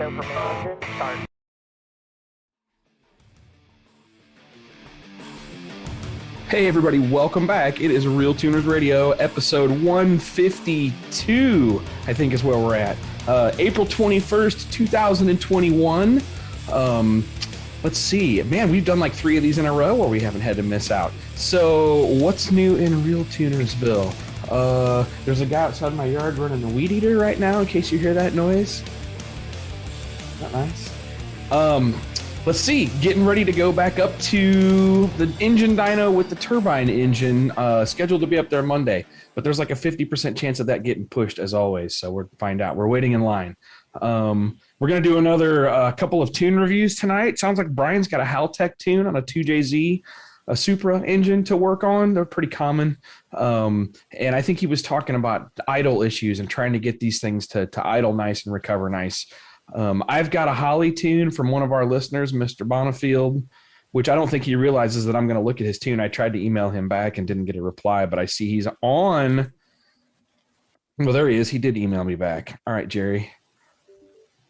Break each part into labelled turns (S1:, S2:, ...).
S1: go for main engine, start.
S2: Hey everybody, welcome back. It is RealTuners Radio, episode 152, I think is where we're at. April 21st, 2021. Let's see. Man, we've done like 3 of these in a row where we haven't had to miss out. So what's new in RealTunersville? There's a guy outside my yard running a weed eater right now, in case you hear that noise. Not nice. Let's see, getting ready to go back up to the engine dyno with the turbine engine, scheduled to be up there Monday, but there's like a 50% chance of that getting pushed as always, so we'll find out. We're waiting in line. We're going to do another couple of tune reviews tonight. Sounds like Brian's got a Haltech tune on a 2JZ, a Supra engine to work on. They're pretty common. And I think he was talking about idle issues and trying to get these things to idle nice and recover nice. I've got a Holly tune from one of our listeners, Mr. Bonifield, which I don't think he realizes that I'm going to look at his tune. I tried to email him back and didn't get a reply, but I see he's on. Well, there he is. He did email me back. All right, Jerry.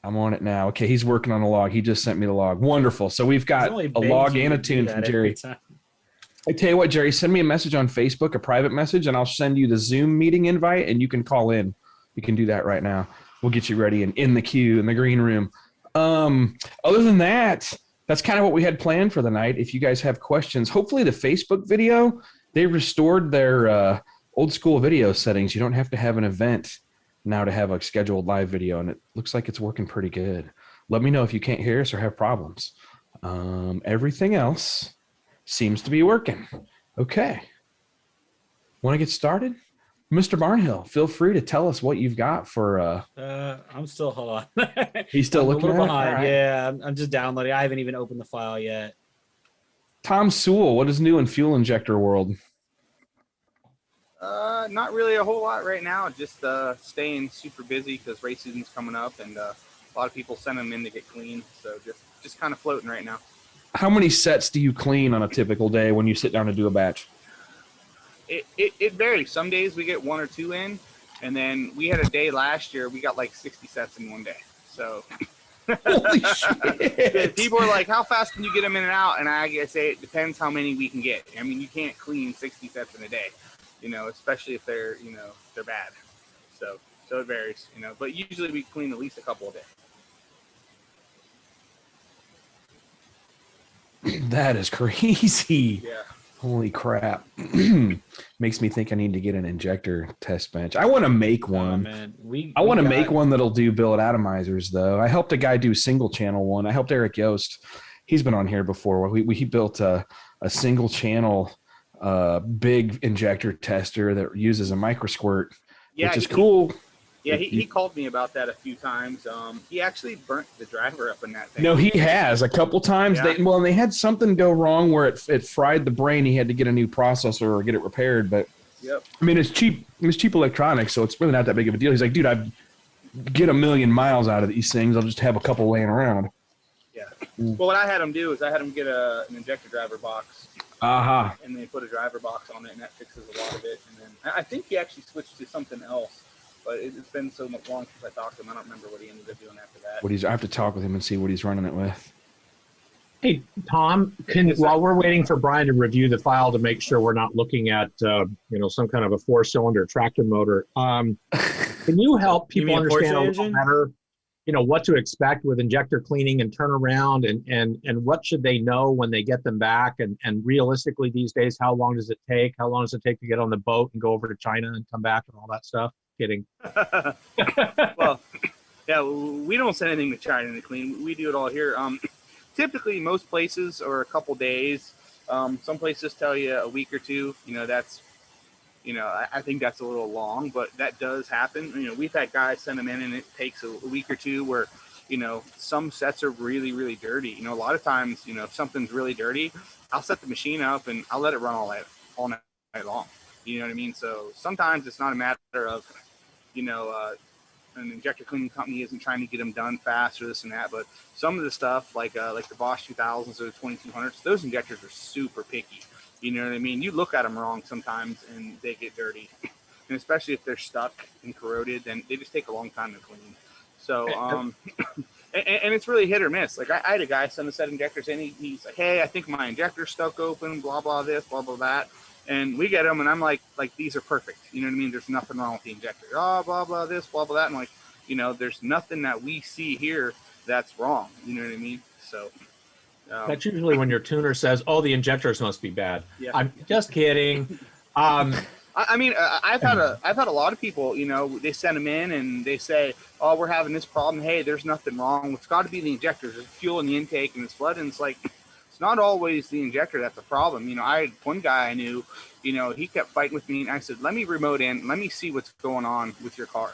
S2: I'm on it now. Okay, he's working on a log. He just sent me the log. Wonderful. So we've got a log and a tune from Jerry. I tell you what, Jerry, send me a message on Facebook, a private message, and I'll send you the Zoom meeting invite, and you can call in. You can do that right now. We'll get you ready and in the queue in the green room. Other than that, that's kind of what we had planned for the night. If you guys have questions, hopefully the Facebook video, they restored their old school video settings. You don't have to have an event now to have a scheduled live video, and it looks like it's working pretty good. Let me know if you can't hear us or have problems. Everything else seems to be working. Okay. Want to get started? Mr. Barnhill, feel free to tell us what you've got for.
S3: I'm still, hold on.
S2: He's still looking
S3: a little
S2: at
S3: behind.
S2: It? Right.
S3: Yeah, I'm just downloading. I haven't even opened the file yet.
S2: Tom Sewell, what is new in fuel injector world?
S4: Not really a whole lot right now. Just staying super busy because race season's coming up, and a lot of people send them in to get clean. So just kind of floating right now.
S2: How many sets do you clean on a typical day when you sit down to do a batch?
S4: It varies. Some days we get 1 or 2 in, and then we had a day last year we got like 60 sets in one day. So
S2: holy shit!
S4: People are like, "How fast can you get them in and out?" And I say it depends how many we can get. I mean, you can't clean 60 sets in a day, especially if they're they're bad. So it varies, But usually we clean at least a couple a day.
S2: That is crazy.
S4: Yeah.
S2: Holy crap. Makes me think I need to get an injector test bench. I want to make one.
S3: Man.
S2: I want to make one that'll do billet atomizers, though. I helped a guy do single channel one. I helped Eric Yost. He's been on here before. He built a single channel big injector tester that uses a microsquirt, which is cool.
S4: Yeah, he called me about that a few times. He actually burnt the driver up in that thing.
S2: No, he has a couple times.
S4: Yeah.
S2: They had something go wrong where it fried the brain. He had to get a new processor or get it repaired. But
S4: yep. I
S2: mean, it's cheap electronics, so it's really not that big of a deal. He's like, dude, I get 1,000,000 miles out of these things. I'll just have a couple laying around.
S4: Yeah. Well, what I had him do is I had him get an injector driver box.
S2: Aha.
S4: And then put a driver box on it, and that fixes a lot of it. And then I think he actually switched to something else. But it's been so much long since I talked to him. I don't remember what he ended up doing after that.
S2: I have to talk with him and see what he's running it with.
S5: Hey, Tom, while we're waiting for Brian to review the file to make sure we're not looking at, some kind of a 4-cylinder tractor motor, can you help people understand a little better, what to expect with injector cleaning and turnaround, and what should they know when they get them back? And realistically these days, how long does it take? How long does it take to get on the boat and go over to China and come back and all that stuff? Kidding.
S4: Well, yeah, we don't send anything to China to clean. We do it all here. Typically, most places are a couple days. Some places tell you a week or 2. That's, I think that's a little long, but that does happen. We've had guys send them in, and it takes a week or 2 where, some sets are really, really dirty. A lot of times, if something's really dirty, I'll set the machine up and I'll let it run all night long. You know what I mean? So sometimes it's not a matter of, an injector cleaning company isn't trying to get them done fast or this and that, but some of the stuff like the Bosch 2000s or the 2200s, those injectors are super picky. You know what I mean? You look at them wrong sometimes and they get dirty, and especially if they're stuck and corroded, then they just take a long time to clean. So And it's really hit or miss. Like I had a guy send a set of injectors in. He's like, hey, I think my injector's stuck open, blah, blah, this, blah, blah, that. And we get them, and I'm like, these are perfect. You know what I mean? There's nothing wrong with the injector. Oh, blah, blah, this, blah, blah, that. I'm like, you know, there's nothing that we see here that's wrong. You know what I mean? So
S5: that's usually when your tuner says, "Oh, the injectors must be bad."
S4: Yeah.
S5: I'm just kidding.
S4: I mean, I've had a lot of people, you know, they send them in and they say, oh, we're having this problem. Hey, there's nothing wrong. It's got to be the injectors. There's fuel in the intake and it's flooded. And it's like, it's not always the injector that's the problem. You know, I had one guy I knew, you know, he kept fighting with me, and I said, let me remote in, let me see what's going on with your car.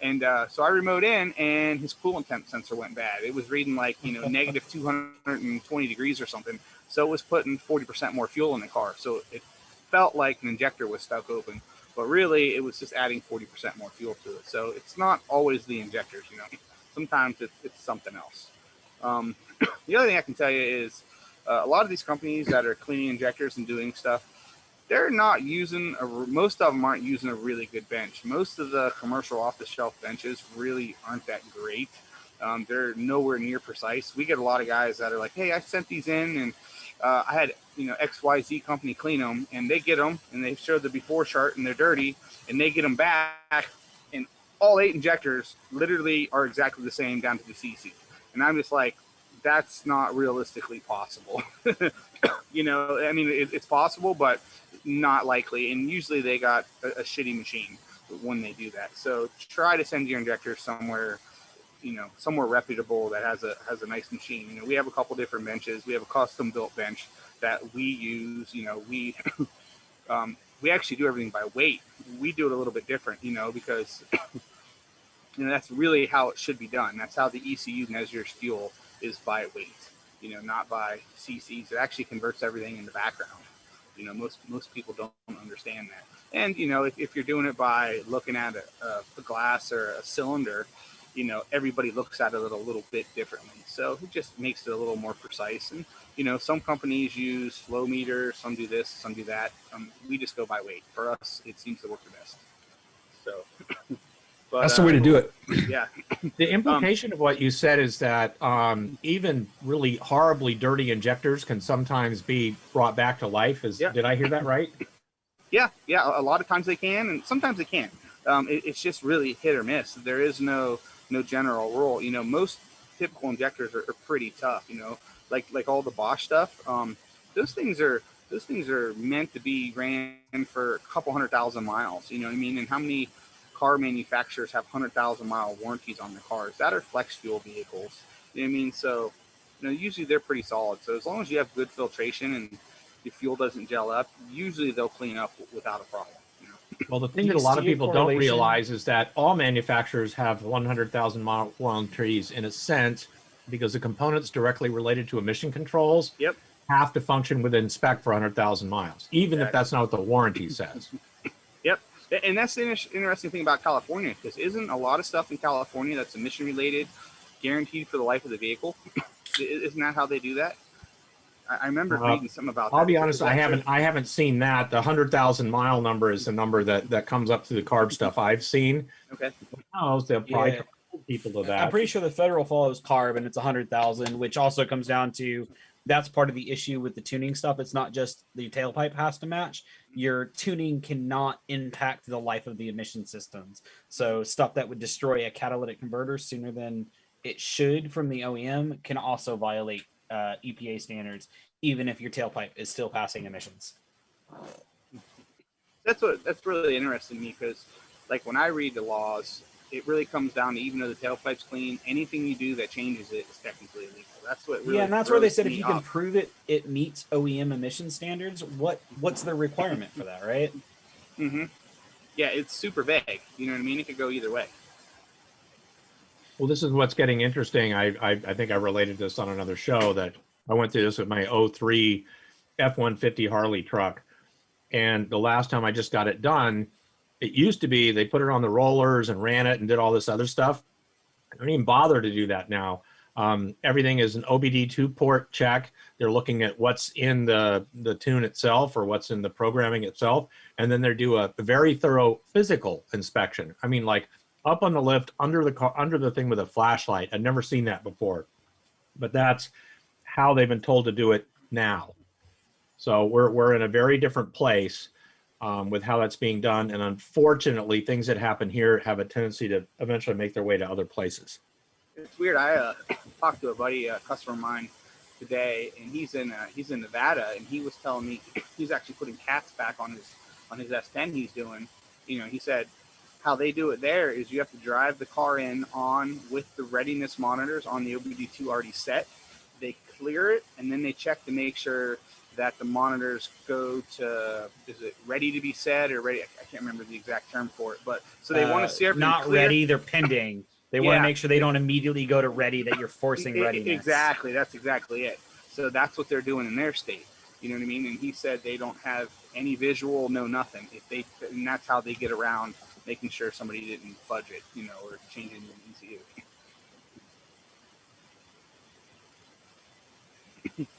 S4: And so I remote in, and his coolant temp sensor went bad. It was reading like, you know, negative 220 degrees or something. So it was putting 40% more fuel in the car. So it felt like an injector was stuck open, but really it was just adding 40% more fuel to it. So it's not always the injectors, you know. Sometimes it's something else. The other thing I can tell you is a lot of these companies that are cleaning injectors and doing stuff, they're not using most of them aren't using a really good bench. Most of the commercial off-the-shelf benches really aren't that great. They're nowhere near precise. We get a lot of guys that are like, hey, I sent these in, and I had, you know, XYZ company clean them, and they get them, and they show the before chart, and they're dirty, and they get them back, and all 8 injectors literally are exactly the same down to the CC. And I'm just like, that's not realistically possible. You know, I mean, it's possible, but not likely. And usually they got a shitty machine when they do that. So try to send your injector somewhere, you know, somewhere reputable that has a nice machine. You know, we have a couple different benches. We have a custom built bench that we use. You know, we actually do everything by weight. We do it a little bit different, you know, because you know, that's really how it should be done. That's how the ECU measures fuel, is by weight, you know, not by cc's. It actually converts everything in the background. You know, most people don't understand that. And you know, if you're doing it by looking at a glass or a cylinder, you know, everybody looks at it a little bit differently. So it just makes it a little more precise. And you know, some companies use flow meters, some do this, some do that. We just go by weight. For us, it seems to work the best. So but,
S2: that's the way to do it.
S4: Yeah.
S5: The implication of what you said is that even really horribly dirty injectors can sometimes be brought back to life. Did I hear that right?
S4: Yeah. A lot of times they can, and sometimes they can't. It's just really hit or miss. There is no general rule. You know, most typical injectors are pretty tough. You know, like all the Bosch stuff. Those things are meant to be ran for a couple 100,000 miles. You know what I mean? And how many car manufacturers have 100,000 mile warranties on their cars that are flex fuel vehicles? You know what I mean? So, you know, usually they're pretty solid. So as long as you have good filtration and the fuel doesn't gel up, usually they'll clean up without a problem. You know?
S5: Well, the thing that a lot of people don't realize is that all manufacturers have 100,000 mile warranties in a sense, because the components directly related to emission controls have to function within spec for 100,000 miles, even if that's not what the warranty says.
S4: Yep. And that's the interesting thing about California, because isn't a lot of stuff in California that's emission related guaranteed for the life of the vehicle? Isn't that how they do that? I remember reading something about that.
S5: I'll be honest, I haven't seen that. The 100,000 mile number is the number that comes up through the CARB stuff I've seen.
S4: Okay.
S5: Oh, they'll probably people to that.
S3: I'm pretty sure the federal follows CARB, and it's 100,000, which also comes down to that's part of the issue with the tuning stuff. It's not just the tailpipe has to match. Your tuning cannot impact the life of the emission systems. So stuff that would destroy a catalytic converter sooner than it should from the OEM can also violate EPA standards, even if your tailpipe is still passing emissions.
S4: That's really interesting to me, because like when I read the laws, it really comes down to, even though the tailpipe's clean, anything you do that changes it is technically illegal. That's what really
S3: and that's where they said if you can prove it meets OEM emission standards, what's the requirement for that, right?
S4: Mm-hmm. Yeah, it's super vague. You know what I mean? It could go either way.
S5: Well, this is what's getting interesting. I think I related this on another show, that I went through this with my 03 F-150 Harley truck. And the last time I just got it done, it used to be they put it on the rollers and ran it and did all this other stuff. I don't even bother to do that now. Everything is an OBD2 port check. They're looking at what's in the tune itself or what's in the programming itself. And then they do a very thorough physical inspection. I mean, like up on the lift under the car, under the thing with a flashlight. I'd never seen that before, but that's how they've been told to do it now. So we're in a very different place with how that's being done. And unfortunately, things that happen here have a tendency to eventually make their way to other places.
S4: It's weird. I talked to a buddy, a customer of mine today, and he's in Nevada, and he was telling me he's actually putting cats back on his S10 he's doing. You know, he said how they do it there is you have to drive the car in on with the readiness monitors on the OBD2 already set. They clear it, and then they check to make sure that the monitors go to, is it ready to be set or ready? I can't remember the exact term for it, but so they want to see everything
S3: not
S4: clear.
S3: ready, they're pending. They want to make sure they don't immediately go to ready, that you're forcing readiness.
S4: Exactly. That's exactly it. So that's what they're doing in their state. You know what I mean? And he said they don't have any visual, no nothing. And that's how they get around making sure somebody didn't fudge it, you know, or changing the ECU.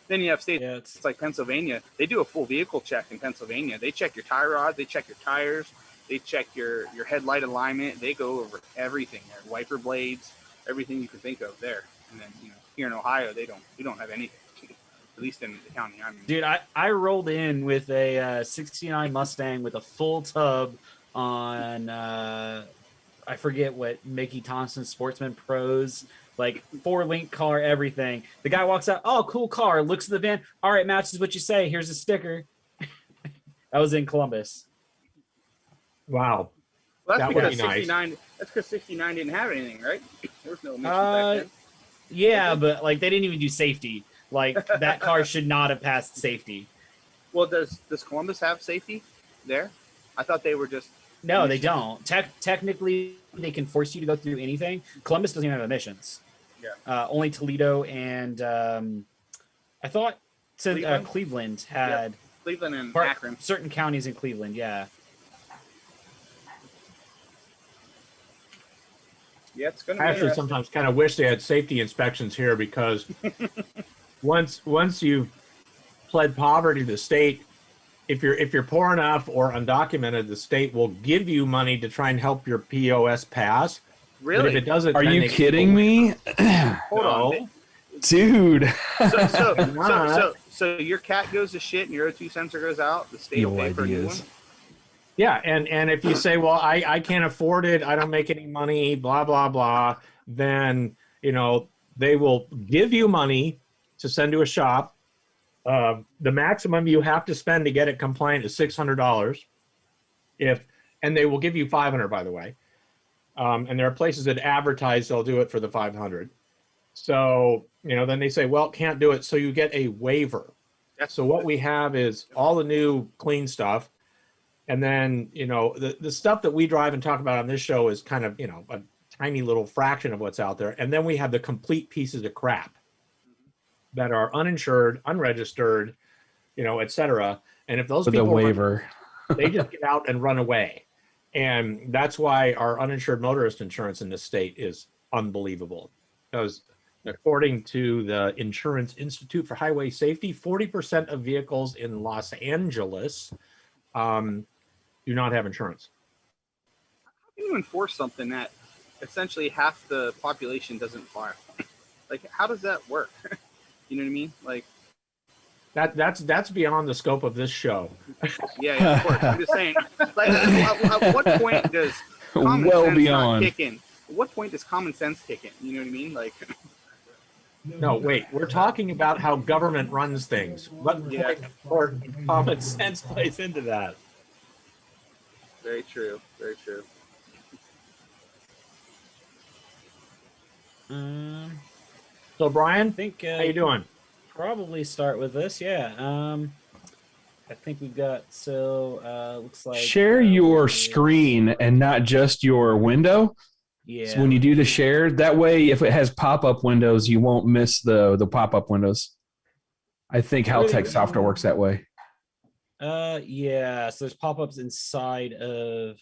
S4: Then you have states, it's like Pennsylvania. They do a full vehicle check in Pennsylvania. They check your tie rods, they check your tires, they check your headlight alignment. They go over everything there, wiper blades, everything you can think of there. And then, you know, here in Ohio, we don't have anything, at least in the county I'm in.
S3: Dude, I rolled in with a 69 Mustang with a full tub on, I forget what, Mickey Thompson Sportsman Pros, like 4-link car, everything. The guy walks out, oh, cool car, looks at the van. All right, matches what you say. Here's a sticker. That was in Columbus.
S5: Wow.
S4: Well, that's
S5: That
S4: because
S5: would be
S4: 69.
S5: nice.
S4: That's because 69 didn't have anything, right? There was no emissions back then.
S3: Yeah, but like they didn't even do safety. Like that car should not have passed safety.
S4: Well, does Columbus have safety there? I thought they were just.
S3: No, they don't. Technically, they can force you to go through anything. Columbus doesn't even have emissions.
S4: Yeah.
S3: Only Toledo and I thought Cleveland had.
S4: Yep. Cleveland and Akron.
S3: Certain counties in Cleveland, yeah.
S4: Yeah, it's going to
S5: I
S4: be
S5: actually
S4: interesting.
S5: sometimes kind of wish they had safety inspections here, because once you've pled poverty to the state, if you're poor enough or undocumented, the state will give you money to try and help your POS pass.
S4: Really?
S5: But if it doesn't,
S2: Are
S5: then
S2: you
S5: they
S2: kidding me?
S4: Hold on.
S2: Dude.
S4: So your cat goes to shit and your O2 sensor goes out, the state will pay for a new one?
S5: Yeah, and if you say, well, I can't afford it, I don't make any money, blah, blah, blah, then, you know, they will give you money to send to a shop. The maximum you have to spend to get it compliant is $600. And they will give you $500, by the way. And there are places that advertise they'll do it for the $500. So, you know, then they say, well, can't do it. So you get a waiver. So what we have is all the new clean stuff. And then, you know, the stuff that we drive and talk about on this show is kind of, you know, a tiny little fraction of what's out there. And then we have the complete pieces of crap that are uninsured, unregistered, you know, et cetera. And if those people,
S2: the waiver,
S5: they just get out and run away. And that's why our uninsured motorist insurance in this state is unbelievable. Because according to the Insurance Institute for Highway Safety, 40% of vehicles in Los Angeles do not have insurance.
S4: How can you enforce something that essentially half the population doesn't file? Like, how does that work? You know what I mean? Like,
S5: that's beyond the scope of this show.
S4: Yeah, of course. I'm just saying. Like, at what point does common sense not kick in? At what point does common sense kick in? You know what I mean? Like.
S5: No, wait. We're talking about how government runs things. What point or common sense plays into that?
S4: Very true. Very true.
S5: So, Brian,
S3: I think
S5: how you doing?
S3: Probably start with this. Yeah. I think we've got looks like
S2: share your screen and not just your window.
S3: Yeah.
S2: So when you do the share, that way, if it has pop-up windows, you won't miss the pop-up windows. I think Haltech software works that way.
S3: Yeah. So there's pop-ups inside of.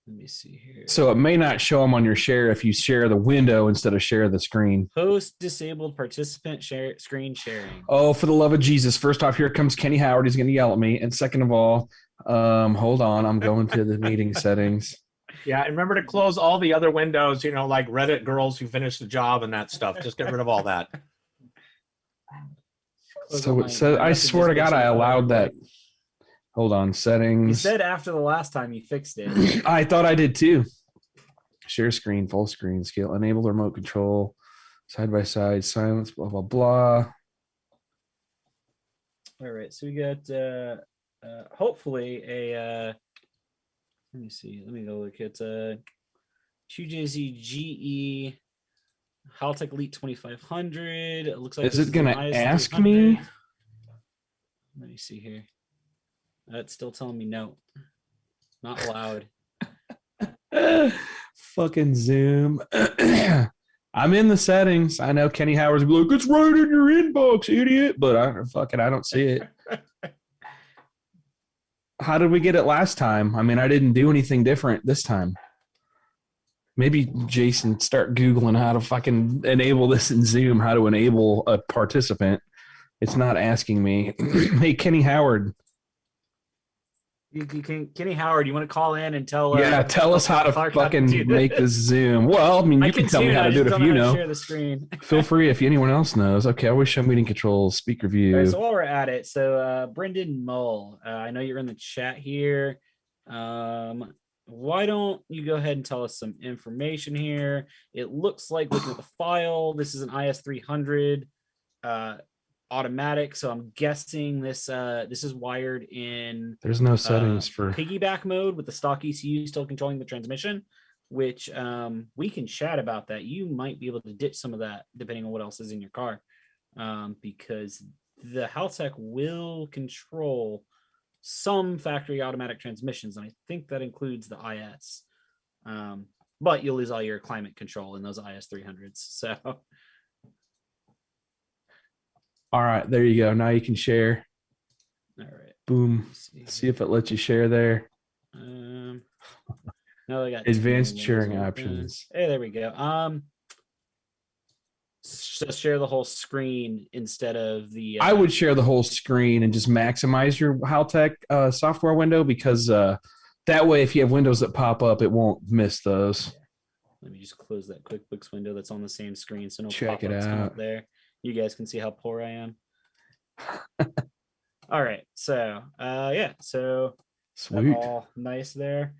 S3: Let me see here.
S2: So it may not show them on your share if you share the window instead of share the screen.
S3: Host disabled participant screen sharing.
S2: Oh, for the love of Jesus! First off, here comes Kenny Howard. He's going to yell at me. And second of all, hold on, I'm going to the meeting settings.
S5: Yeah, and remember to close all the other windows, like Reddit girls who finish the job and that stuff. Just get rid of all that.
S2: So it says, I swear to God, I allowed that. Hold on, settings.
S3: You said after the last time you fixed it.
S2: I thought I did too. Share screen, full screen, scale, enable remote control, side by side, silence, blah, blah, blah.
S3: All right, so we got hopefully a let me see, let me go look at 2JZ GE Haltech Elite 2500. It looks like
S2: is it gonna ask me?
S3: Let me see here. That's still telling me no, not allowed.
S2: Fucking Zoom. I'm in the settings. I know Kenny Howard's like, it's right in your inbox, idiot. But I don't see it. How did we get it last time? I mean, I didn't do anything different this time. Maybe Jason start Googling how to fucking enable this in Zoom, how to enable a participant. It's not asking me. Hey, Kenny Howard.
S3: You can, Kenny Howard, you want to call in and tell
S2: tell us how to fucking make this Zoom. Well, I mean, you can tell me how to do it if you know.
S3: Share the screen.
S2: Feel free if anyone else knows. Okay, I wish show meeting controls, speaker view.
S3: Right, so while we're at it, so Brendan Mull, I know you're in the chat here. Why don't you go ahead and tell us some information here? It looks like, looking at the file, this is an IS300 automatic, so I'm guessing this is wired in.
S2: There's no settings for
S3: piggyback mode with the stock ECU still controlling the transmission, which we can chat about that. You might be able to ditch some of that depending on what else is in your car, because the Haltech will control some factory automatic transmissions, and I think that includes the IS. But you'll lose all your climate control in those IS300s. So.
S2: All right, there you go. Now you can share.
S3: All right.
S2: Boom. See if it lets you share there.
S3: No, I got
S2: advanced sharing options.
S3: Hey, there we go. Just share the whole screen instead of the.
S2: I would share the whole screen and just maximize your Haltech software window, because that way, if you have windows that pop up, it won't miss those.
S3: Yeah. Let me just close that QuickBooks window that's on the same screen, so no
S2: check it
S3: pop-ups come
S2: out
S3: up there. You guys can see how poor I am. All right, so yeah, so
S2: sweet,
S3: all nice there.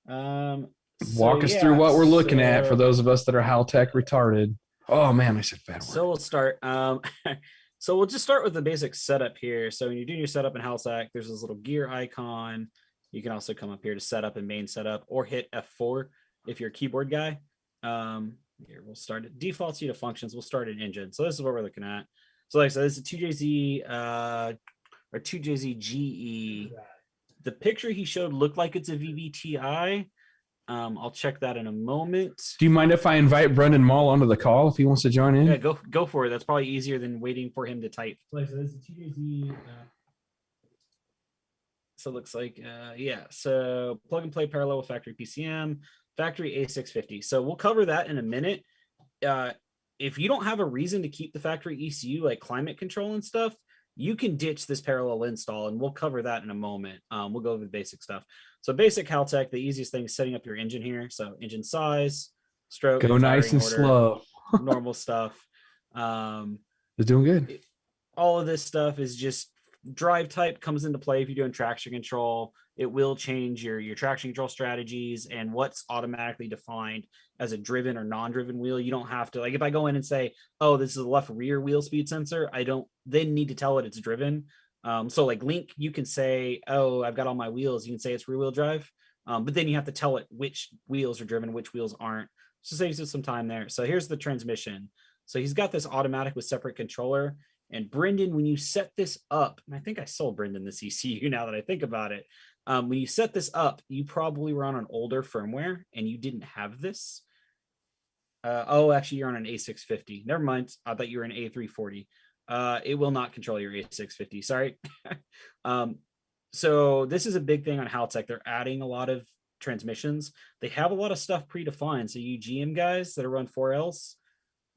S2: Walk us through what we're looking at for those of us that are Haltech retarded. Oh man, I said bad word.
S3: So we'll start. So we'll just start with the basic setup here. So when you're doing your setup in Haltech, there's this little gear icon. You can also come up here to setup and main setup, or hit F4 if you're a keyboard guy. Here, we'll start it. Defaults you to functions. We'll start an engine. So this is what we're looking at. So like I said, this is a 2JZ or 2JZ GE. The picture he showed looked like it's a VVTi. I'll check that in a moment.
S2: Do you mind if I invite Brendan Mull onto the call if he wants to join in?
S3: Yeah, go for it. That's probably easier than waiting for him to type. So this is a 2JZ. So it looks like, yeah. So plug and play parallel with factory PCM. Factory A650. So we'll cover that in a minute. If you don't have a reason to keep the factory ECU like climate control and stuff, you can ditch this parallel install, and we'll cover that in a moment. We'll go over the basic stuff. So basic Haltech, the easiest thing is setting up your engine here. So engine size, stroke,
S2: go nice and
S3: order,
S2: slow.
S3: Normal stuff.
S2: It's doing good.
S3: All of this stuff is just drive type comes into play if you're doing traction control. It will change your traction control strategies and what's automatically defined as a driven or non-driven wheel. You don't have to, like, if I go in and say, oh, this is a left rear wheel speed sensor, I don't then need to tell it it's driven. So like Link, you can say, oh, I've got all my wheels. You can say it's rear wheel drive, but then you have to tell it which wheels are driven, which wheels aren't. So saves you some time there. So here's the transmission. So he's got this automatic with separate controller. And Brendan, when you set this up, and I think I sold Brendan this ECU now that I think about it. When you set this up, you probably were on an older firmware and you didn't have this. Oh, actually, you're on an A650. Never mind. I thought you were an A340. It will not control your A650. Sorry. So this is a big thing on Haltech. They're adding a lot of transmissions. They have a lot of stuff predefined. So you GM guys that are run 4Ls,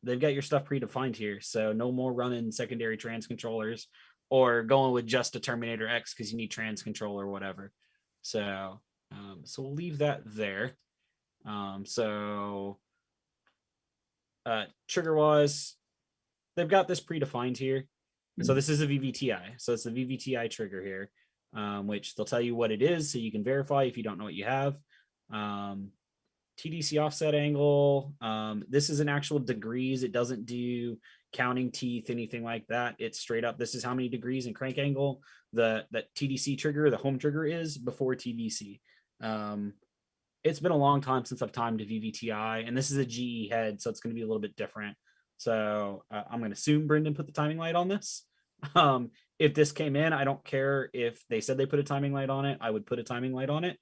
S3: they've got your stuff predefined here. So no more running secondary trans controllers or going with just a Terminator X because you need trans control or whatever. So, so we'll leave that there. So trigger wise, they've got this predefined here. So this is a VVTI. So it's the VVTI trigger here, which they'll tell you what it is so you can verify if you don't know what you have. TDC offset angle. This is an actual degrees. It doesn't do counting teeth, anything like that. It's straight up, this is how many degrees in crank angle that TDC trigger, the home trigger is before TDC. It's been a long time since I've timed a VVTI, and this is a GE head, so it's going to be a little bit different. So I'm going to assume Brendan put the timing light on this. If this came in, I don't care if they said they put a timing light on it. I would put a timing light on it.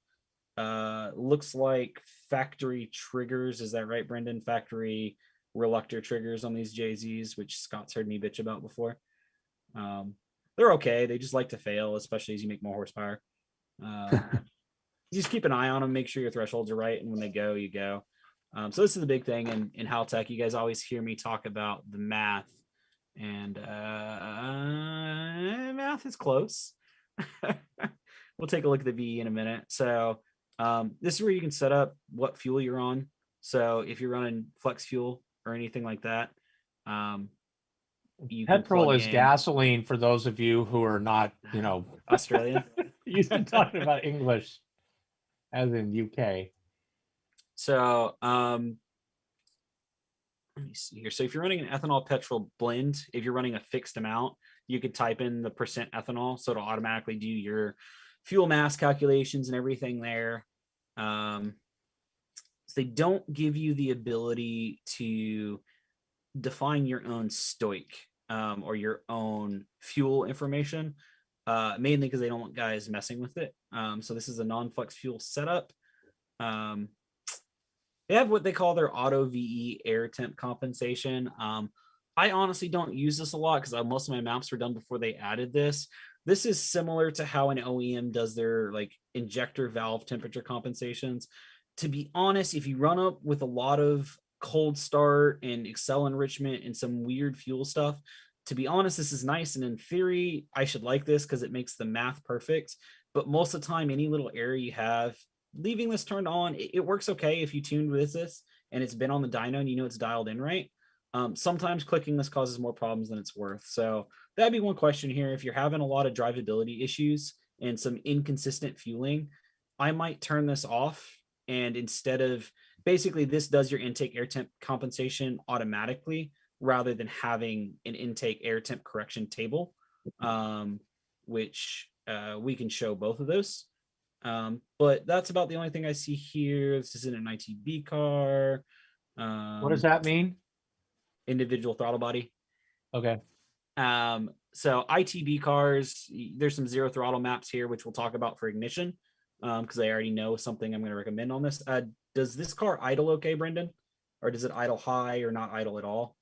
S3: Looks like factory triggers. Is that right, Brendan? Factory reluctor triggers on these JZs, which Scott's heard me bitch about before. They're okay. They just like to fail, especially as you make more horsepower. Just keep an eye on them, make sure your thresholds are right, and when they go, you go. So this is the big thing in Haltech. You guys always hear me talk about the math, and math is close. We'll take a look at the VE in a minute. So this is where you can set up what fuel you're on. So if you're running flex fuel or anything like that, you
S5: petrol is gasoline for those of you who are not,
S3: Australian.
S5: Used to talking about English as in UK.
S3: So let me see here. So if you're running an ethanol petrol blend, if you're running a fixed amount, you could type in the percent ethanol, so it'll automatically do your fuel mass calculations and everything there. So they don't give you the ability to define your own stoich or your own fuel information, mainly because they don't want guys messing with it. So this is a non-flex fuel setup. They have what they call their auto VE air temp compensation. I honestly don't use this a lot because most of my maps were done before they added this. This is similar to how an OEM does their like injector valve temperature compensations. To be honest, if you run up with a lot of cold start and Excel enrichment and some weird fuel stuff, to be honest, this is nice. And in theory, I should like this because it makes the math perfect. But most of the time, any little error you have, leaving this turned on, it works okay if you tuned with this and it's been on the dyno and you know it's dialed in right. Sometimes clicking this causes more problems than it's worth. So that'd be one question here. If you're having a lot of drivability issues and some inconsistent fueling, I might turn this off. And instead of, basically this does your intake air temp compensation automatically rather than having an intake air temp correction table, which we can show both of those. But that's about the only thing I see here. This isn't an ITB car.
S5: What does that mean?
S3: Individual throttle body.
S5: Okay.
S3: So ITB cars, there's some zero throttle maps here, which we'll talk about for ignition, because I already know something I'm going to recommend on this. Does this car idle okay, Brendan? Or does it idle high or not idle at all?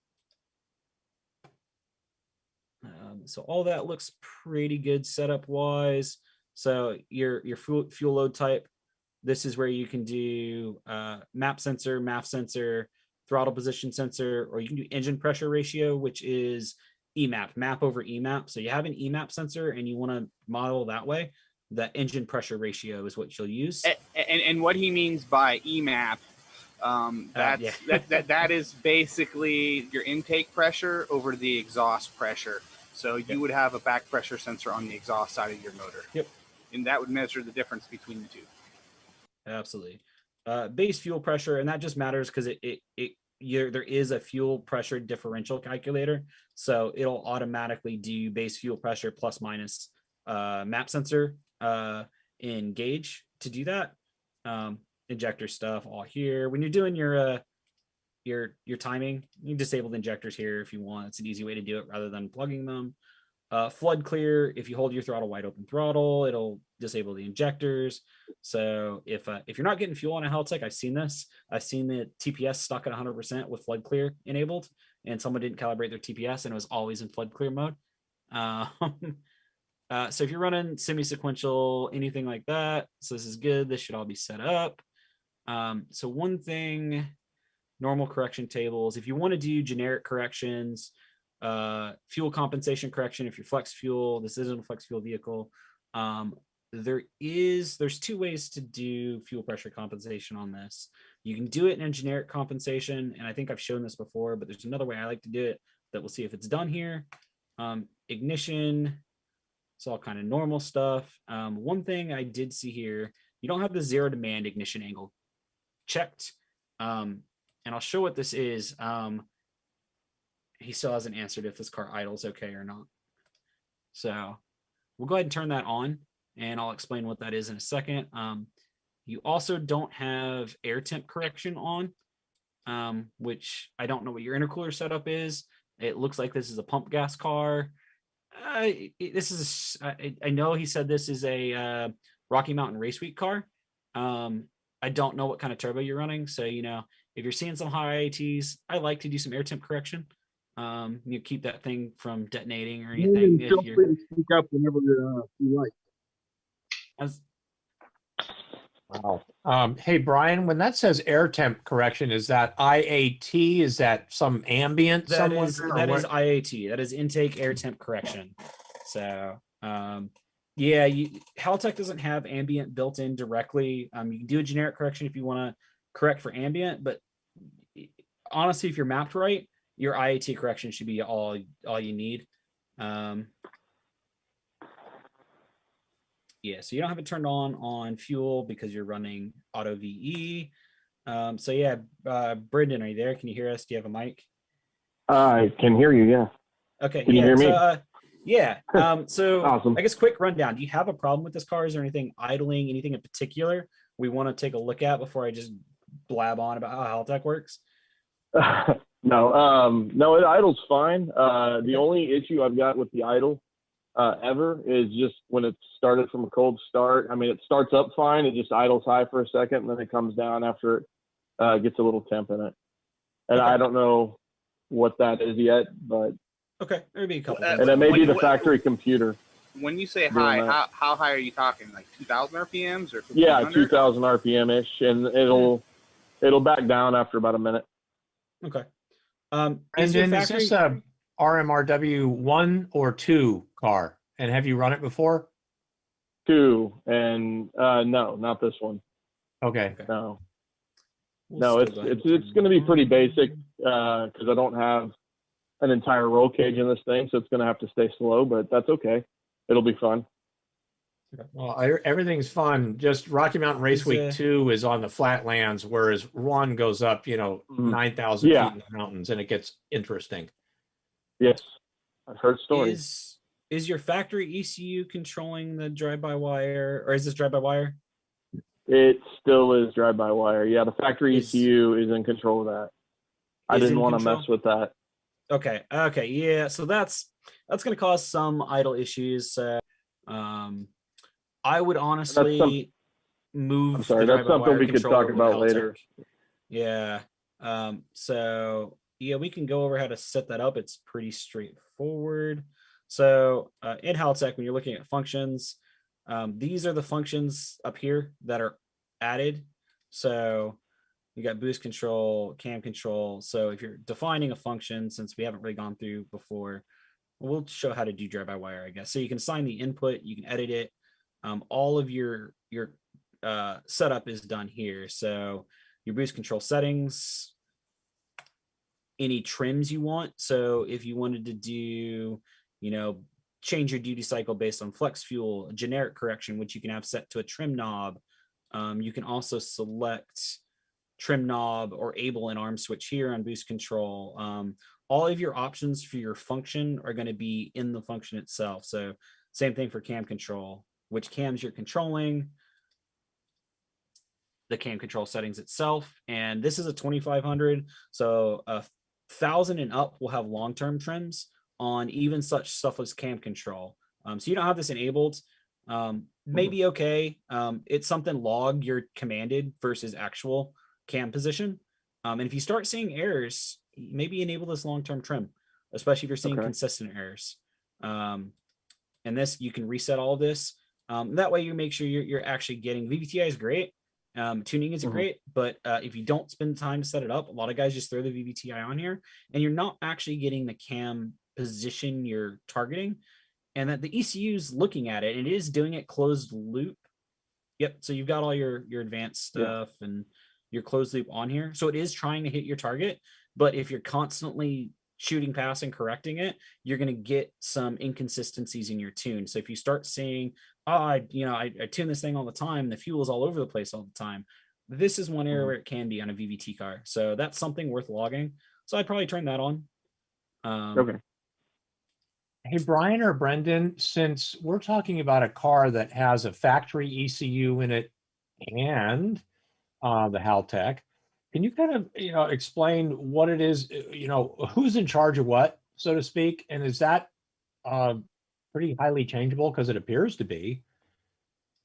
S3: So all that looks pretty good setup wise. So your fuel load type, this is where you can do map sensor, MAF sensor, throttle position sensor, or you can do engine pressure ratio, which is EMAP, map over EMAP. So you have an EMAP sensor and you want to model that way. The engine pressure ratio is what you'll use.
S4: And what he means by EMAP, that is basically your intake pressure over the exhaust pressure. So you would have a back pressure sensor on the exhaust side of your motor.
S3: Yep.
S4: And that would measure the difference between the two.
S3: Absolutely. Base fuel pressure, and that just matters because there is a fuel pressure differential calculator. So it'll automatically do base fuel pressure plus minus map sensor in gauge to do that. Injector stuff all here. When you're doing your timing, you disable the injectors here if you want. It's an easy way to do it rather than plugging them. Flood clear, if you hold your throttle wide open throttle, it'll disable the injectors. So if you're not getting fuel on a Haltech, I've seen this. I've seen the TPS stuck at 100% with flood clear enabled, and someone didn't calibrate their TPS and it was always in flood clear mode. So if you're running semi-sequential, anything like that, so this is good. This should all be set up. So one thing, normal correction tables, if you want to do generic corrections, fuel compensation correction, if you're flex fuel, this isn't a flex fuel vehicle. There's two ways to do fuel pressure compensation on this. You can do it in a generic compensation, and I think I've shown this before, but there's another way I like to do it that we'll see if it's done here. Ignition, it's all kind of normal stuff. One thing I did see here, you don't have the zero demand ignition angle checked. And I'll show what this is. He still hasn't answered if this car idles okay or not. So we'll go ahead and turn that on, and I'll explain what that is in a second. You also don't have air temp correction on, which I don't know what your intercooler setup is. It looks like this is a pump gas car. I know he said this is a Rocky Mountain Race Week car. I don't know what kind of turbo you're running. So, you know, if you're seeing some high IATs, I like to do some air temp correction. You keep that thing from detonating or anything.
S1: Feel free to speak up whenever you like.
S5: Wow. Hey, Brian, when that says air temp correction, is that IAT? Is that some ambient?
S3: That is IAT. That is intake air temp correction. So, yeah, Haltech doesn't have ambient built in directly. You can do a generic correction if you want to correct for ambient, but honestly, if you're mapped right, your IAT correction should be all you need. Yeah, so you don't have it turned on fuel because you're running auto VE. So yeah, Brendan, are you there? Can you hear us? Do you have a mic?
S1: I can hear you, yeah.
S3: Okay.
S1: Can you hear me?
S3: Yeah. So
S1: Awesome.
S3: I guess quick rundown. Do you have a problem with this car? Is there anything idling, anything in particular we want to take a look at before I just blab on about how Haltech works?
S1: No, it idles fine. The only issue I've got with the idle ever is just when it started from a cold start. I mean, it starts up fine. It just idles high for a second, and then it comes down after it gets a little temp in it. And
S3: Okay.
S1: I don't know what that is yet, but
S3: Okay, there may be a couple.
S1: and it may be the factory computer.
S4: When you say
S1: Doing
S4: high,
S1: that.
S4: how high are you talking? Like 2,000 RPMs or
S1: Yeah,
S4: 1,500?
S1: 2,000 RPM ish, and it'll back down after about a minute.
S3: Okay.
S5: And then is this a RMRW 1 or 2 car? And have you run it before?
S1: 2, and no, not this one.
S5: Okay.
S1: No,
S3: We'll
S1: no,
S3: still go ahead and
S1: it's
S3: turn
S1: going to be pretty
S3: on.
S1: basic because I don't have an entire roll cage in this thing, so it's going to have to stay slow, but that's okay. It'll be fun.
S5: Well, everything's fun. Just Rocky Mountain Race Week 2 is on the flatlands, whereas 1 goes up, 9,000
S1: Yeah.
S5: feet in the mountains, and it gets interesting.
S1: Yes, I've heard stories.
S3: Is your factory ECU controlling the drive-by-wire, or is this drive-by-wire?
S1: It still is drive-by-wire. Yeah, the factory
S3: Is-
S1: ECU is in control of that. I
S3: is
S1: didn't
S3: in
S1: want to
S3: control?
S1: mess with that.
S3: Okay. Yeah. So that's going to cause some idle issues. I would honestly move.
S1: I'm sorry,
S3: the
S1: that's something
S3: drive-by-wire
S1: we could
S3: controller
S1: talk
S3: with
S1: about
S3: Haltech.
S1: later.
S3: Yeah. So yeah, we can go over how to set that up. It's pretty straightforward. So in Haltech, when you're looking at functions, these are the functions up here that are added. So you got boost control, cam control. So if you're defining a function, since we haven't really gone through before, we'll show how to do drive-by-wire, I guess. So you can assign the input, you can edit it. All of your setup is done here. So your boost control settings, any trims you want. So if you wanted to do, change your duty cycle based on flex fuel, a generic correction, which you can have set to a trim knob. You can also select trim knob or able and arm switch here on boost control. All of your options for your function are going to be in the function itself. So same thing for cam control, which cams you're controlling, the cam control settings itself. And this is a 2500. So 1,000 and up will have long-term trims on even such stuff as cam control. So you don't have this enabled. Maybe okay. It's something log your commanded versus actual cam position. And if you start seeing errors, maybe enable this long-term trim, especially if you're seeing consistent errors. And this, you can reset all of this. That way you make sure you're actually getting, VVTI is great. Tuning is great, but if you don't spend time to set it up, a lot of guys just throw the VVTI on here and you're not actually getting the cam position you're targeting, and that the ECU is looking at it and it is doing it closed loop. Yep. So you've got all your advanced stuff and your closed loop on here. So it is trying to hit your target, but if you're constantly shooting past and correcting it, you're going to get some inconsistencies in your tune. So if you start seeing, oh, I tune this thing all the time, the fuel is all over the place all the time, this is one area where it can be on a VVT car. So that's something worth logging. So I'd probably turn that on.
S1: Okay.
S5: Hey, Brian or Brendan, since we're talking about a car that has a factory ECU in it and the Haltech, can you kind of, explain what it is, who's in charge of what, so to speak? And is that pretty highly changeable? Because it appears to be.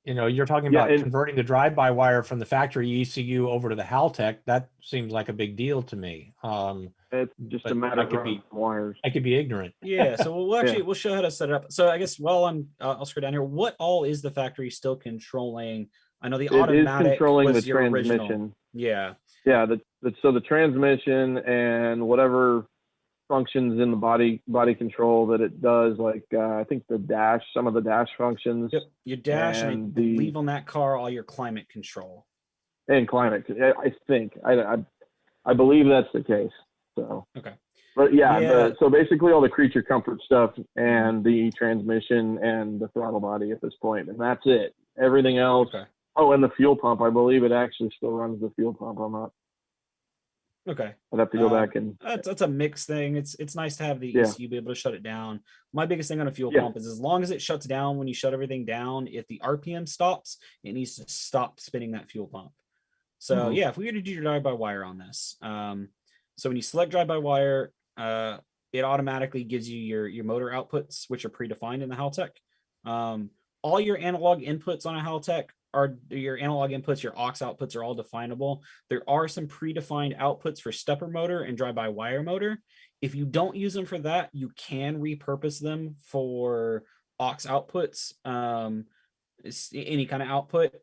S5: You're talking about converting the drive-by-wire from the factory ECU over to the Haltech. That seems like a big deal to me.
S1: It's just a matter of wires.
S5: I could be ignorant.
S3: Yeah, so we'll show how to set it up. So I guess while I'll scroll down here. What all is the factory still controlling? I know the automatic
S1: is controlling
S3: was
S1: the
S3: your
S1: transmission.
S3: original. Yeah.
S1: Yeah, so the transmission and whatever functions in the body control that it does, like I think some of the dash functions.
S3: Yep, your dash, and I believe on that car all your climate control.
S1: And climate, I think. I believe that's the case. So
S3: okay.
S1: But so basically all the creature comfort stuff and the transmission and the throttle body at this point, and that's it. Everything else.
S3: Okay.
S1: Oh, and the fuel pump. I believe it actually still runs the fuel pump. I'm not.
S3: Okay.
S1: I'd have to go back and.
S3: That's a mixed thing. It's nice to have the ECU be able to shut it down. My biggest thing on a fuel pump is as long as it shuts down when you shut everything down, if the RPM stops, it needs to stop spinning that fuel pump. So if we were to do your drive-by-wire on this, so when you select drive-by-wire, it automatically gives you your motor outputs, which are predefined in the Haltech. All your analog inputs on a Haltech are your analog inputs, your aux outputs are all definable. There are some predefined outputs for stepper motor and drive-by-wire motor. If you don't use them for that, you can repurpose them for aux outputs, any kind of output.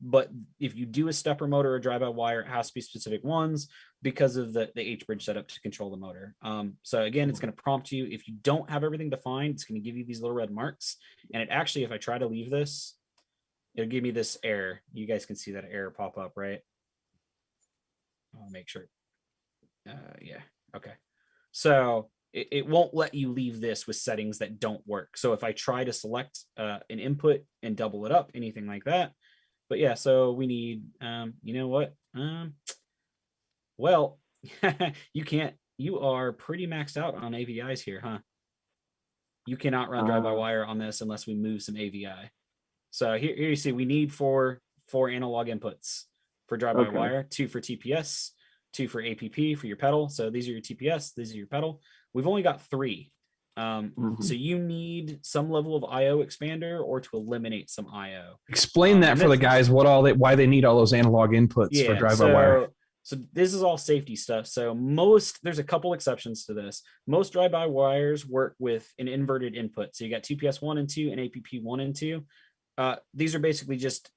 S3: But if you do a stepper motor or drive-by-wire, it has to be specific ones because of the H-bridge setup to control the motor. So again, it's going to prompt you. If you don't have everything defined, it's going to give you these little red marks. And it actually, if I try to leave this, it'll give me this error. You guys can see that error pop up, right? I'll make sure. Yeah, okay. So it won't let you leave this with settings that don't work. So if I try to select an input and double it up, anything like that. But yeah, so we need, you know what? Well, you are pretty maxed out on AVIs here, huh? You cannot run drive-by-wire on this unless we move some AVI. So here you see we need four analog inputs for drive-by-wire, 2 for TPS, 2 for APP for your pedal. So these are your TPS, these are your pedal. We've only got 3. So you need some level of IO expander or to eliminate some IO.
S2: Explain that for the guys, why they need all those analog inputs for drive-by-wire.
S3: So this is all safety stuff. So there's a couple exceptions to this. Most drive-by-wires work with an inverted input. So you got TPS 1 and 2 and APP 1 and 2. These are basically just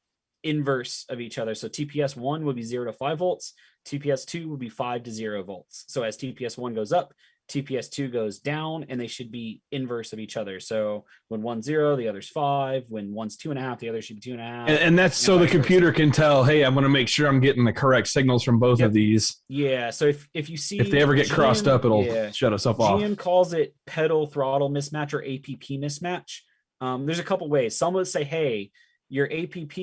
S3: inverse of each other. So TPS 1 would be 0 to 5 volts. TPS 2 would be 5 to 0 volts. So as TPS 1 goes up, TPS 2 goes down, and they should be inverse of each other. So when one's 0, the other's 5. When one's 2.5, the other should be 2.5.
S2: And that's so the computer can tell, hey, I'm going to make sure I'm getting the correct signals from both of these.
S3: Yeah. So if you see,
S2: if they ever get crossed up, it'll shut itself off.
S3: GM calls it pedal throttle mismatch or APP mismatch. There's a couple ways. Some would say, hey, your APP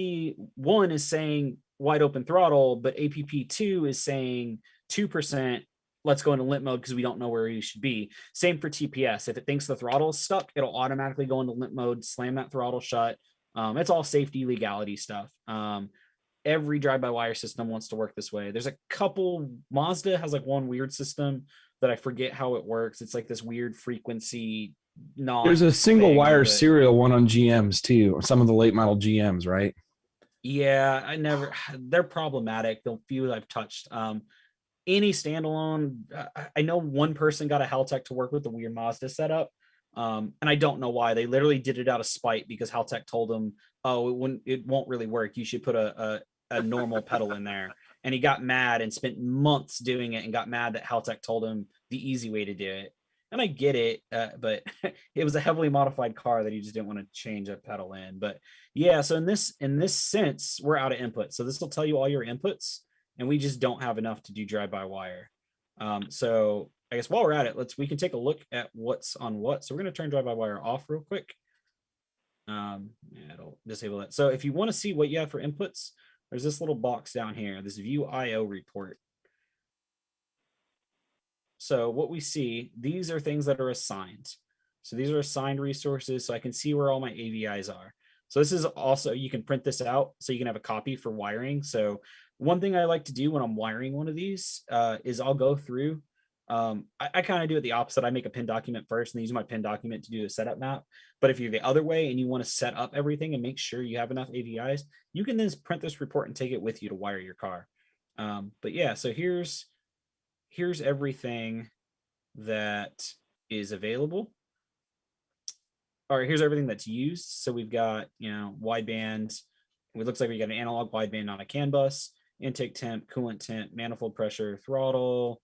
S3: 1 is saying wide open throttle, but APP 2 is saying 2%. Let's go into limp mode because we don't know where you should be. Same for TPS. If it thinks the throttle is stuck, it'll automatically go into limp mode, slam that throttle shut. It's all safety legality stuff. Every drive-by-wire system wants to work this way. There's a couple, Mazda has like one weird system that I forget how it works. It's like this weird frequency.
S2: There's a single wire serial one on GMs too, or some of the late model GMs, right?
S3: Yeah, they're problematic. The few I've touched. Any standalone, I know one person got a Haltech to work with the weird Mazda setup. And I don't know why. They literally did it out of spite because Haltech told him, oh, it won't really work. You should put a normal pedal in there. And he got mad and spent months doing it and got mad that Haltech told him the easy way to do it. And I get it, but it was a heavily modified car that he just didn't want to change a pedal in. But yeah, so in this sense, we're out of input. So this will tell you all your inputs. and we just don't have enough to do drive-by-wire. So I guess while we're at it, we can take a look at what's on what. So we're going to turn drive-by-wire off real quick. It'll disable that. So if you want to see what you have for inputs, there's this little box down here, this view IO report. So what we see, these are things that are assigned. So these are assigned resources, so I can see where all my AVIs are. So this is also, you can print this out so you can have a copy for wiring. So one thing I like to do when I'm wiring one of these is I'll go through, I kind of do it the opposite. I make a pin document first and use my pin document to do a setup map. But if you're the other way and you want to set up everything and make sure you have enough AVIs, you can then print this report and take it with you to wire your car. But yeah, so here's everything that is available. All right, here's everything that's used. So we've got, wideband. It looks like we got an analog wideband on a CAN bus, intake temp, coolant temp, manifold pressure, throttle.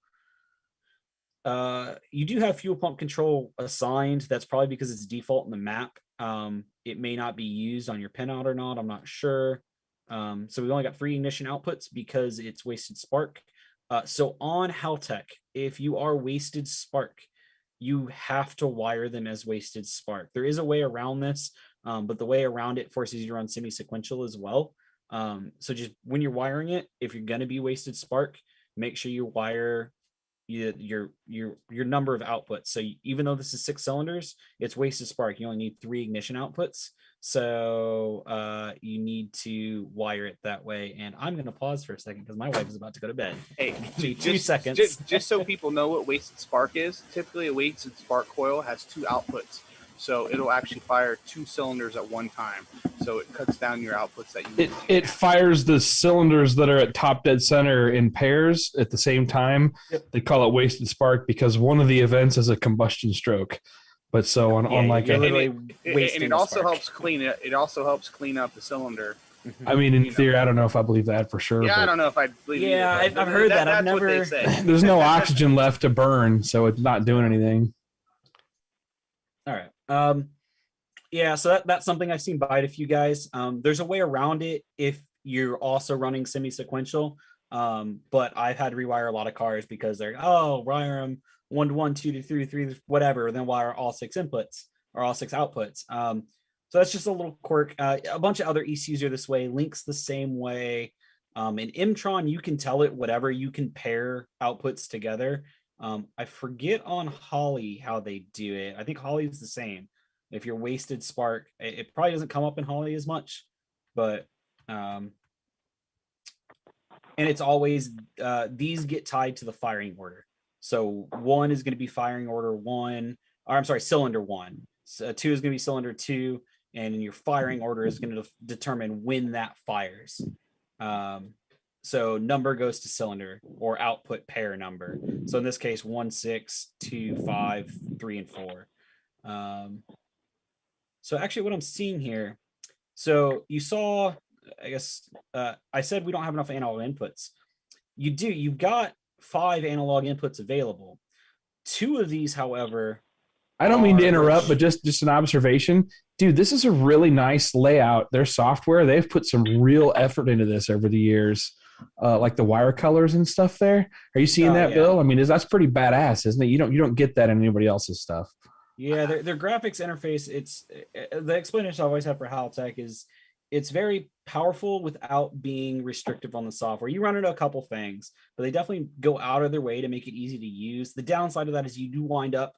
S3: You do have fuel pump control assigned. That's probably because it's default in the map. It may not be used on your pinout or not. I'm not sure. So we've only got 3 ignition outputs because it's wasted spark. So on Haltech, if you are wasted spark, you have to wire them as wasted spark. There is a way around this, but the way around it forces you to run semi-sequential as well. So just when you're wiring it, if you're going to be wasted spark, make sure you wire your number of outputs. So even though this is 6 cylinders, it's wasted spark. You only need 3 ignition outputs. So you need to wire it that way. And I'm going to pause for a second because my wife is about to go to bed.
S4: Hey,
S3: 2 seconds.
S4: Just so people know what wasted spark is, typically a wasted spark coil has 2 outputs. So it'll actually fire 2 cylinders at one time. So it cuts down your outputs that you
S2: It fires the cylinders that are at top dead center in pairs at the same time.
S3: Yep.
S2: They call it wasted spark because one of the events is a combustion stroke. But so on like
S3: you're
S2: a,
S3: literally
S4: and
S3: wasting
S4: it
S3: the
S4: also
S3: spark.
S4: helps clean it. It also helps clean up the cylinder.
S2: I mean, in theory, I don't know if I believe that for sure.
S4: Yeah,
S2: but
S4: I don't know if I believe.
S3: Yeah,
S4: either,
S3: I've heard that. I've
S4: That's what
S3: never.
S4: they say.
S2: There's no oxygen left to burn, so it's not doing anything.
S3: All right. Yeah, so that's something I've seen by a few guys. There's a way around it if you're also running semi-sequential. But I've had to rewire a lot of cars because they're, wire them 1 to 1, 2 to 3, 3 to whatever, then wire all 6 inputs or all 6 outputs. So that's just a little quirk. A bunch of other ECUs are this way. Link's the same way. In Mtron, you can tell it whatever. You can pair outputs together. I forget on Holly how they do it. I think Holly is the same. If you're wasted spark, it probably doesn't come up in Holly as much, but and it's always these get tied to the firing order. So 1 is going to be firing order 1, or I'm sorry, cylinder 1. So 2 is going to be cylinder 2, and your firing order is going to determine when that fires. So number goes to cylinder or output pair number. So in this case, 1, 6, 2, 5, 3, and 4. So actually what I'm seeing here, so you saw, I guess, I said we don't have enough analog inputs. You do, you've got 5 analog inputs available. 2 of these, however,
S2: I don't mean to interrupt, but just an observation. Dude, this is a really nice layout. Their software, they've put some real effort into this over the years. Like the wire colors and stuff there. Are you seeing that, yeah, Bill? I mean, that's pretty badass, isn't it? You don't get that in anybody else's stuff.
S3: Yeah, their graphics interface, it's the explanation I always have for Haltech is it's very powerful without being restrictive on the software. You run into a couple things, but they definitely go out of their way to make it easy to use. The downside of that is you do wind up,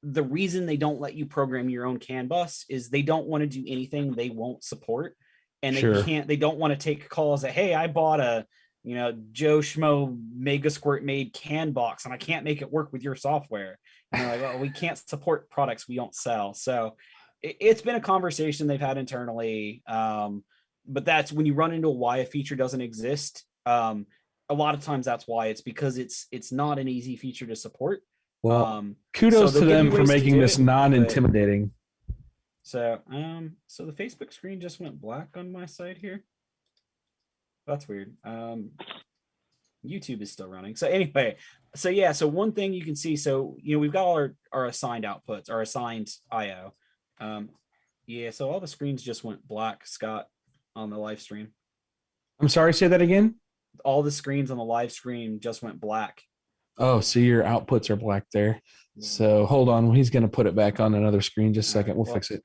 S3: the reason they don't let you program your own CAN bus is they don't want to do anything they won't support. And they don't want to take calls that, hey, I bought a, Joe Schmo Mega Squirt made CAN box and I can't make it work with your software. And they're like, well, we can't support products we don't sell. So it's been a conversation they've had internally. But that's when you run into why a feature doesn't exist. A lot of times that's why. It's because it's not an easy feature to support.
S2: Well, kudos to them for making this non-intimidating.
S3: So the Facebook screen just went black on my side here. That's weird. YouTube is still running. So anyway, so one thing you can see, so we've got all our assigned outputs, our assigned IO. So all the screens just went black, Scott, on the live stream.
S2: I'm sorry, say that again.
S3: all the screens on the live screen just went black.
S2: Oh, so your outputs are black there. So hold on. He's going to put it back on another screen. Just a second. We'll fix it.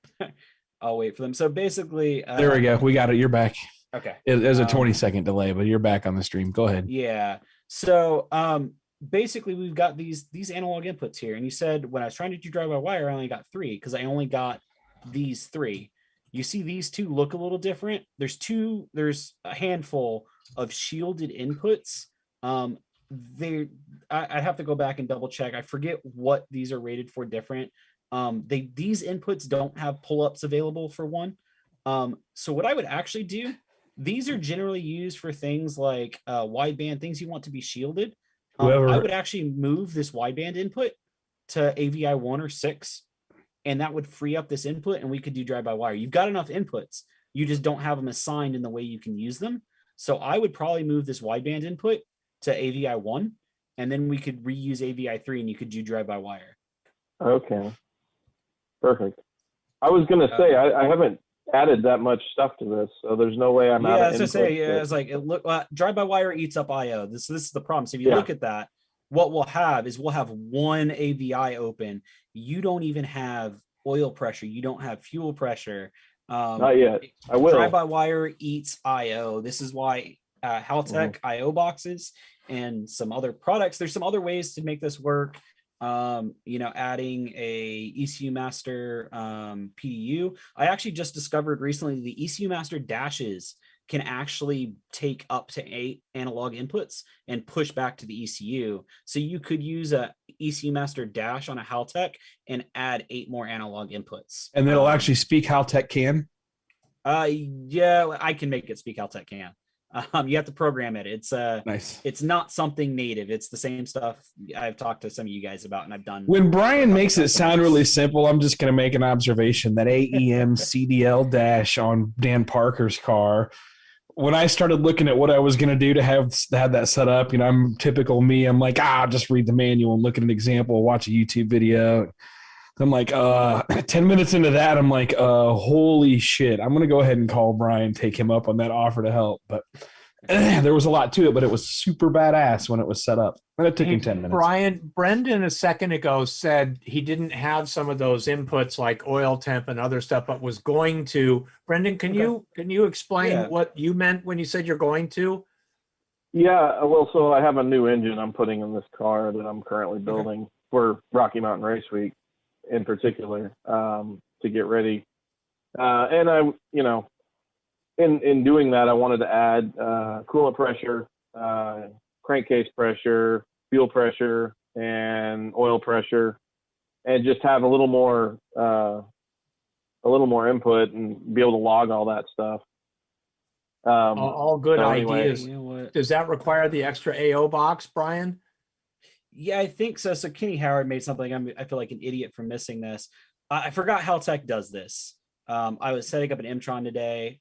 S3: I'll wait for them. So basically,
S2: there we go. We got it. You're back.
S3: Okay.
S2: There's a 20-second delay, but you're back on the stream. Go ahead.
S3: Yeah. So basically, we've got these analog inputs here. And you said when I was trying to do drive-by-wire, I only got 3 because I only got these 3. You see these 2 look a little different. There's a handful of shielded inputs. I'd have to go back and double check. I forget what these are rated for different. These inputs don't have pull-ups available for one. So what I would actually do, these are generally used for things like wideband, things you want to be shielded. I would actually move this wideband input to AVI 1 or 6, and that would free up this input, and we could do drive-by-wire. You've got enough inputs. You just don't have them assigned in the way you can use them. So I would probably move this wideband input to AVI 1, and then we could reuse AVI 3, and you could do drive-by-wire.
S1: Okay. Perfect. I was going to say, I haven't added that much stuff to this, so there's no way I'm out of input.
S3: It's like, drive-by-wire eats up IO. This is the problem. So if you look at that, what we'll have is we'll have one AVI open. You don't even have oil pressure. You don't have fuel pressure.
S1: Not yet. I will.
S3: Drive-by-wire eats IO. This is why Haltech IO boxes and some other products. There's some other ways to make this work. Adding a ECU master PDU. I actually just discovered recently the ECU master dashes can actually take up to 8 analog inputs and push back to the ECU. So you could use a ECU master dash on a Haltech and add 8 more analog inputs.
S2: And it'll actually speak Haltech can?
S3: Yeah, I can make it speak Haltech can. You have to program it. It's
S2: nice.
S3: It's not something native. It's the same stuff I've talked to some of you guys about, and I've done.
S2: When Brian makes it sound really simple, I'm just going to make an observation that AEM CDL dash on Dan Parker's car. When I started looking at what I was going to do to have that set up, I'm typical me. I'm like, just read the manual and look at an example, watch a YouTube video. I'm like, 10 minutes into that, I'm like, holy shit. I'm going to go ahead and call Brian, take him up on that offer to help. But there was a lot to it, but it was super badass when it was set up. And it took him 10 minutes.
S5: Brian, Brendan a second ago said he didn't have some of those inputs like oil temp and other stuff, but was going to. Brendan, can you explain what you meant when you said you're going to?
S1: Yeah, well, so I have a new engine I'm putting in this car that I'm currently building for Rocky Mountain Race Week in particular, to get ready. And I, in doing that, I wanted to add coolant pressure, crankcase pressure, fuel pressure, and oil pressure, and just have a little more input and be able to log all that stuff.
S5: All good ideas.
S3: You know what?
S5: Does that require the extra AO box, Brian?
S3: Yeah, I think so. So Kenny Howard made something. I feel like an idiot for missing this. I forgot Haltech does this. I was setting up an Mtron today.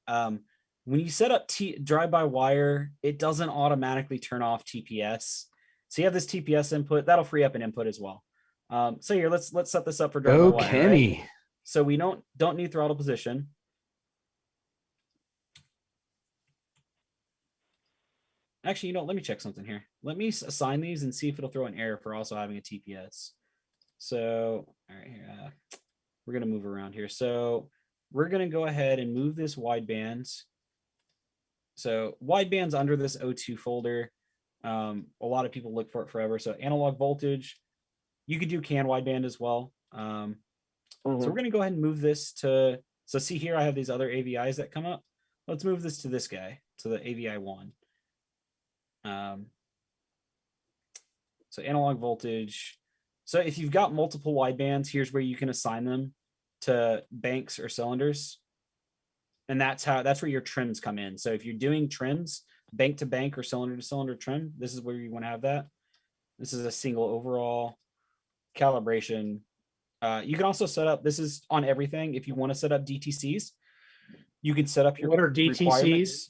S3: When you set up drive-by-wire, it doesn't automatically turn off TPS. So you have this TPS input that'll free up an input as well. So here, let's set this up for drive-by-wire.
S2: Oh, Kenny.
S3: Right? So we don't need throttle position. Actually, let me check something here. Let me assign these and see if it'll throw an error for also having a TPS. So, all right, here, we're going to move around here. So we're going to go ahead and move this widebands. So widebands under this O2 folder. A lot of people look for it forever. So analog voltage, you could do CAN wideband as well. So we're going to go ahead and move this to, so see here, I have these other AVIs that come up. Let's move this to this guy, to the AVI 1. So analog voltage. So if you've got multiple widebands, here's where you can assign them to banks or cylinders. And that's where your trims come in. So if you're doing trims, bank to bank or cylinder to cylinder trim, this is where you want to have that. This is a single overall calibration. You can also set up, this is on everything. If you want to set up DTCs, you can set up your,
S5: what are DTCs?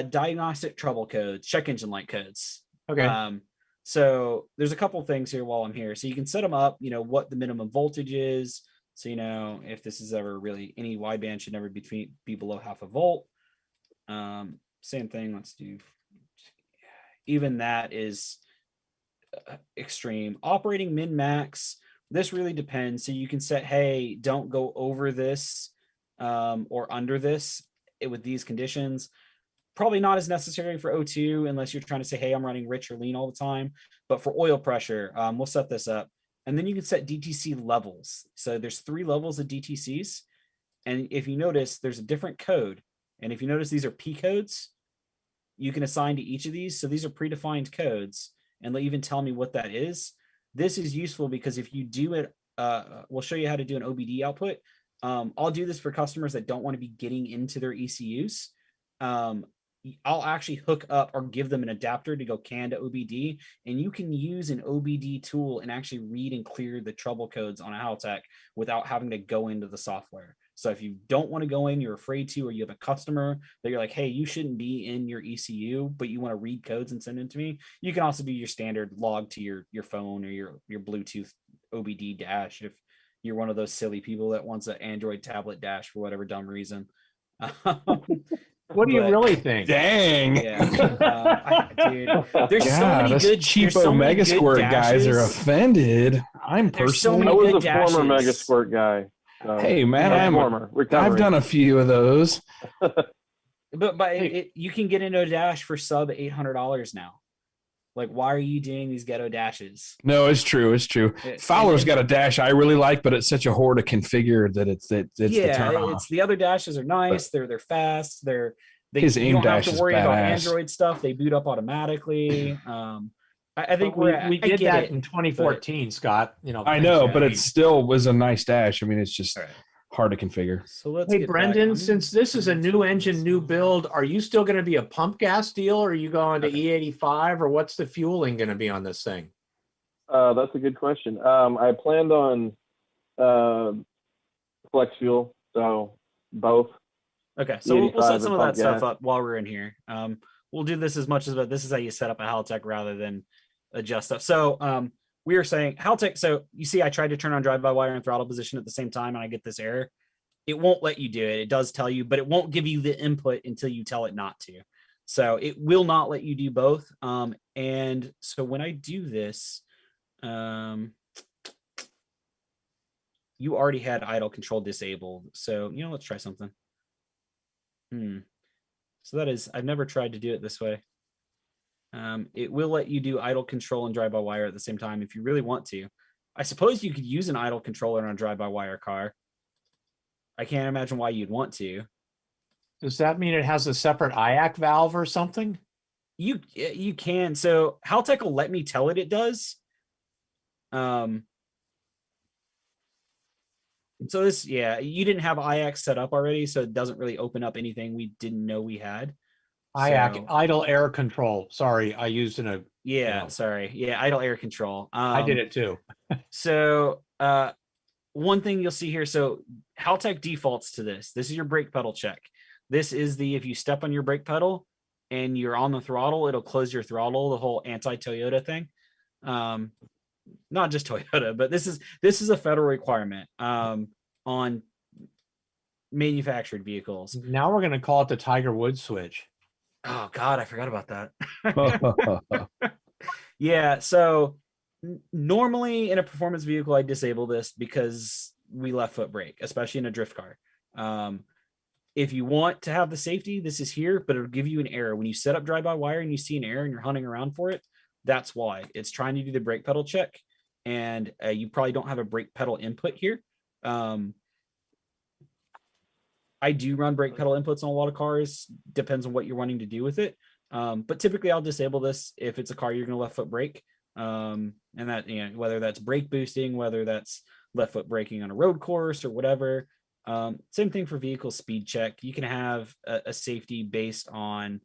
S3: Diagnostic trouble codes, check engine light codes.
S5: Okay.
S3: So there's a couple things here while I'm here. So you can set them up, what the minimum voltage is. So, if this is ever really, any wideband should never be below 0.5 volt. Same thing. Let's do even that is extreme. Operating min max, this really depends. So you can set, hey, don't go over this or under this with these conditions. Probably not as necessary for O2 unless you're trying to say, hey, I'm running rich or lean all the time. But for oil pressure, we'll set this up. And then you can set DTC levels. So there's 3 levels of DTCs. And if you notice, there's a different code. And if you notice, these are P codes, you can assign to each of these. So these are predefined codes, and they'll even tell me what that is. This is useful because if you do it, we'll show you how to do an OBD output. I'll do this for customers that don't want to be getting into their ECUs. I'll actually hook up or give them an adapter to go CAN to OBD, and you can use an OBD tool and actually read and clear the trouble codes on a Haltech without having to go into the software. So if you don't want to go in, you're afraid to, or you have a customer that you're like, hey, you shouldn't be in your ECU, but you want to read codes and send them to me, you can also do your standard log to your phone or your Bluetooth OBD dash if you're one of those silly people that wants an Android tablet dash for whatever dumb reason.
S5: What do you really think?
S2: Dang.
S3: Yeah, dude. There's so
S2: God,
S3: many
S2: us
S3: good
S2: cheapo
S3: so many
S2: Mega
S3: good
S2: Squirt guys are
S3: dashes.
S2: offended. I'm
S3: There's so
S2: personally.
S3: many
S1: I was
S3: good
S1: a former
S3: dashes.
S1: Mega Squirt guy. So.
S2: Hey man,
S3: Yeah.
S2: I've done a few of those.
S3: But you can get into a dash for sub $800 now. Like, why are you doing these ghetto dashes?
S2: No, it's true. It's true. Fowler's got a dash I really like, but it's such a whore to configure that it's the turn off.
S3: It's the other dashes are nice. They're fast.
S2: His
S3: you
S2: aim
S3: don't have
S2: dash
S3: to worry
S2: is
S3: about
S2: badass.
S3: Android stuff. They boot up automatically. I think
S5: we did that in 2014, Scott. You know,
S2: I know, but it still was a nice dash. I mean, it's just hard to configure.
S3: So let's
S5: Hey,
S3: get
S5: Brendan,
S3: back.
S5: since this is a new engine, new build, are you still going to be a pump gas deal, or are you going to E85, or what's the fueling going to be on this thing?
S1: That's a good question. I planned on flex fuel, so both.
S3: Okay, so we'll set some of that stuff
S1: gas.
S3: up while we're in here. We'll do this as much as, but this is how you set up a Haltech rather than adjust stuff. So we were saying Haltech. So you see, I tried to turn on drive-by-wire and throttle position at the same time, and I get this error. It won't let you do it. It does tell you, but it won't give you the input until you tell it not to. So it will not let you do both. And so when I do this, you already had idle control disabled. So, let's try something. So that is, I've never tried to do it this way. It will let you do idle control and drive-by-wire at the same time if you really want to. I suppose you could use an idle controller on a drive-by-wire car. I can't imagine why you'd want to.
S5: Does that mean it has a separate IAC valve or something?
S3: You can. So Haltech will let me tell it does. So this, you didn't have IAC set up already, so it doesn't really open up anything we didn't know we had.
S5: IAC, idle air control. Sorry, I used in a...
S3: Sorry. Yeah, idle air control.
S5: I did it too.
S3: So one thing you'll see here, so Haltech defaults to this. This is your brake pedal check. This is if you step on your brake pedal and you're on the throttle, it'll close your throttle, the whole anti-Toyota thing. Not just Toyota, but this is a federal requirement on manufactured vehicles.
S5: Now we're going to call it the Tiger Woods switch.
S3: Oh God, I forgot about that. Yeah, so normally in a performance vehicle, I disable this because we left foot brake, especially in a drift car. If you want to have the safety, this is here, but it'll give you an error. When you set up drive-by-wire and you see an error and you're hunting around for it, that's why. It's trying to do the brake pedal check, and you probably don't have a brake pedal input here. I do run brake pedal inputs on a lot of cars. Depends on what you're wanting to do with it. But typically I'll disable this if it's a car you're going to left foot brake. And that, whether that's brake boosting, whether that's left foot braking on a road course or whatever. Same thing for vehicle speed check. You can have a safety based on,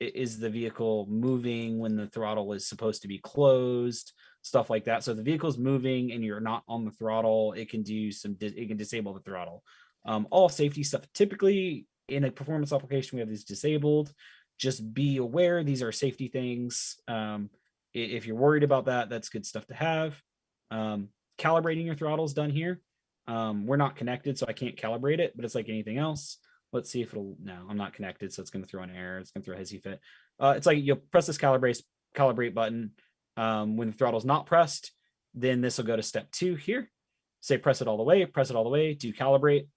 S3: is the vehicle moving when the throttle is supposed to be closed, stuff like that. So if the vehicle's moving and you're not on the throttle, it can disable the throttle. All safety stuff, typically in a performance application, we have these disabled. Just be aware, these are safety things. If you're worried about that, that's good stuff to have. Calibrating your throttle is done here. We're not connected, so I can't calibrate it, but it's like anything else. Let's see if it'll, no, I'm not connected. So it's going to throw an error. It's going to throw a hissy fit. It's like you'll press this calibrate button. When the throttle's not pressed, then this will go to step 2 here. Say, press it all the way, do calibrate.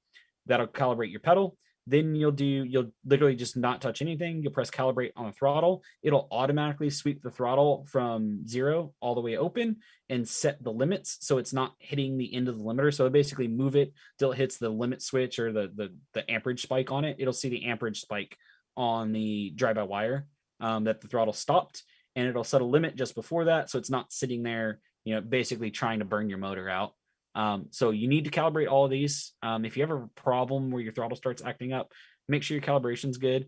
S3: That'll calibrate your pedal. Then you'll literally just not touch anything. You'll press calibrate on the throttle. It'll automatically sweep the throttle from 0 all the way open and set the limits. So it's not hitting the end of the limiter. So it basically move it till it hits the limit switch or the amperage spike on it. It'll see the amperage spike on the drive-by-wire that the throttle stopped, and it'll set a limit just before that. So it's not sitting there, basically trying to burn your motor out. So you need to calibrate all of these. If you have a problem where your throttle starts acting up, make sure your calibration's good.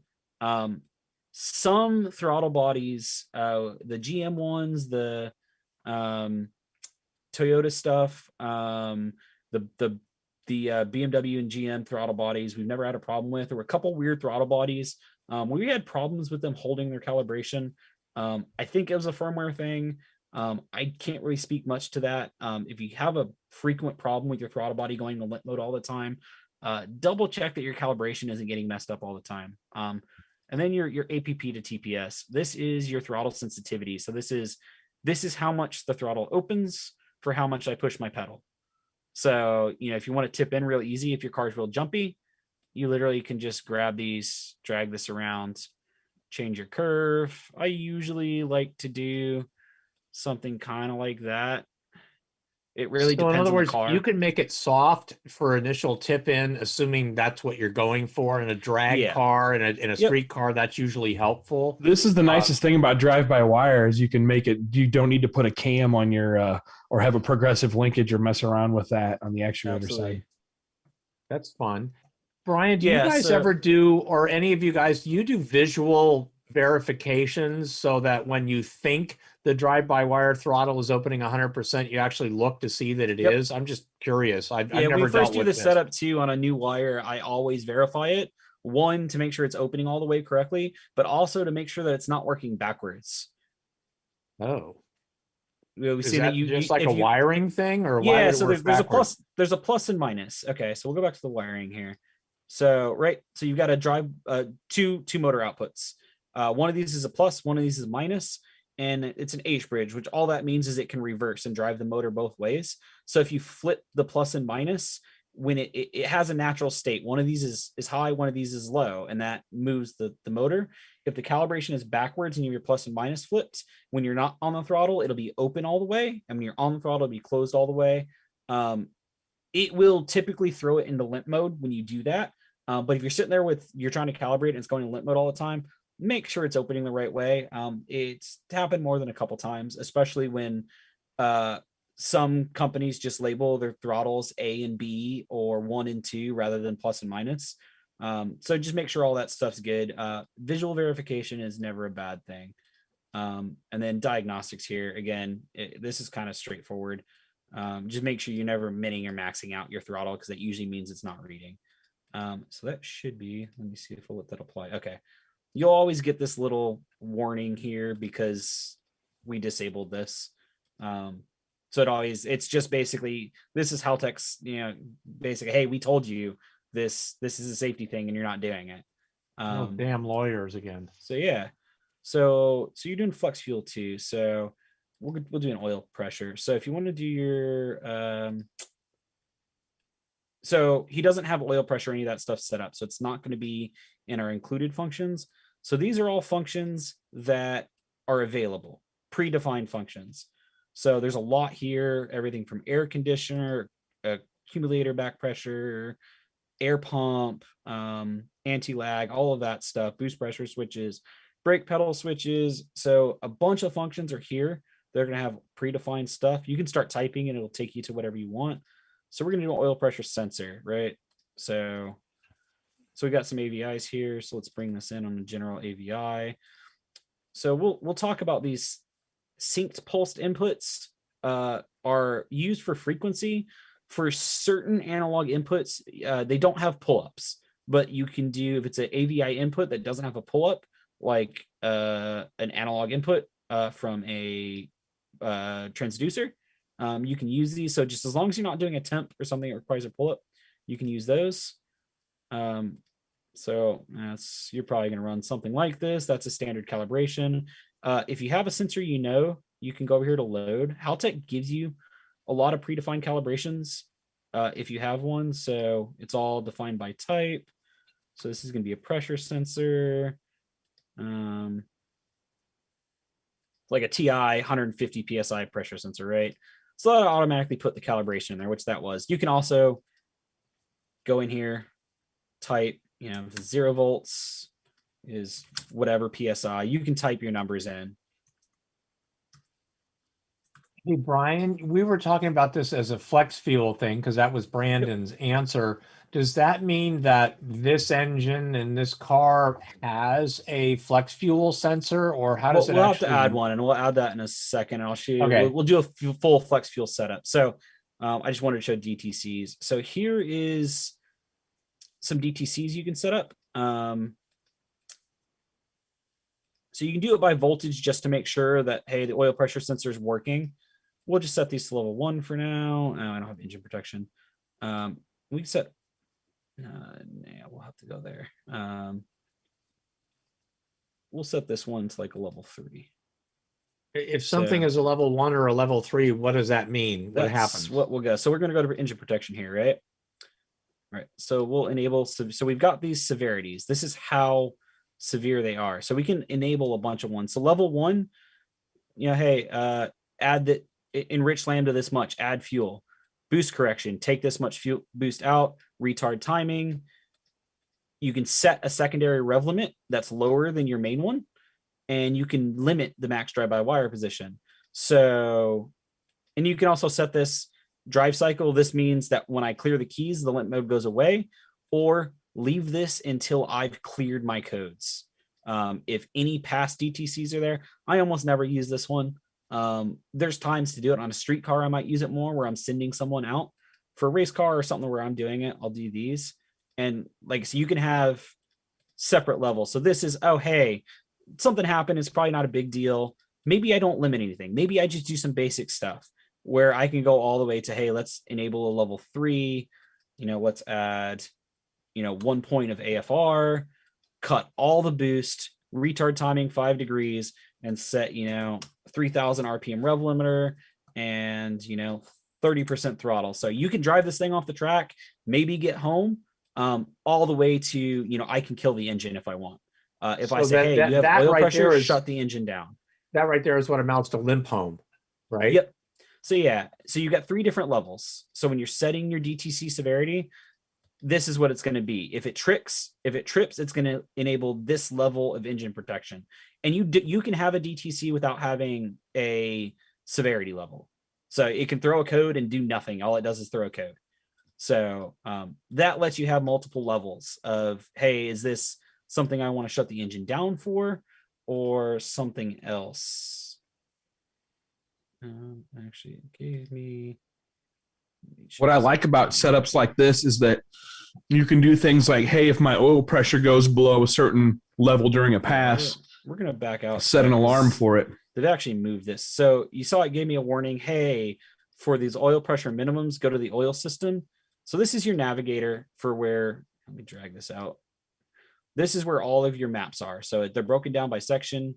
S3: Some throttle bodies, the GM ones, the Toyota stuff, the BMW and GM throttle bodies, we've never had a problem with. There were a couple weird throttle bodies we had problems with them holding their calibration. I think it was a firmware thing. I can't really speak much to that. If you have a frequent problem with your throttle body going to limp mode all the time, double check that your calibration isn't getting messed up all the time. And then your APP to TPS. This is your throttle sensitivity. So this is how much the throttle opens for how much I push my pedal. So, if you want to tip in real easy, if your car's real jumpy, you literally can just grab these, drag this around, change your curve. I usually like to do something kind of like that. It really depends
S5: in other
S3: on
S5: words,
S3: the car.
S5: you can make it soft for initial tip in, assuming that's what you're going for. In a drag car and in a street car, that's usually helpful.
S2: This is the nicest thing about drive-by-wire is you can make it. You don't need to put a cam on your or have a progressive linkage or mess around with that on the actuator side.
S5: That's fun. Brian, do you guys ever do, or any of you guys, do you do visual verifications so that when you think the drive-by-wire throttle is opening 100%, you actually look to see that it is? I'm just curious. I've never
S3: when we first do the
S5: this.
S3: setup too on a new wire, I always verify it. One, to make sure it's opening all the way correctly, but also to make sure that it's not working backwards.
S5: Oh.
S3: We see that you
S5: just like a wiring thing, or
S3: yeah. So there's a plus. There's a plus and minus. Okay, so we'll go back to the wiring here. So so you've got a drive two motor outputs. One of these is a plus, one of these is a minus, and it's an H bridge, which all that means is it can reverse and drive the motor both ways. So if you flip the plus and minus, when it has a natural state, one of these is high, one of these is low, and that moves the motor. If the calibration is backwards and you have your plus and minus flipped, when you're not on the throttle, it'll be open all the way, and when you're on the throttle, it'll be closed all the way. It will typically throw it into limp mode when you do that. But if you're sitting there you're trying to calibrate and it's going to limp mode all the time, make sure it's opening the right way. It's happened more than a couple times, especially when some companies just label their throttles A and B or 1 and 2 rather than plus and minus. So just make sure all that stuff's good. Visual verification is never a bad thing. And then diagnostics here, again, this is kind of straightforward. Just make sure you're never minning or maxing out your throttle, because that usually means it's not reading. So that should be, let me see if we'll let that apply. Okay. You'll always get this little warning here because we disabled this. So it's just basically, this is Haltech's, basically, hey, we told you this is a safety thing and you're not doing it.
S5: Damn lawyers again.
S3: So yeah. So you're doing flex fuel too. So we'll do an oil pressure. So if you want to do your, so he doesn't have oil pressure, any of that stuff set up. So it's not going to be in our included functions. So these are all functions that are available, predefined functions. So there's a lot here, everything from air conditioner, accumulator back pressure, air pump, anti-lag, all of that stuff, boost pressure switches, brake pedal switches. So a bunch of functions are here. They're going to have predefined stuff. You can start typing and it'll take you to whatever you want. So we're going to do an oil pressure sensor, right? So we got some AVIs here. So let's bring this in on a general AVI. So we'll talk about these synced pulsed inputs are used for frequency. For certain analog inputs, they don't have pull-ups, but you can do, if it's an AVI input that doesn't have a pull-up, like an analog input from a transducer, you can use these. So just as long as you're not doing a temp or something that requires a pull-up, you can use those. So you're probably going to run something like this. That's a standard calibration. If you have a sensor, you can go over here to load. Haltech gives you a lot of predefined calibrations if you have one. So it's all defined by type. So this is going to be a pressure sensor. Like a TI 150 PSI pressure sensor, right? So that'll automatically put the calibration in there, which that was. You can also go in here, type, 0 volts is whatever PSI. You can type your numbers in.
S5: Hey, Brian, we were talking about this as a flex fuel thing because that was Brandon's answer. Does that mean that this engine in this car has a flex fuel sensor, or how does
S3: We'll have to add one, and we'll add that in a second. I'll show you.
S5: Okay.
S3: We'll do a full flex fuel setup. So I just wanted to show DTCs. So here is some DTCs you can set up. So you can do it by voltage just to make sure that, hey, the oil pressure sensor is working. We'll just set these to level 1 for now. I don't have engine protection. We can set, we'll have to go there. We'll set this one to like a level 3.
S5: If something is a level 1 or a level 3, what does that mean? What happens?
S3: What we'll go. So we're going to go to engine protection here, right? Right. So we'll enable. So we've got these severities. This is how severe they are. So we can enable a bunch of ones. So level 1, hey, add that, enrich lambda this much, add fuel, boost correction, take this much fuel boost out, retard timing. You can set a secondary rev limit that's lower than your main one, and you can limit the max drive-by-wire position. So, and you can also set this drive cycle. This means that when I clear the keys, the limp mode goes away, or leave this until I've cleared my codes. If any past DTCs are there, I almost never use this one. There's times to do it on a street car. I might use it more where I'm sending someone out. For a race car or something where I'm doing it, I'll do these. And so you can have separate levels. So this is, oh, hey, something happened. It's probably not a big deal. Maybe I don't limit anything. Maybe I just do some basic stuff where I can go all the way to, hey, let's enable a level 3. Let's add, 1 point of AFR, cut all the boost, retard timing 5 degrees, and set, 3,000 RPM rev limiter and, 30% throttle. So you can drive this thing off the track, maybe get home, all the way to, I can kill the engine if I want. If I say, hey, you have oil pressure, shut the engine down.
S5: That right there is what amounts to limp home, right?
S3: Yep. So yeah, so you got 3 different levels. So when you're setting your DTC severity, this is what it's going to be. If it trips, it's going to enable this level of engine protection. And you can have a DTC without having a severity level. So it can throw a code and do nothing. All it does is throw a code. So that lets you have multiple levels of, hey, is this something I want to shut the engine down for, or something else? Actually, it gave me.
S2: What I like about setups like this is that you can do things like, hey, if my oil pressure goes below a certain level during a pass,
S3: we're going to back out.
S2: Set an alarm for it.
S3: They've actually moved this. So you saw it gave me a warning. Hey, for these oil pressure minimums, go to the oil system. So this is your navigator for where, let me drag this out. This is where all of your maps are. So they're broken down by section.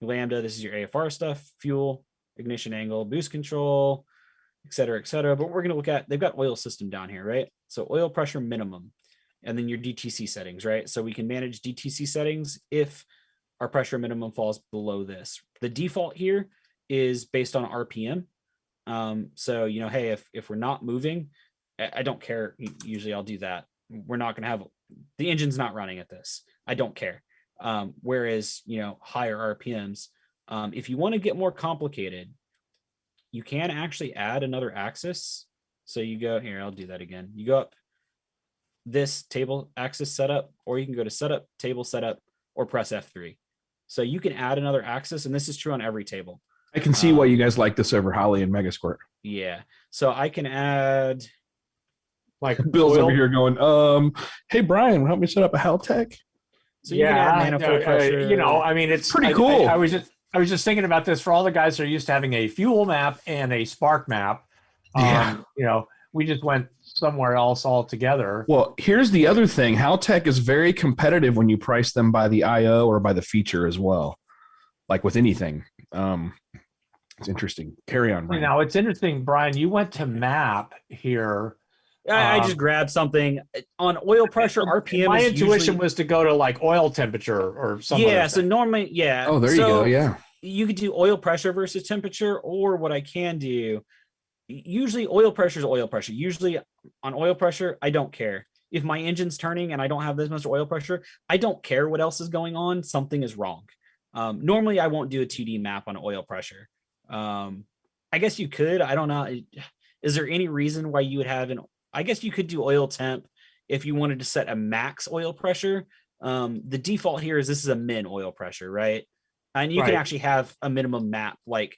S3: Lambda, this is your AFR stuff, fuel, ignition angle, boost control, et cetera, et cetera. But we're going to look at, they've got oil system down here, right? So oil pressure minimum, and then your DTC settings, right? So we can manage DTC settings if our pressure minimum falls below this. The default here is based on RPM. So, hey, if we're not moving, I don't care. Usually I'll do that. We're not going to have, the engine's not running at this. I don't care. Whereas, higher RPMs, if you want to get more complicated, you can actually add another axis. So you go here, I'll do that again. You go up this table axis setup, or you can go to setup, table setup, or press F3. So you can add another axis, and this is true on every table.
S2: I can see why you guys like this over Holly and Megasquirt.
S3: Yeah. So I can add,
S2: like, Bill's over here going, hey, Brian, help me set up a Haltech.
S3: So you can add manifold pressure.
S5: It's
S2: pretty cool.
S5: I was just thinking about this for all the guys that are used to having a fuel map and a spark map.
S2: Yeah.
S5: We just went somewhere else altogether.
S2: Well, here's the other thing. Haltech is very competitive when you price them by the IO or by the feature as well, like with anything. It's interesting. Carry on, Brian.
S5: Now, it's interesting, Brian, you went to map here.
S3: I just grabbed something on oil pressure. RPM.
S5: My
S3: is
S5: intuition
S3: usually,
S5: was to go to like oil temperature or something.
S3: yeah. So normally, yeah.
S2: Oh, there you go. Yeah.
S3: You could do oil pressure versus temperature, or what I can do. Usually, oil pressure is oil pressure. Usually, on oil pressure, I don't care if my engine's turning and I don't have this much oil pressure. I don't care what else is going on. Something is wrong. Normally, I won't do a 2D map on oil pressure. I guess you could. I don't know. Is there any reason why you would have an? I guess you could do oil temp if you wanted to set a max oil pressure. The default here is this is a min oil pressure, right? And you can actually have a minimum map, like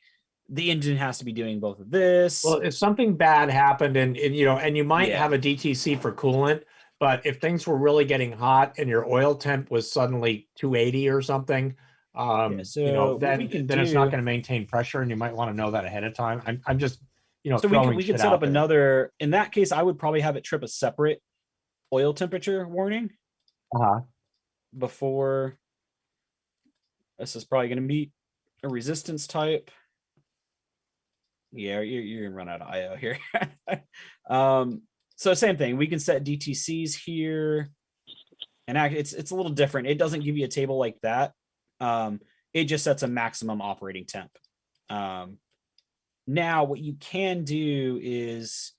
S3: the engine has to be doing both of this.
S5: Well, if something bad happened and you might have a DTC for coolant, but if things were really getting hot and your oil temp was suddenly 280 or something, then it's not going to maintain pressure, and you might want to know that ahead of time. I'm just,
S3: so we could set up another. In that case, I would probably have it trip a separate oil temperature warning before. This is probably going to be a resistance type. Yeah, you're gonna run out of IO here. So same thing. We can set DTCs here, and it's a little different. It doesn't give you a table like that. It just sets a maximum operating temp. Now, what you can do is,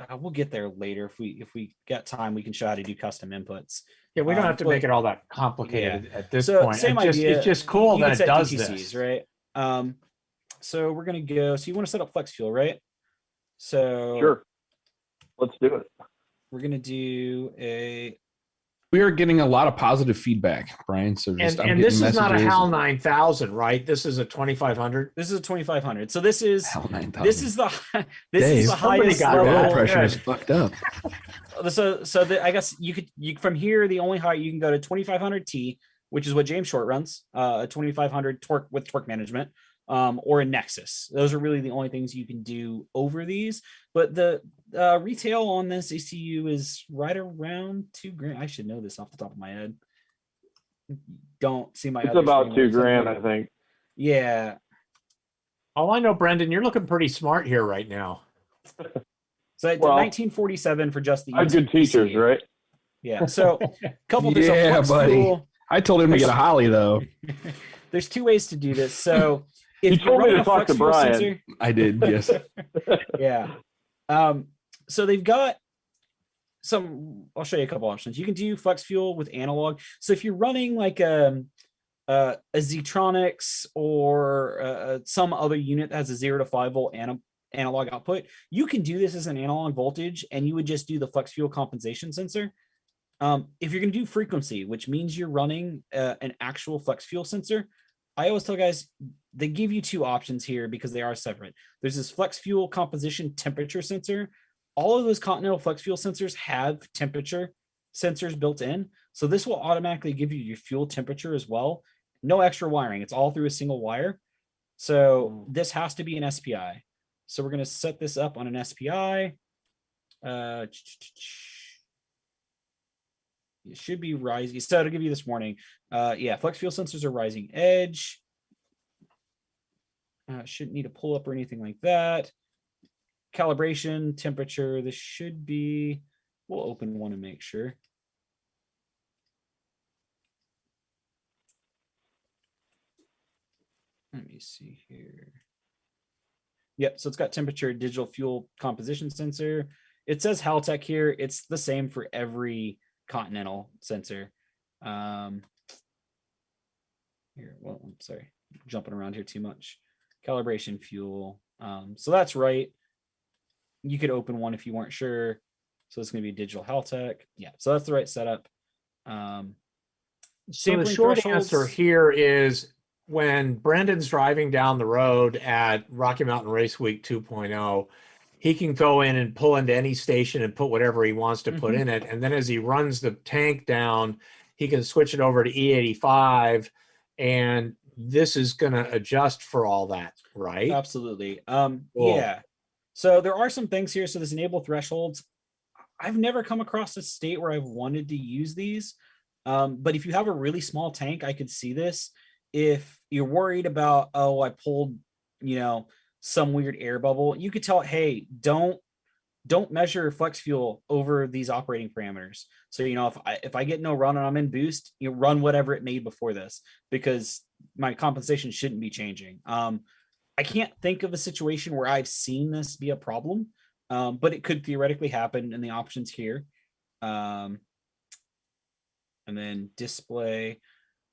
S3: we'll get there later. If we got time, we can show how to do custom inputs.
S5: Yeah, we don't have to make it all that complicated at this point.
S3: Same idea.
S5: It's just cool that it does
S3: DTCs,
S5: this,
S3: right? So we're gonna go. So you want to set up flex fuel, right? So
S1: Sure. Let's do it.
S3: we're gonna do a.
S2: We are getting a lot of positive feedback, Brian. So just
S5: and this is not a HAL 9000, right? This is a 2500.
S3: This is a 2500. So this is
S2: HAL 9000.
S3: this is the
S2: Dave,
S3: highest
S5: got
S3: level.
S2: oil pressure is fucked up.
S3: I guess you from here, the only height you can go to 2500 T, which is what James Short runs, a 2500 torque with torque management, or a Nexus. Those are really the only things you can do over these. But the retail on this ECU is right around $2,000. I should know this off the top of my head. Don't see my.
S1: It's about $2,000, I think.
S3: Yeah.
S5: All I know, Brendan, you're looking pretty smart here right now.
S3: So it's 1947 for just the.
S1: I have good teachers, right?
S3: Yeah. So couple.
S2: Yeah, buddy.
S3: Fuel.
S2: I told him to get a Holly though.
S3: There's two ways to do this. So if
S1: You told me to
S3: a
S1: talk
S3: flex
S1: to
S3: fuel
S1: Brian.
S3: sensor,
S2: I did, yes.
S3: yeah. So they've got some. I'll show you a couple options. You can do flex fuel with analog. So if you're running like a Zetronics or some other unit that has a 0 to 5 volt analog output, you can do this as an analog voltage, and you would just do the flex fuel compensation sensor. If you're going to do frequency, which means you're running an actual flex fuel sensor, I always tell guys, they give you two options here because they are separate. There's this flex fuel composition temperature sensor. All of those Continental flex fuel sensors have temperature sensors built in. So this will automatically give you your fuel temperature as well. No extra wiring. It's all through a single wire. So this has to be an SPI. So we're going to set this up on an SPI. It should be rising. So to give you this warning, yeah, flex fuel sensors are rising edge. Shouldn't need a pull up or anything like that. Calibration, temperature. This should be. We'll open one and make sure. Let me see here. Yep, so it's got temperature, digital fuel composition sensor. It says Haltech here. It's the same for every Continental sensor. Here, well, I'm sorry, jumping around here too much. Calibration fuel. So that's right. You could open one if you weren't sure. So it's going to be digital Haltech. Yeah, so that's the right setup.
S5: So the short answer here is when Brendan's driving down the road at Rocky Mountain Race Week 2.0, he can go in and pull into any station and put whatever he wants to put in it. And then as he runs the tank down, he can switch it over to E85. And this is going to adjust for all that, right?
S3: Absolutely.
S5: Cool.
S3: Yeah. So there are some things here. So this enable thresholds. I've never come across a state where I've wanted to use these. But if you have a really small tank, I could see this. If you're worried about, oh, I pulled, some weird air bubble, you could tell it, hey, don't measure flex fuel over these operating parameters. So, if I get no run and I'm in boost, you run whatever it made before this, because my compensation shouldn't be changing. I can't think of a situation where I've seen this be a problem, but it could theoretically happen in the options here. And then display.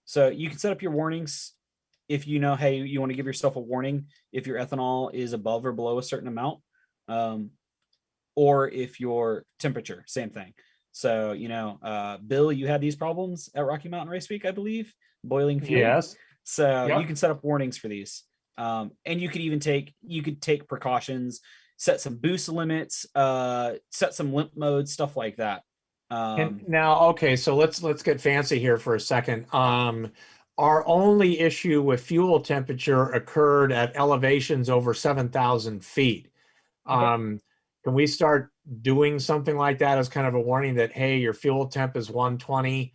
S3: So you can set up your warnings if hey, you want to give yourself a warning if your ethanol is above or below a certain amount, or if your temperature, same thing. So, Bill, you had these problems at Rocky Mountain Race Week, I believe, boiling fuel.
S5: Yes.
S3: So
S5: Yep.
S3: you can set up warnings for these. And you could even take precautions, set some boost limits, set some limp modes, stuff like that.
S5: And now, okay, so let's get fancy here for a second. Our only issue with fuel temperature occurred at elevations over 7,000 feet. Can we start doing something like that as kind of a warning that, hey, your fuel temp is 120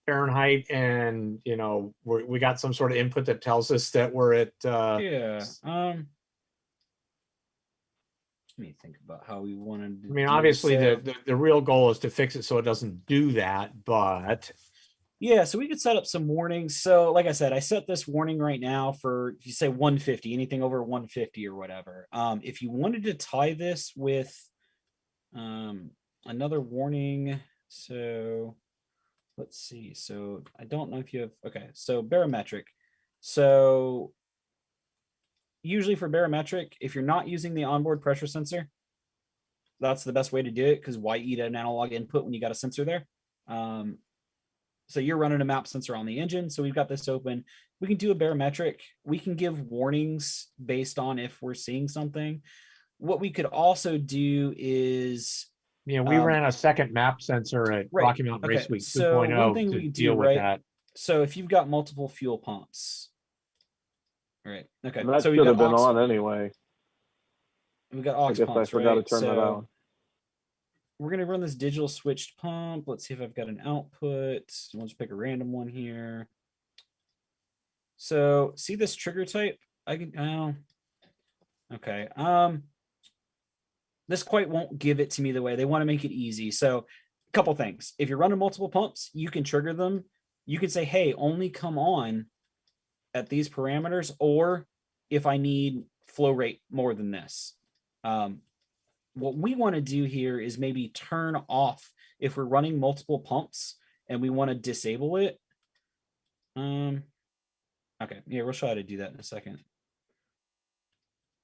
S5: Fahrenheit, and we got some sort of input that tells us that we're at
S3: let me think about how we wanted to.
S5: I mean, obviously the real goal is to fix it so it doesn't do that, but
S3: yeah, so we could set up some warnings. So like I said, I set this warning right now for, if you say 150, anything over 150 or whatever. If you wanted to tie this with another warning, so let's see. So I don't know if you have, okay, so barometric. So usually for barometric, if you're not using the onboard pressure sensor, that's the best way to do it, because why eat an analog input when you got a sensor there? So you're running a map sensor on the engine. So we've got this open. We can do a barometric. We can give warnings based on if we're seeing something. What we could also do is,
S5: we ran a second map sensor at Rocky Mountain Race Week 2.0 to deal with that.
S3: So if you've got multiple fuel pumps, right? Okay,
S1: And that
S3: so
S1: should have been on anyway.
S3: We've got aux
S1: I guess
S3: pumps,
S1: I forgot
S3: right?
S1: to turn that on.
S3: We're going to run this digital switched pump. Let's see if I've got an output. We'll just pick a random one here. So see this trigger type? I can, okay. This quite won't give it to me the way they want to make it easy. So a couple things. If you're running multiple pumps, you can trigger them. You can say, hey, only come on at these parameters, or if I need flow rate more than this. What we want to do here is maybe turn off, if we're running multiple pumps and we want to disable it. Okay, yeah, we'll show how to do that in a second.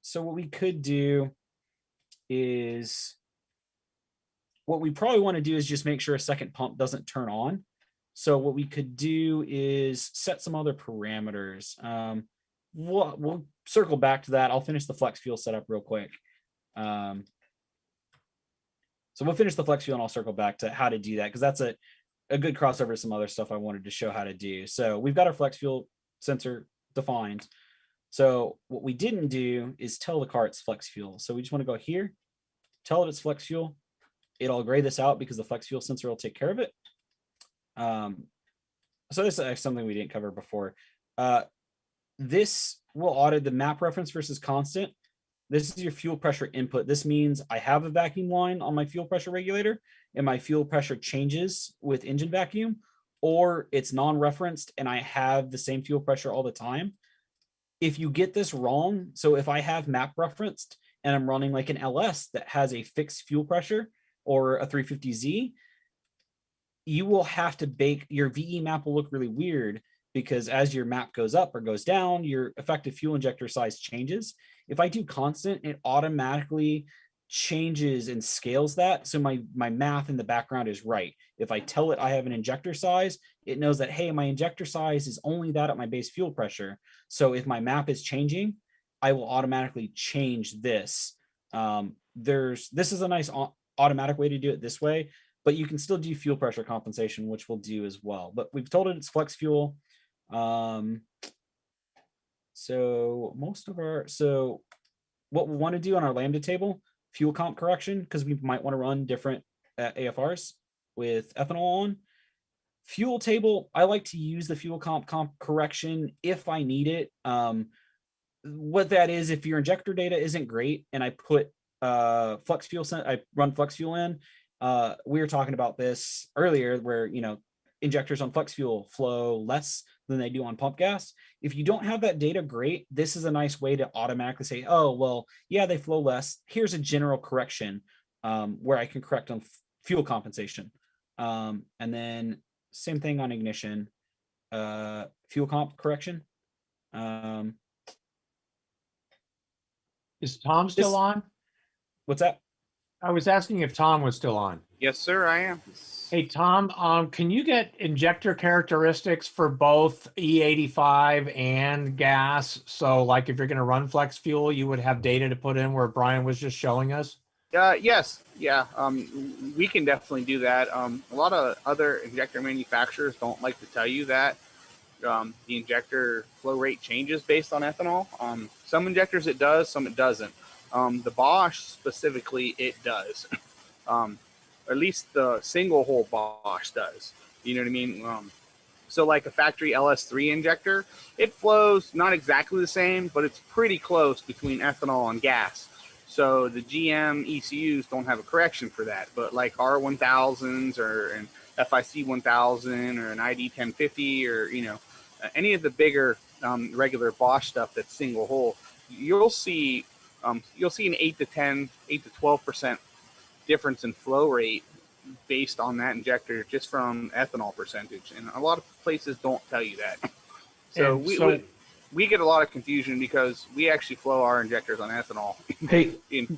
S3: So what we could do is, what we probably want to do is just make sure a second pump doesn't turn on. So what we could do is set some other parameters. We'll circle back to that. I'll finish the flex fuel setup real quick. So we'll finish the flex fuel and I'll circle back to how to do that, because that's a good crossover to some other stuff I wanted to show how to do. So we've got our flex fuel sensor defined. So what we didn't do is tell the car it's flex fuel. So we just want to go here, tell it it's flex fuel. It'll gray this out because the flex fuel sensor will take care of it. So this is something we didn't cover before. This will audit the map reference versus constant. This is your fuel pressure input. This means I have a vacuum line on my fuel pressure regulator and my fuel pressure changes with engine vacuum, or it's non-referenced and I have the same fuel pressure all the time. If you get this wrong, so if I have map referenced and I'm running like an LS that has a fixed fuel pressure or a 350Z, you will have to bake, your VE map will look really weird, because as your map goes up or goes down, your effective fuel injector size changes. If I do constant, it automatically changes and scales that. So my math in the background is right. If I tell it I have an injector size, it knows that, hey, my injector size is only that at my base fuel pressure. So if my map is changing, I will automatically change this. This is a nice automatic way to do it this way, but you can still do fuel pressure compensation, which we'll do as well. But we've told it it's flex fuel. So what we want to do on our Lambda table, fuel comp correction because we might want to run different AFRs with ethanol on. Fuel table, I like to use the fuel comp correction if I need it. What that is, if your injector data isn't great and I put flex fuel, I run flex fuel in. We were talking about this earlier where, injectors on flex fuel flow less than they do on pump gas. If you don't have that data great, this is a nice way to automatically say, oh, well, yeah, they flow less. Here's a general correction where I can correct on fuel compensation. And then same thing on ignition, fuel comp correction.
S5: Is Tom still on?
S3: What's that?
S5: I was asking if Tom was still on.
S4: Yes, sir, I am.
S5: Hey, Tom, can you get injector characteristics for both E85 and gas? So like if you're going to run flex fuel, you would have data to put in where Brian was just showing us?
S4: Yes, yeah, we can definitely do that. A lot of other injector manufacturers don't like to tell you that the injector flow rate changes based on ethanol. Some injectors it does, some it doesn't. The Bosch specifically, it does. At least the single hole Bosch does. You know what I mean? So like a factory LS3 injector, it flows not exactly the same, but it's pretty close between ethanol and gas. So the GM ECUs don't have a correction for that, but like R1000s or an FIC 1000 or an ID 1050 or any of the bigger regular Bosch stuff that's single hole, you'll see an 8 to 12% difference in flow rate based on that injector just from ethanol percentage, and a lot of places don't tell you that. So we get a lot of confusion because we actually flow our injectors on ethanol.
S2: Hey,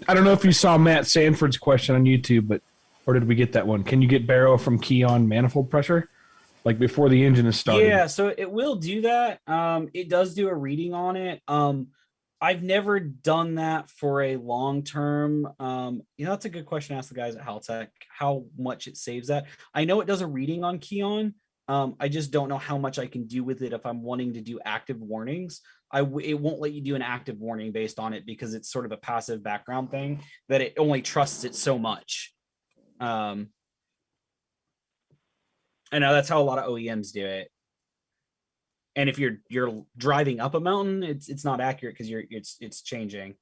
S2: I don't know if you saw Matt Sanford's question on YouTube, or did we get that one? Can you get baro from key on manifold pressure, like before the engine is started?
S3: Yeah, so it will do that. It does do a reading on it. I've never done that for a long term. That's a good question to ask the guys at Haltech, how much it saves that. I know it does a reading on key on. I just don't know how much I can do with it if I'm wanting to do active warnings. It won't let you do an active warning based on it because it's sort of a passive background thing that it only trusts it so much. I know that's how a lot of OEMs do it. And if you're driving up a mountain, it's not accurate because it's changing.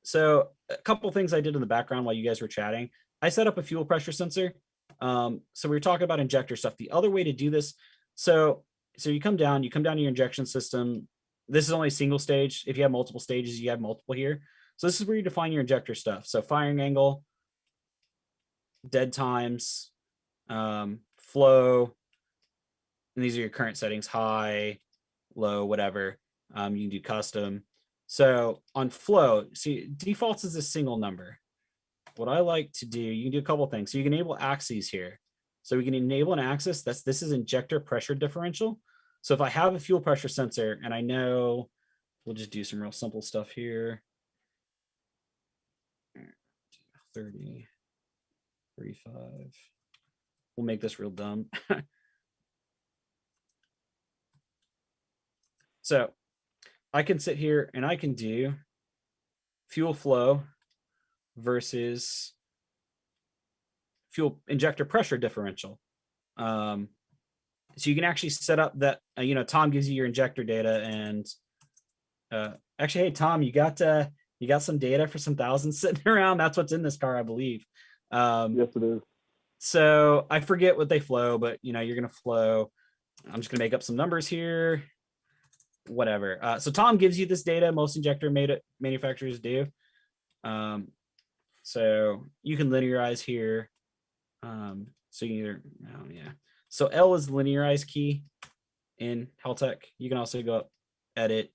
S3: So a couple things I did in the background while you guys were chatting. I set up a fuel pressure sensor. So we were talking about injector stuff. The other way to do this, so you come down to your injection system. This is only a single stage. If you have multiple stages, you have multiple here. So this is where you define your injector stuff. So firing angle, dead times, flow, and these are your current settings, high, low, whatever. You can do custom. So on flow, see, defaults is a single number. What I like to do, you can do a couple of things. So you can enable axes here. So we can enable an axis. This is injector pressure differential. So if I have a fuel pressure sensor and I know, we'll just do some real simple stuff here. 30, 35. We'll make this real dumb. So I can sit here and I can do fuel flow versus fuel injector pressure differential. So you can actually set up that, Tom gives you your injector data and actually, hey, Tom, you got some data for some thousands sitting around. That's what's in this car, I believe.
S1: Yes, it is.
S3: So I forget what they flow, but you're going to flow. I'm just going to make up some numbers here. Whatever. So Tom gives you this data. Most injector manufacturers do. So you can linearize here. So you either, So L is the linearize key in Haltech. You can also go up, edit,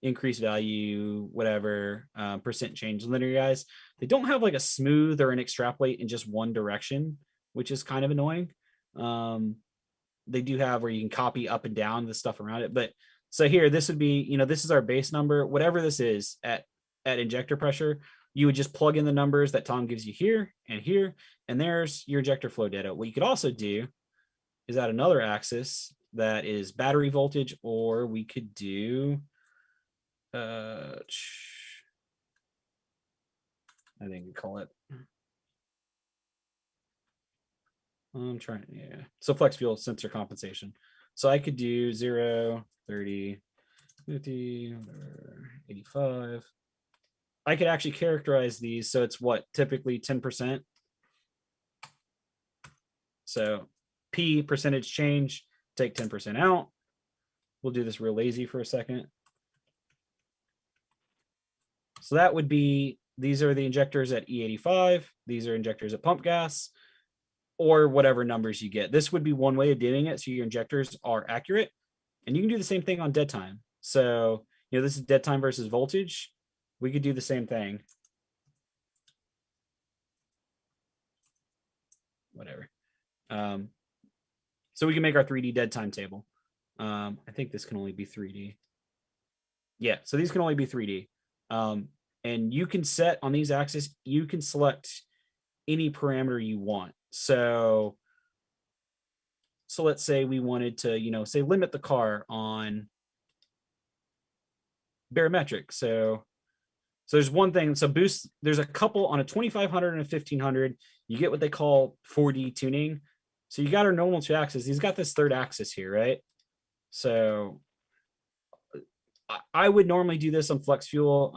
S3: increase value, whatever, percent change, linearize. They don't have like a smooth or an extrapolate in just one direction, which is kind of annoying. They do have where you can copy up and down the stuff around it, but so here, this would be, this is our base number, whatever this is at injector pressure, you would just plug in the numbers that Tom gives you here, and there's your injector flow data. What you could also do is add another axis that is battery voltage, or we could do, I think we call it. I'm trying, yeah. So flex fuel sensor compensation. So I could do 0, 30, 50, 85. I could actually characterize these. So it's what, typically 10%. So P percentage change, take 10% out. We'll do this real lazy for a second. So that would be, these are the injectors at E85. These are injectors at pump gas, or whatever numbers you get. This would be one way of doing it, so your injectors are accurate. And you can do the same thing on dead time. So, this is dead time versus voltage. We could do the same thing. Whatever. So we can make our 3D dead time table. I think this can only be 3D. Yeah, so these can only be 3D. And you can set on these axes, you can select any parameter you want. So let's say we wanted to, say limit the car on barometric. So there's one thing. So boost, there's a couple on a 2500 and a 1500. You get what they call 4D tuning. So you got our normal two axes. He's got this third axis here, right? So I would normally do this on flex fuel.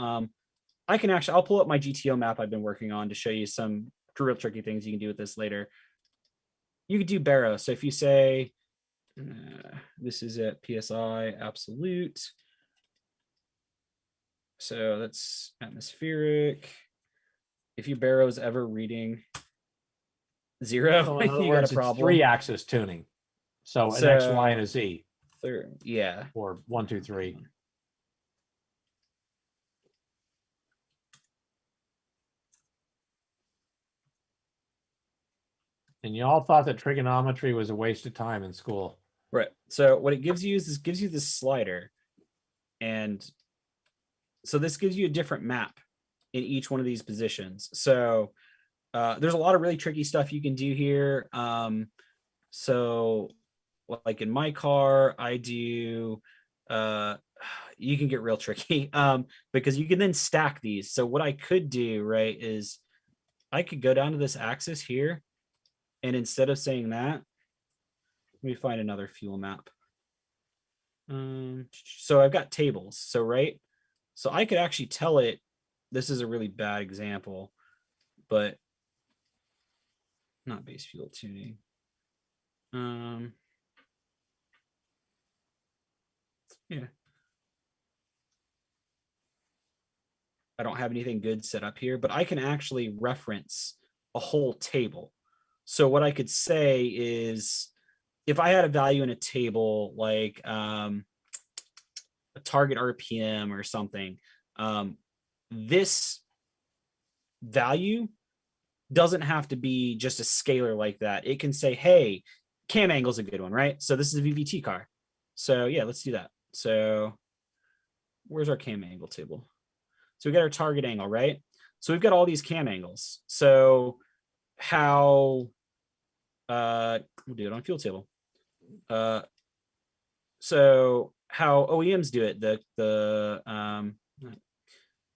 S3: I'll pull up my GTO map I've been working on to show you some real tricky things you can do with this later. You could do baro. So if you say, this is at PSI absolute. So that's atmospheric. If your baro is ever reading 0,
S5: So in other
S3: you
S5: words,
S3: got a problem.
S5: It's 3-axis tuning. So an X, Y, and a Z.
S3: Yeah.
S5: Or 1, 2, 3. And you all thought that trigonometry was a waste of time in school.
S3: Right. So what it gives you is this gives you this slider. And so this gives you a different map in each one of these positions. So there's a lot of really tricky stuff you can do here. So like in my car, I do, you can get real tricky because you can then stack these. So what I could do, right, is I could go down to this axis here. And instead of saying that, let me find another fuel map. So I've got tables. So, right. So I could actually tell it, this is a really bad example, but not base fuel tuning. Yeah. I don't have anything good set up here, but I can actually reference a whole table. So what I could say is, if I had a value in a table, like a target RPM or something, this value doesn't have to be just a scalar like that. It can say, hey, cam angle's a good one, right? So this is a VVT car. So yeah, let's do that. So where's our cam angle table? So we got our target angle, right? So we've got all these cam angles. So how we'll do it on fuel table. So how OEMs do it,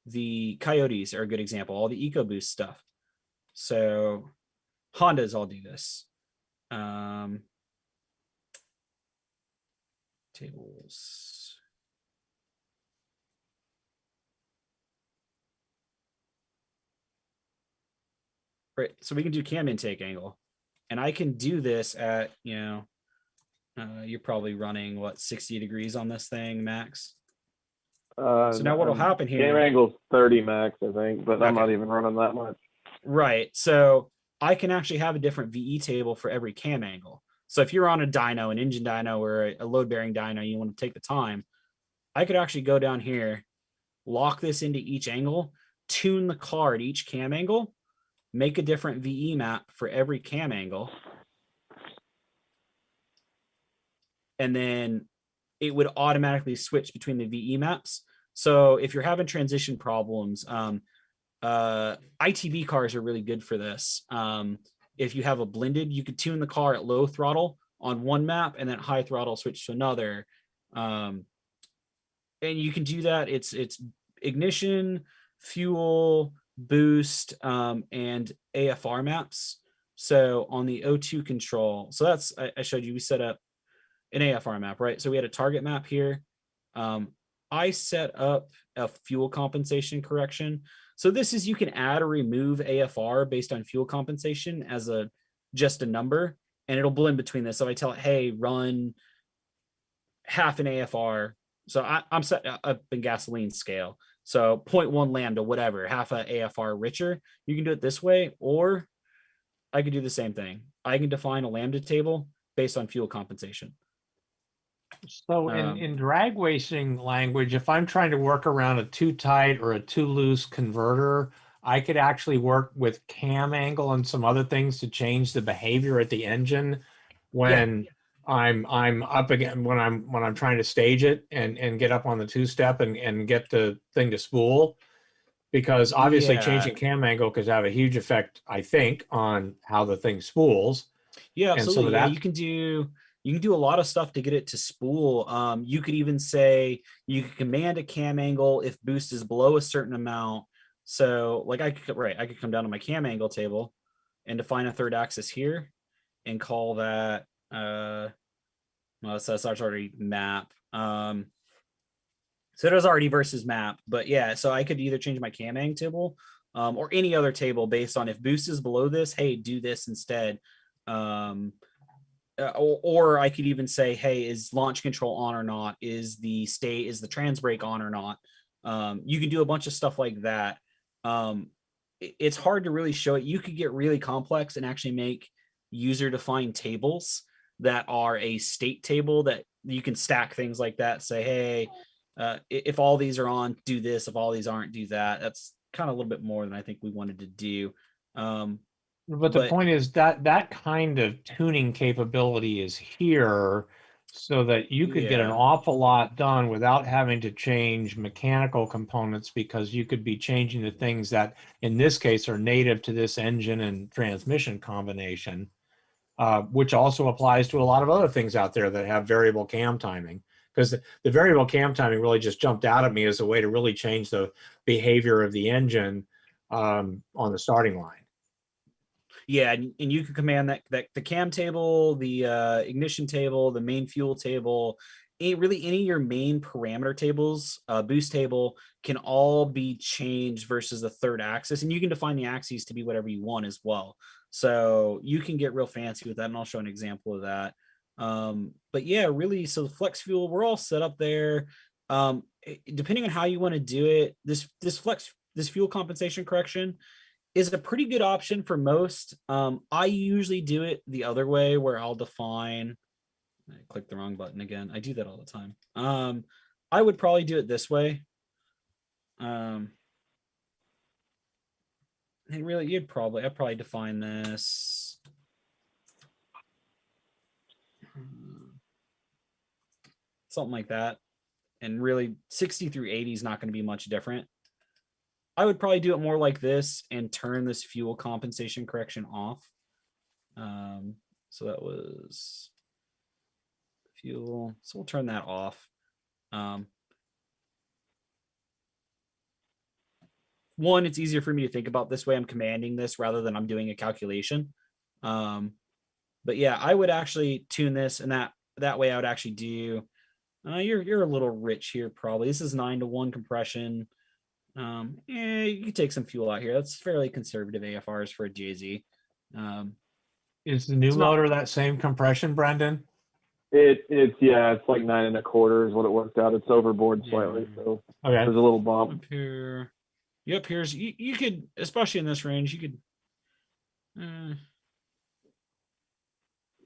S3: the Coyotes are a good example, all the EcoBoost stuff. So Hondas all do this. Tables. Right, so we can do cam intake angle. And I can do this at, you're probably running, what, 60 degrees on this thing, max? So now what'll happen here?
S1: Cam angle's 30 max, I think, but I'm
S3: Okay.
S1: not even running that much.
S3: Right, so I can actually have a different VE table for every cam angle. So if you're on a dyno, an engine dyno, or a load-bearing dyno, you want to take the time, I could actually go down here, lock this into each angle, tune the car at each cam angle, make a different VE map for every cam angle. And then it would automatically switch between the VE maps. So if you're having transition problems, ITB cars are really good for this. If you have a blended, you could tune the car at low throttle on one map and then high throttle switch to another. And you can do that. It's ignition, fuel, boost, and AFR maps. So on the O2 control, so that's, I showed you, we set up an AFR map, right? So we had a target map here. I set up a fuel compensation correction. So this is, you can add or remove AFR based on fuel compensation as just a number, and it'll blend between this. So I tell it, hey, run half an AFR. So I'm set up in gasoline scale. So 0.1 lambda, whatever, half a AFR richer. You can do it this way, or I could do the same thing. I can define a lambda table based on fuel compensation.
S5: So in drag racing language, if I'm trying to work around a too tight or a too loose converter, I could actually work with cam angle and some other things to change the behavior at the engine when I'm up again, when I'm trying to stage it and get up on the two-step and get the thing to spool. Because obviously changing cam angle could have a huge effect, I think, on how the thing spools.
S3: Yeah, absolutely.
S5: And so
S3: you can do a lot of stuff to get it to spool. You could even say you could command a cam angle if boost is below a certain amount. So like I could come down to my cam angle table and define a third axis here and call that well, so that's already map. So there's already versus map, but yeah, so I could either change my cam angle table or any other table based on if boost is below this, hey, do this instead. Or I could even say, hey, is launch control on or not? Is the trans brake on or not? You can do a bunch of stuff like that. It's hard to really show it. You could get really complex and actually make user-defined tables that are a state table that you can stack things like that. Say, hey, if all these are on, do this. If all these aren't, do that. That's kind of a little bit more than I think we wanted to do.
S5: But the point is that kind of tuning capability is here so that you could get an awful lot done without having to change mechanical components, because you could be changing the things that in this case are native to this engine and transmission combination, which also applies to a lot of other things out there that have variable cam timing. Because the variable cam timing really just jumped out at me as a way to really change the behavior of the engine on the starting line.
S3: Yeah, and you can command that the cam table, the ignition table, the main fuel table, really any of your main parameter tables, boost table can all be changed versus the third axis, and you can define the axes to be whatever you want as well. So you can get real fancy with that, and I'll show an example of that. But yeah, really, so the flex fuel, we're all set up there. Depending on how you want to do it, this fuel compensation correction is a pretty good option for most. I usually do it the other way, where I'll define, I clicked the wrong button again. I do that all the time. I would probably do it this way. And really, I'd probably define this. Something like that. And really 60 through 80 is not going to be much different. I would probably do it more like this and turn this fuel compensation correction off. So that was fuel. So we'll turn that off. One, it's easier for me to think about this way. I'm commanding this rather than I'm doing a calculation. But yeah, I would actually tune this, and that way I would actually do, you're a little rich here probably. This is 9-to-1 compression. You can take some fuel out here. That's fairly conservative AFRs for a JZ.
S5: Is the new motor that same compression, Brendan?
S1: It's like 9 1/4 is what it worked out. It's overboard slightly, so
S5: okay.
S1: There's a little bump
S3: up here. Yep, here's you could, especially in this range, you could.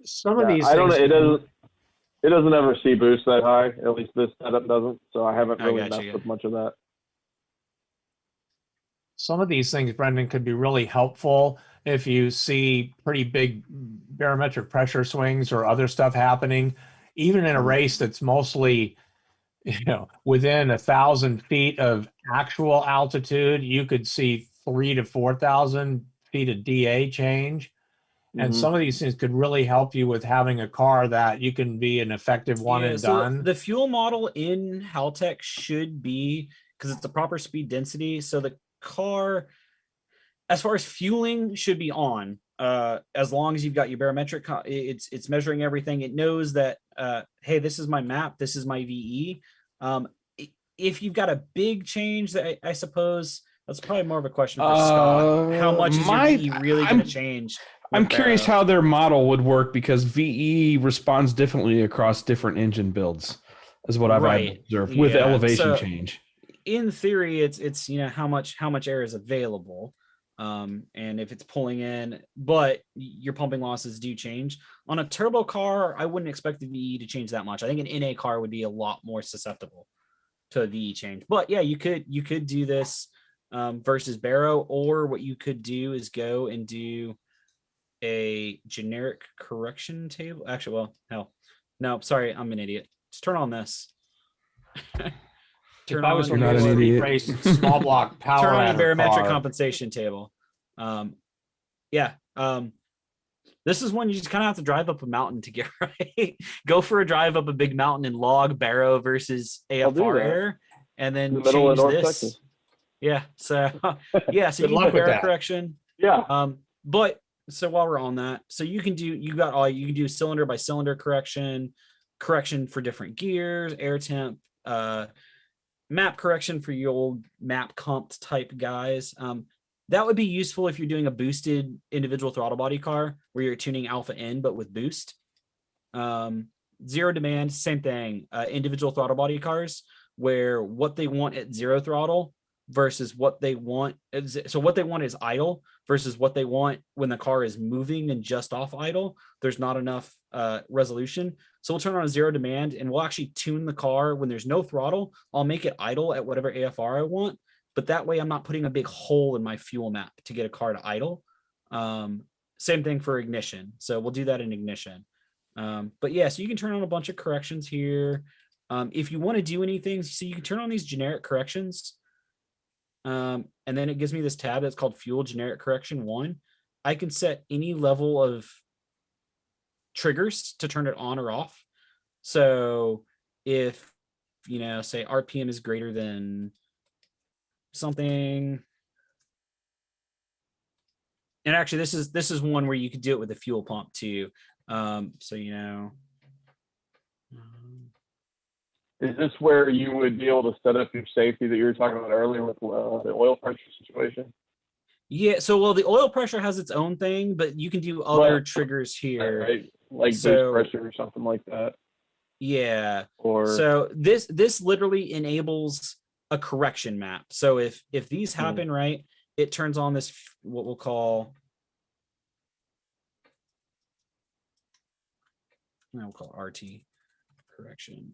S5: Some of these.
S1: I don't know. It doesn't ever see boost that high. At least this setup doesn't. So I haven't really messed with much of that.
S5: Some of these things, Brendan, could be really helpful if you see pretty big barometric pressure swings or other stuff happening, even in a race that's mostly, within 1,000 feet of actual altitude. You could see 3,000 to 4,000 feet of DA change. And some of these things could really help you with having a car that you can be an effective one and done.
S3: The fuel model in Haltech should be, because it's the proper speed density. So the car, as far as fueling should be on, as long as you've got your barometric, it's measuring everything. It knows that, hey, this is my map, this is my VE. If you've got a big change, that I suppose that's probably more of a question for Scott. How much is your VE really going to change?
S2: I'm curious how their model would work, because VE responds differently across different engine builds, is what I've observed with elevation change.
S3: In theory, it's how much air is available, and if it's pulling in, but your pumping losses do change. On a turbo car, I wouldn't expect the VE to change that much. I think an NA car would be a lot more susceptible to a VE change. But yeah, you could do this versus Baro, or what you could do is go and do a generic correction table. Actually, well, hell, no, sorry, I'm an idiot. Just turn on this.
S5: If I was not an idiot, race small block power,
S3: turn on your barometric compensation table. This is one you just kind of have to drive up a mountain to get right. Go for a drive up a big mountain and log Baro versus AFR air, and then change this. Texas. Yeah. So yeah. So you can do Baro correction.
S1: Yeah.
S3: But so while we're on that, so you can do cylinder by cylinder correction for different gears, air temp, map correction for your old map comped type guys. That would be useful if you're doing a boosted individual throttle body car where you're tuning alpha N but with boost. Zero demand, same thing. Individual throttle body cars where what they want at zero throttle versus what they want. So what they want is idle versus what they want when the car is moving and just off idle. There's not enough resolution. So we'll turn on a zero demand and we'll actually tune the car when there's no throttle. I'll make it idle at whatever AFR I want, but that way I'm not putting a big hole in my fuel map to get a car to idle. Same thing for ignition. So we'll do that in ignition. But yeah, so you can turn on a bunch of corrections here. If you want to do anything, so you can turn on these generic corrections. And then it gives me this tab that's called Fuel Generic Correction 1. I can set any level of triggers to turn it on or off. So if, say RPM is greater than something, and actually this is one where you could do it with a fuel pump too.
S1: Is this where you would be able to set up your safety that you were talking about earlier with the oil pressure situation?
S3: Yeah, so well, the oil pressure has its own thing, but you can do other triggers here,
S1: right? Like boost pressure or something like that.
S3: Yeah.
S1: Or
S3: so this literally enables a correction map. So if these happen, right, it turns on this what we'll call RT correction.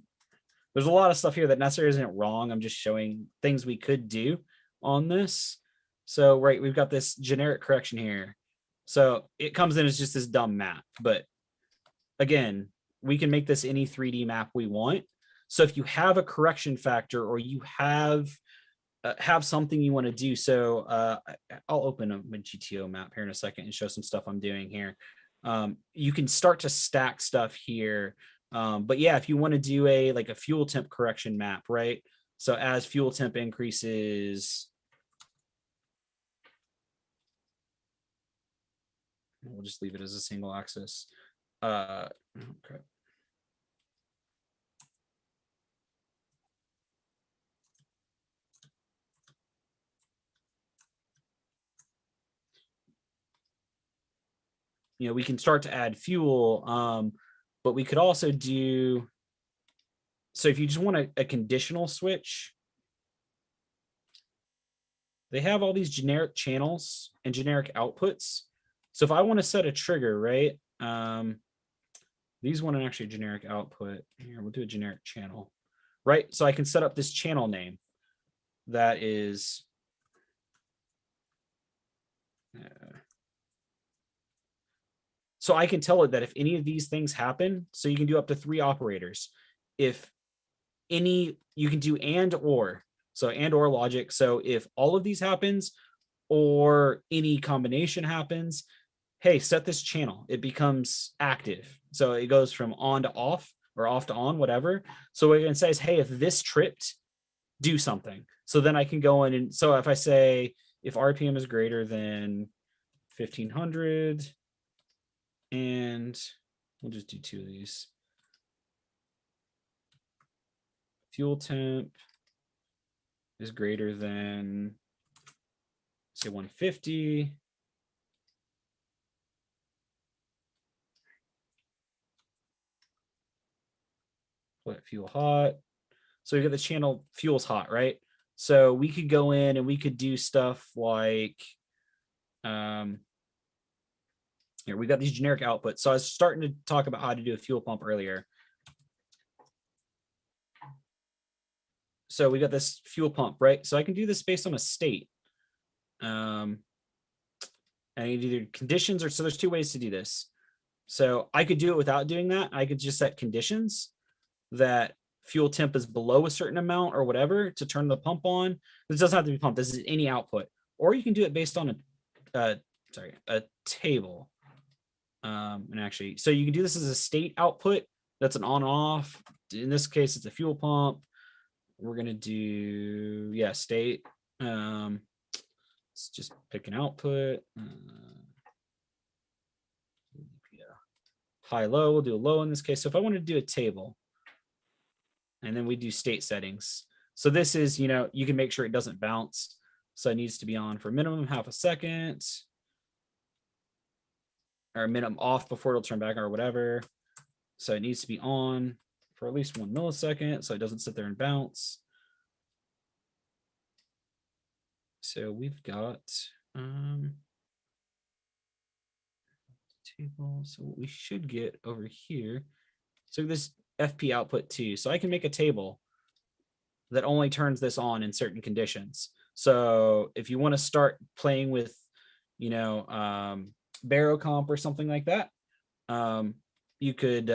S3: There's a lot of stuff here that necessarily isn't wrong. I'm just showing things we could do on this. So, right, we've got this generic correction here. So it comes in as just this dumb map. But again, we can make this any 3D map we want. So if you have a correction factor or you have something you want to do. So I'll open a GTO map here in a second and show some stuff I'm doing here. You can start to stack stuff here. But yeah, if you want to do a fuel temp correction map, right? So as fuel temp increases, we'll just leave it as a single axis. Okay. We can start to add fuel, but we could also do, so if you just want a conditional switch, they have all these generic channels and generic outputs. So if I want to set a trigger, right? These want an actually generic output. Here, we'll do a generic channel, right? So I can set up this channel name that is, so I can tell it that if any of these things happen, so you can do up to 3 operators. If any, you can do and or, so and or logic. So if all of these happens or any combination happens, hey, set this channel. It becomes active. So it goes from on to off or off to on, whatever. So it says, hey, if this tripped, do something. So then I can go in and, so if I say, if RPM is greater than 1500, and we'll just do 2 of these. Fuel temp is greater than, say, 150. Let fuel hot. So we got the channel fuel's hot, right? So we could go in and we could do stuff like, here we got these generic outputs. So I was starting to talk about how to do a fuel pump earlier. So we got this fuel pump, right? So I can do this based on a state. And either conditions or, so there's 2 ways to do this. So I could do it without doing that. I could just set conditions that fuel temp is below a certain amount or whatever to turn the pump on. This doesn't have to be pumped. This is any output. Or you can do it based on a table. And actually, so you can do this as a state output. That's an on off. In this case, it's a fuel pump. We're going to do, state. Let's just pick an output. High, low, we'll do a low in this case. So if I want to do a table, and then we do state settings. So this is, you can make sure it doesn't bounce. So it needs to be on for minimum half a second, or minimum off before it'll turn back or whatever. So it needs to be on for at least 1 millisecond so it doesn't sit there and bounce. So we've got table. So what we should get over here. So this FP output too. So I can make a table that only turns this on in certain conditions. So if you want to start playing with, baro comp or something like that, you could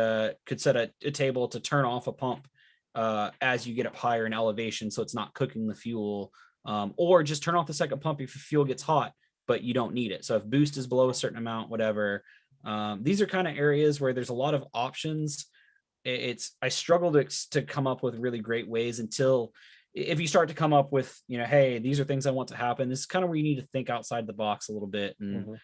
S3: set a table to turn off a pump as you get up higher in elevation, so it's not cooking the fuel, or just turn off the second pump if your fuel gets hot, but you don't need it. So if boost is below a certain amount, whatever. These are kind of areas where there's a lot of options. I struggle to come up with really great ways until if you start to come up with, hey, these are things I want to happen. This is kind of where you need to think outside the box a little bit. And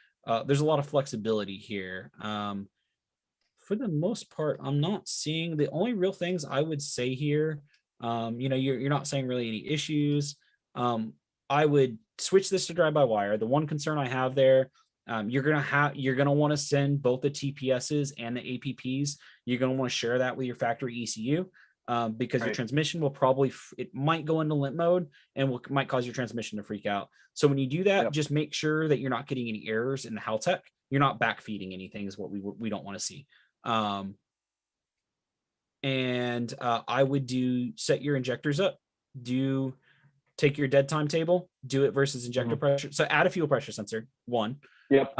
S3: there's a lot of flexibility here. For the most part, I'm not seeing the only real things I would say here. You're not saying really any issues. I would switch this to drive-by-wire. The one concern I have there, you're gonna want to send both the TPSs and the APPs. You're gonna want to share that with your factory ECU because your transmission will probably it might go into limp mode and might cause your transmission to freak out. So when you do that, just make sure that you're not getting any errors in the Haltech. You're not backfeeding anything is what we don't want to see. And I would set your injectors up. Take your dead time table, do it versus injector pressure. So add a fuel pressure sensor, one.
S1: Yep.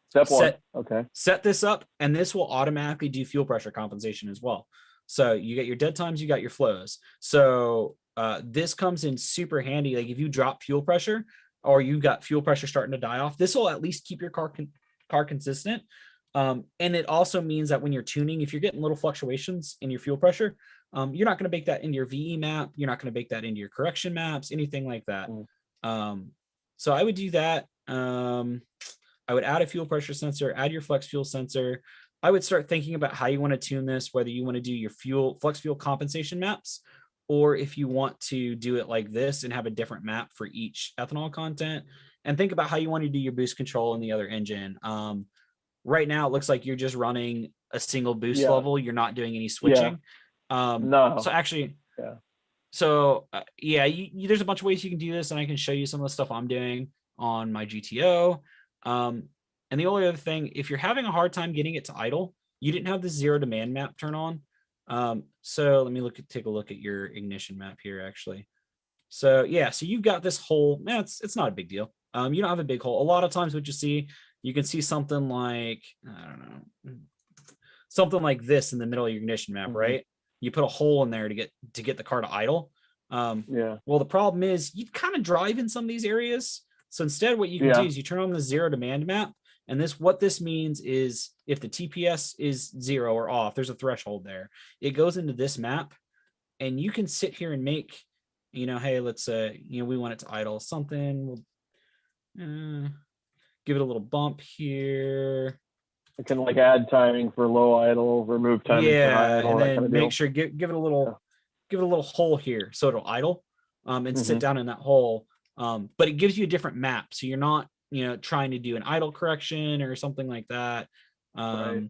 S1: Step one. Okay.
S3: Set this up, and this will automatically do fuel pressure compensation as well. So you get your dead times, you got your flows. So this comes in super handy. Like if you drop fuel pressure or you got fuel pressure starting to die off, this will at least keep your car consistent. And it also means that when you're tuning, if you're getting little fluctuations in your fuel pressure, you're not going to bake that into your VE map. You're not going to bake that into your correction maps, anything like that. So I would do that. I would add a fuel pressure sensor, add your flex fuel sensor. I would start thinking about how you want to tune this, whether you want to do your flex fuel compensation maps, or if you want to do it like this and have a different map for each ethanol content, and think about how you want to do your boost control in the other engine. Right now, it looks like you're just running a single boost level. You're not doing any switching.
S1: No.
S3: So actually, there's a bunch of ways you can do this, and I can show you some of the stuff I'm doing on my GTO. And the only other thing, if you're having a hard time getting it to idle, you didn't have the zero demand map turn on. So let me take a look at your ignition map here, actually. So so you've got this hole. It's not a big deal. You don't have a big hole. A lot of times what you can see something like, I don't know, something like this in the middle of your ignition map, right? You put a hole in there to get the car to idle. Well, the problem is you kind of drive in some of these areas. So instead, what you can do is you turn on the zero demand map. And what this means is if the TPS is 0 or off, there's a threshold there. It goes into this map, and you can sit here and make you know, hey, let's you know, we want it to idle something. We'll give it a little bump here.
S1: It can like add timing for low idle, remove timing for high idle,
S3: and
S1: that
S3: then
S1: kind of
S3: make
S1: deal.
S3: sure give it a little hole here so it'll idle and sit
S1: Mhm.
S3: down in that hole. But it gives you a different map, so you're not, you know, trying to do an idle correction or something like that.
S1: Right.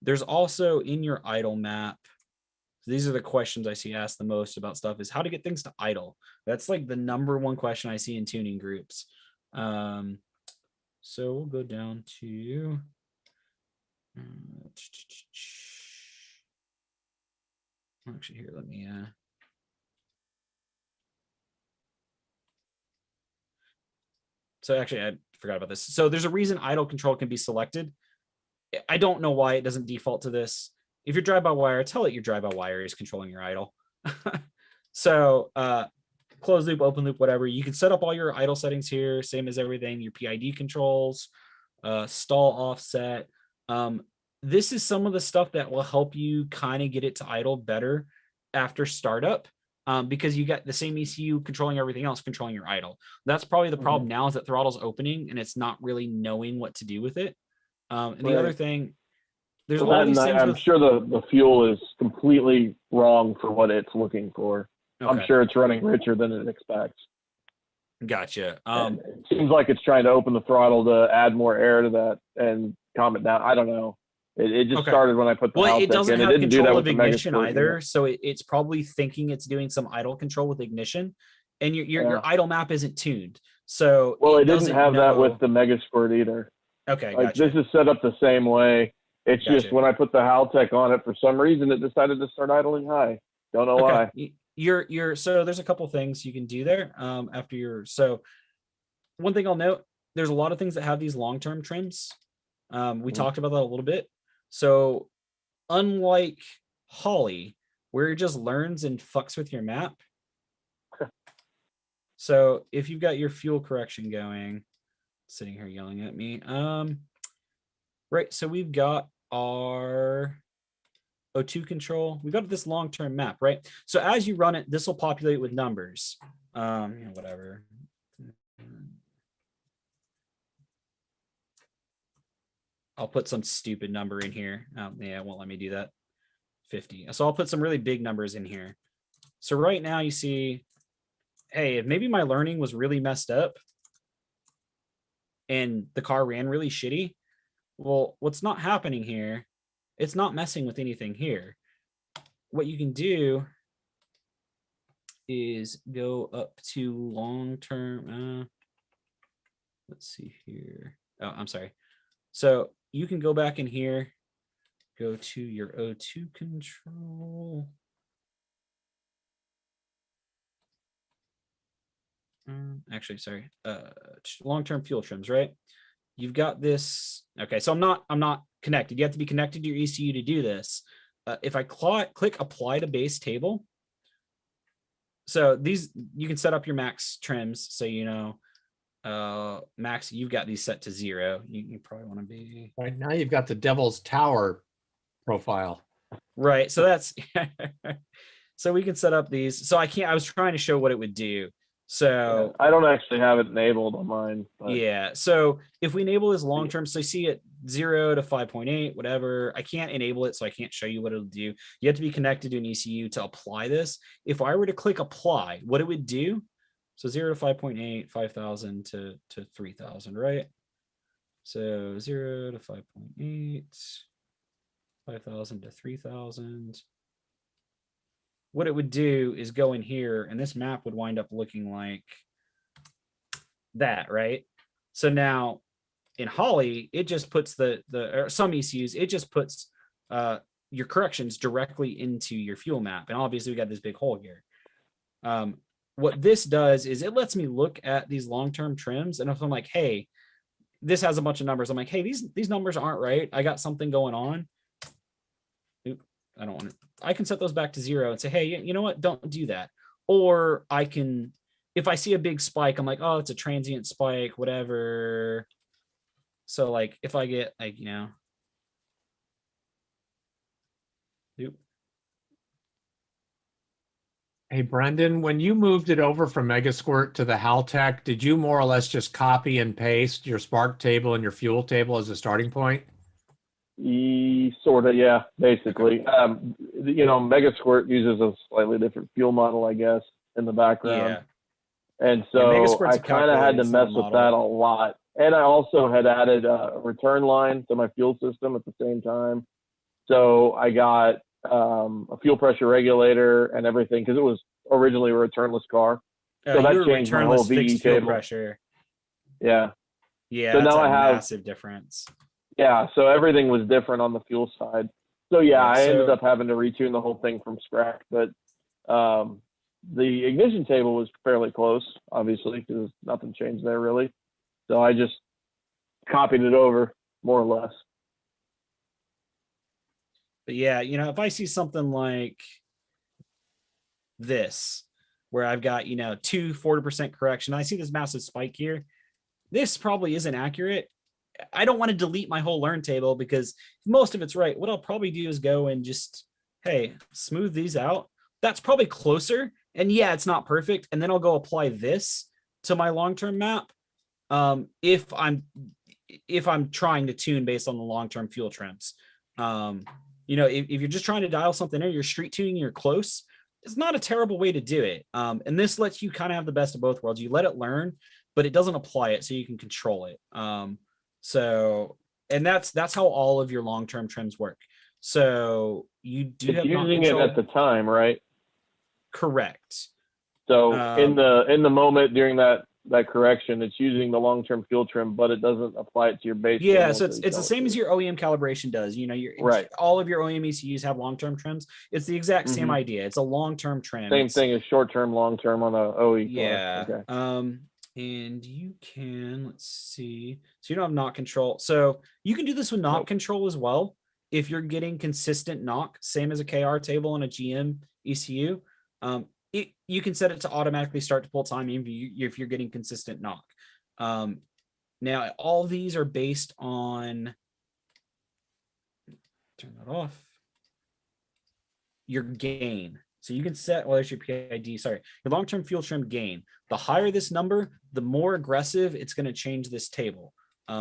S3: There's also in your idle map, these are the questions I see asked the most about stuff, is how to get things to idle. That's like the number one question I see in tuning groups. So we'll go down to actually here, let me so actually I forgot about this. So there's a reason idle control can be selected. I don't know why it doesn't default to this. If you're drive-by-wire, tell it your drive-by-wire is controlling your idle. So closed loop, open loop, whatever. You can set up all your idle settings here, same as everything, your PID controls, stall offset. This is some of the stuff that will help you kind of get it to idle better after startup. Because you got the same ECU controlling everything else, controlling your idle. That's probably the problem now, is that throttle's opening and it's not really knowing what to do with it. And the other thing, there's all these things.
S1: I'm sure the fuel is completely wrong for what it's looking for.
S3: Okay.
S1: I'm sure it's running richer than it expects.
S3: Gotcha.
S1: It seems like it's trying to open the throttle to add more air to that and calm it down. I don't know. It just started when I put the Haltech
S3: it doesn't
S1: in.
S3: have
S1: It didn't do that
S3: control
S1: with
S3: of
S1: the
S3: ignition
S1: Megasport
S3: either, so it's probably thinking it's doing some idle control with ignition, and your idle map isn't tuned. So
S1: it didn't have that with the Megasport either.
S3: Okay,
S1: like
S3: gotcha.
S1: this is set up the same way. It's
S3: Gotcha.
S1: just when I put the Haltech on it, for some reason it decided to start idling high. Don't know why.
S3: You're so there's a couple things you can do there after your. So one thing I'll note, there's a lot of things that have these long-term trims. We talked about that a little bit. So unlike Holly, where it just learns and fucks with your map. So if you've got your fuel correction going, sitting here yelling at me. Right, so we've got our O2 control. We've got this long-term map, right? So as you run it, this will populate with numbers. You know, whatever. I'll put some stupid number in here. Yeah, it won't let me do that. 50. So I'll put some really big numbers in here. So right now you see, hey, if maybe my learning was really messed up and the car ran really shitty, well, what's not happening here, it's not messing with anything here. What you can do is go up to long-term. Let's see here. Oh, I'm sorry. So you can go back in here, go to your O2 control. Actually, sorry. Long-term fuel trims, right? You've got this. Okay, so I'm not connected. You have to be connected to your ECU to do this. If I click apply to base table, so these, you can set up your max trims. So, you know, max, you've got these set to 0. You probably want to be
S5: right now. You've got the Devil's Tower profile.
S3: Right. So that's so we can set up these. So I was trying to show what it would do. So
S1: I don't actually have it enabled on mine. But.
S3: Yeah. So if we enable this long term, so you see it 0 to 5.8, whatever, I can't enable it, so I can't show you what it'll do. You have to be connected to an ECU to apply this. If I were to click apply, what it would do, so 0 to 5.8, 5,000 to 3,000, right? So 0 to 5.8, 5,000 to 3,000. What it would do is go in here, and this map would wind up looking like that, right? So now in Holly, it just puts or some ECUs, it just puts your corrections directly into your fuel map. And obviously we got this big hole here. What this does is it lets me look at these long-term trims, and if I'm like, hey, this has a bunch of numbers, I'm like, hey, these numbers aren't right, I got something going on. Oop, I don't want to. I can set those back to 0 and say, hey, you know what, don't do that. Or I can, if I see a big spike, I'm like, oh, it's a transient spike, whatever. So like if I get like, you know, oop.
S5: Hey, Brendan, when you moved it over from Megasquirt to the Haltech, did you more or less just copy and paste your spark table and your fuel table as a starting point?
S1: Sort of, yeah, basically. Mega Squirt uses a slightly different fuel model, I guess, in the background.
S3: Yeah.
S1: And
S3: Yeah,
S1: so
S3: Megasquirt's
S1: I
S3: a
S1: kind of had
S3: calculator,
S1: to
S3: it's not a
S1: mess with
S3: model.
S1: that a lot. And I also had added a return line to my fuel system at the same time. So I got a fuel pressure regulator and everything because it was originally a returnless car. So that
S3: You were
S1: changed my whole
S3: returnless
S1: VE
S3: fixed fuel
S1: table.
S3: pressure.
S1: Yeah.
S3: Yeah,
S1: So
S3: that's
S1: now
S3: a
S1: I have,
S3: massive difference.
S1: yeah, so everything was different on the fuel side. So yeah,
S3: Yeah,
S1: I ended
S3: so-
S1: up having to retune the whole thing from scratch. But the ignition table was fairly close, obviously, because nothing changed there really. So I just copied it over more or less.
S3: But yeah, if I see something like this, where I've got, 40% correction, I see this massive spike here. This probably isn't accurate. I don't want to delete my whole learn table because most of it's right. What I'll probably do is go and just, hey, smooth these out. That's probably closer. And yeah, it's not perfect. And then I'll go apply this to my long-term map. If I'm trying to tune based on the long-term fuel trims. If you're just trying to dial something in, you're street tuning, you're close, it's not a terrible way to do it. And this lets you kind of have the best of both worlds. You let it learn, but it doesn't apply it, so you can control it. And that's how all of your long-term trims work. So you do
S1: It's
S3: have
S1: using it at the time, right?
S3: Correct.
S1: So in the moment during that correction, it's using the long-term fuel trim, but it doesn't apply it to your base.
S3: Yeah, so it's the same as your OEM calibration does.
S1: Right.
S3: All of your OEM ECUs have long-term trims. It's the exact same idea. It's a long-term trim.
S1: Same thing as short-term, long-term on a OE.
S3: Yeah.
S1: Okay.
S3: And you can, let's see. So you don't have knock control. So you can do this with knock control as well. If you're getting consistent knock, same as a KR table on a GM ECU, you can set it to automatically start to pull time if you're getting consistent knock. Now, all these are based on, turn that off, your gain. So you can set, there's your PID, sorry, your long-term fuel trim gain. The higher this number, the more aggressive it's going to change this table.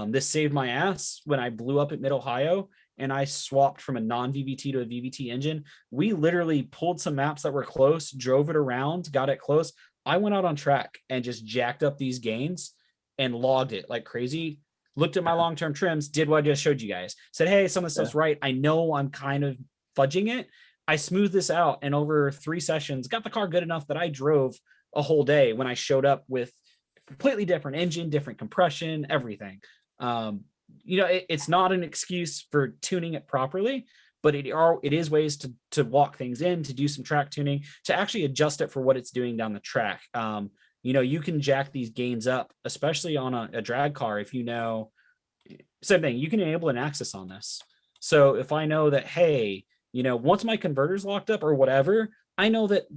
S3: This saved my ass when I blew up at Mid-Ohio and I swapped from a non-VVT to a VVT engine. We literally pulled some maps that were close, drove it around, got it close. I went out on track and just jacked up these gains and logged it like crazy. Looked at my long-term trims, did what I just showed you guys. Said, hey, some of this stuff's right. I know I'm kind of fudging it. I smoothed this out, and over 3 sessions, got the car good enough that I drove a whole day when I showed up with completely different engine, different compression, everything. It's not an excuse for tuning it properly, but it is ways to walk things in, to do some track tuning, to actually adjust it for what it's doing down the track. You can jack these gains up, especially on a drag car. If same thing, you can enable an axis on this. So if I know that, hey, once my converter's locked up or whatever, I know that,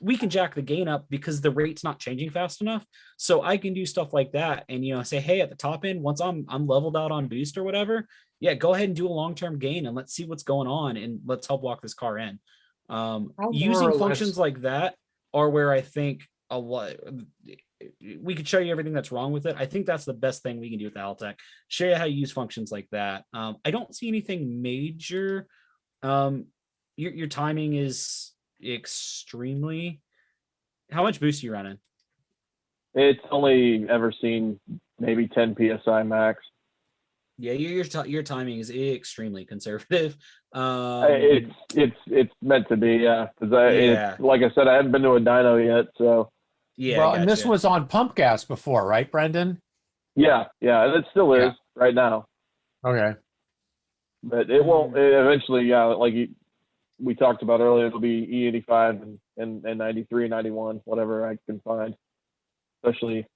S3: we can jack the gain up because the rate's not changing fast enough. So I can do stuff like that and, say, hey, at the top end, once I'm leveled out on boost or whatever, yeah, go ahead and do a long-term gain and let's see what's going on and let's help walk this car in. Using functions like that are where I think a lot, we could show you everything that's wrong with it. I think that's the best thing we can do with the Haltech. Show you how to use functions like that. I don't see anything major. Your timing is extremely. How much boost are you running?
S1: It's only ever seen maybe 10 psi max.
S3: Yeah, your timing is extremely conservative.
S1: It's meant to be, yeah. Because like I said, I haven't been to a dyno yet, so.
S3: Yeah.
S5: Well, and this was on pump gas before, right, Brendan?
S1: Yeah, it still is right now.
S5: Okay.
S1: But it won't. Eventually, like we talked about earlier, it'll be E85 and 93, 91, whatever I can find, especially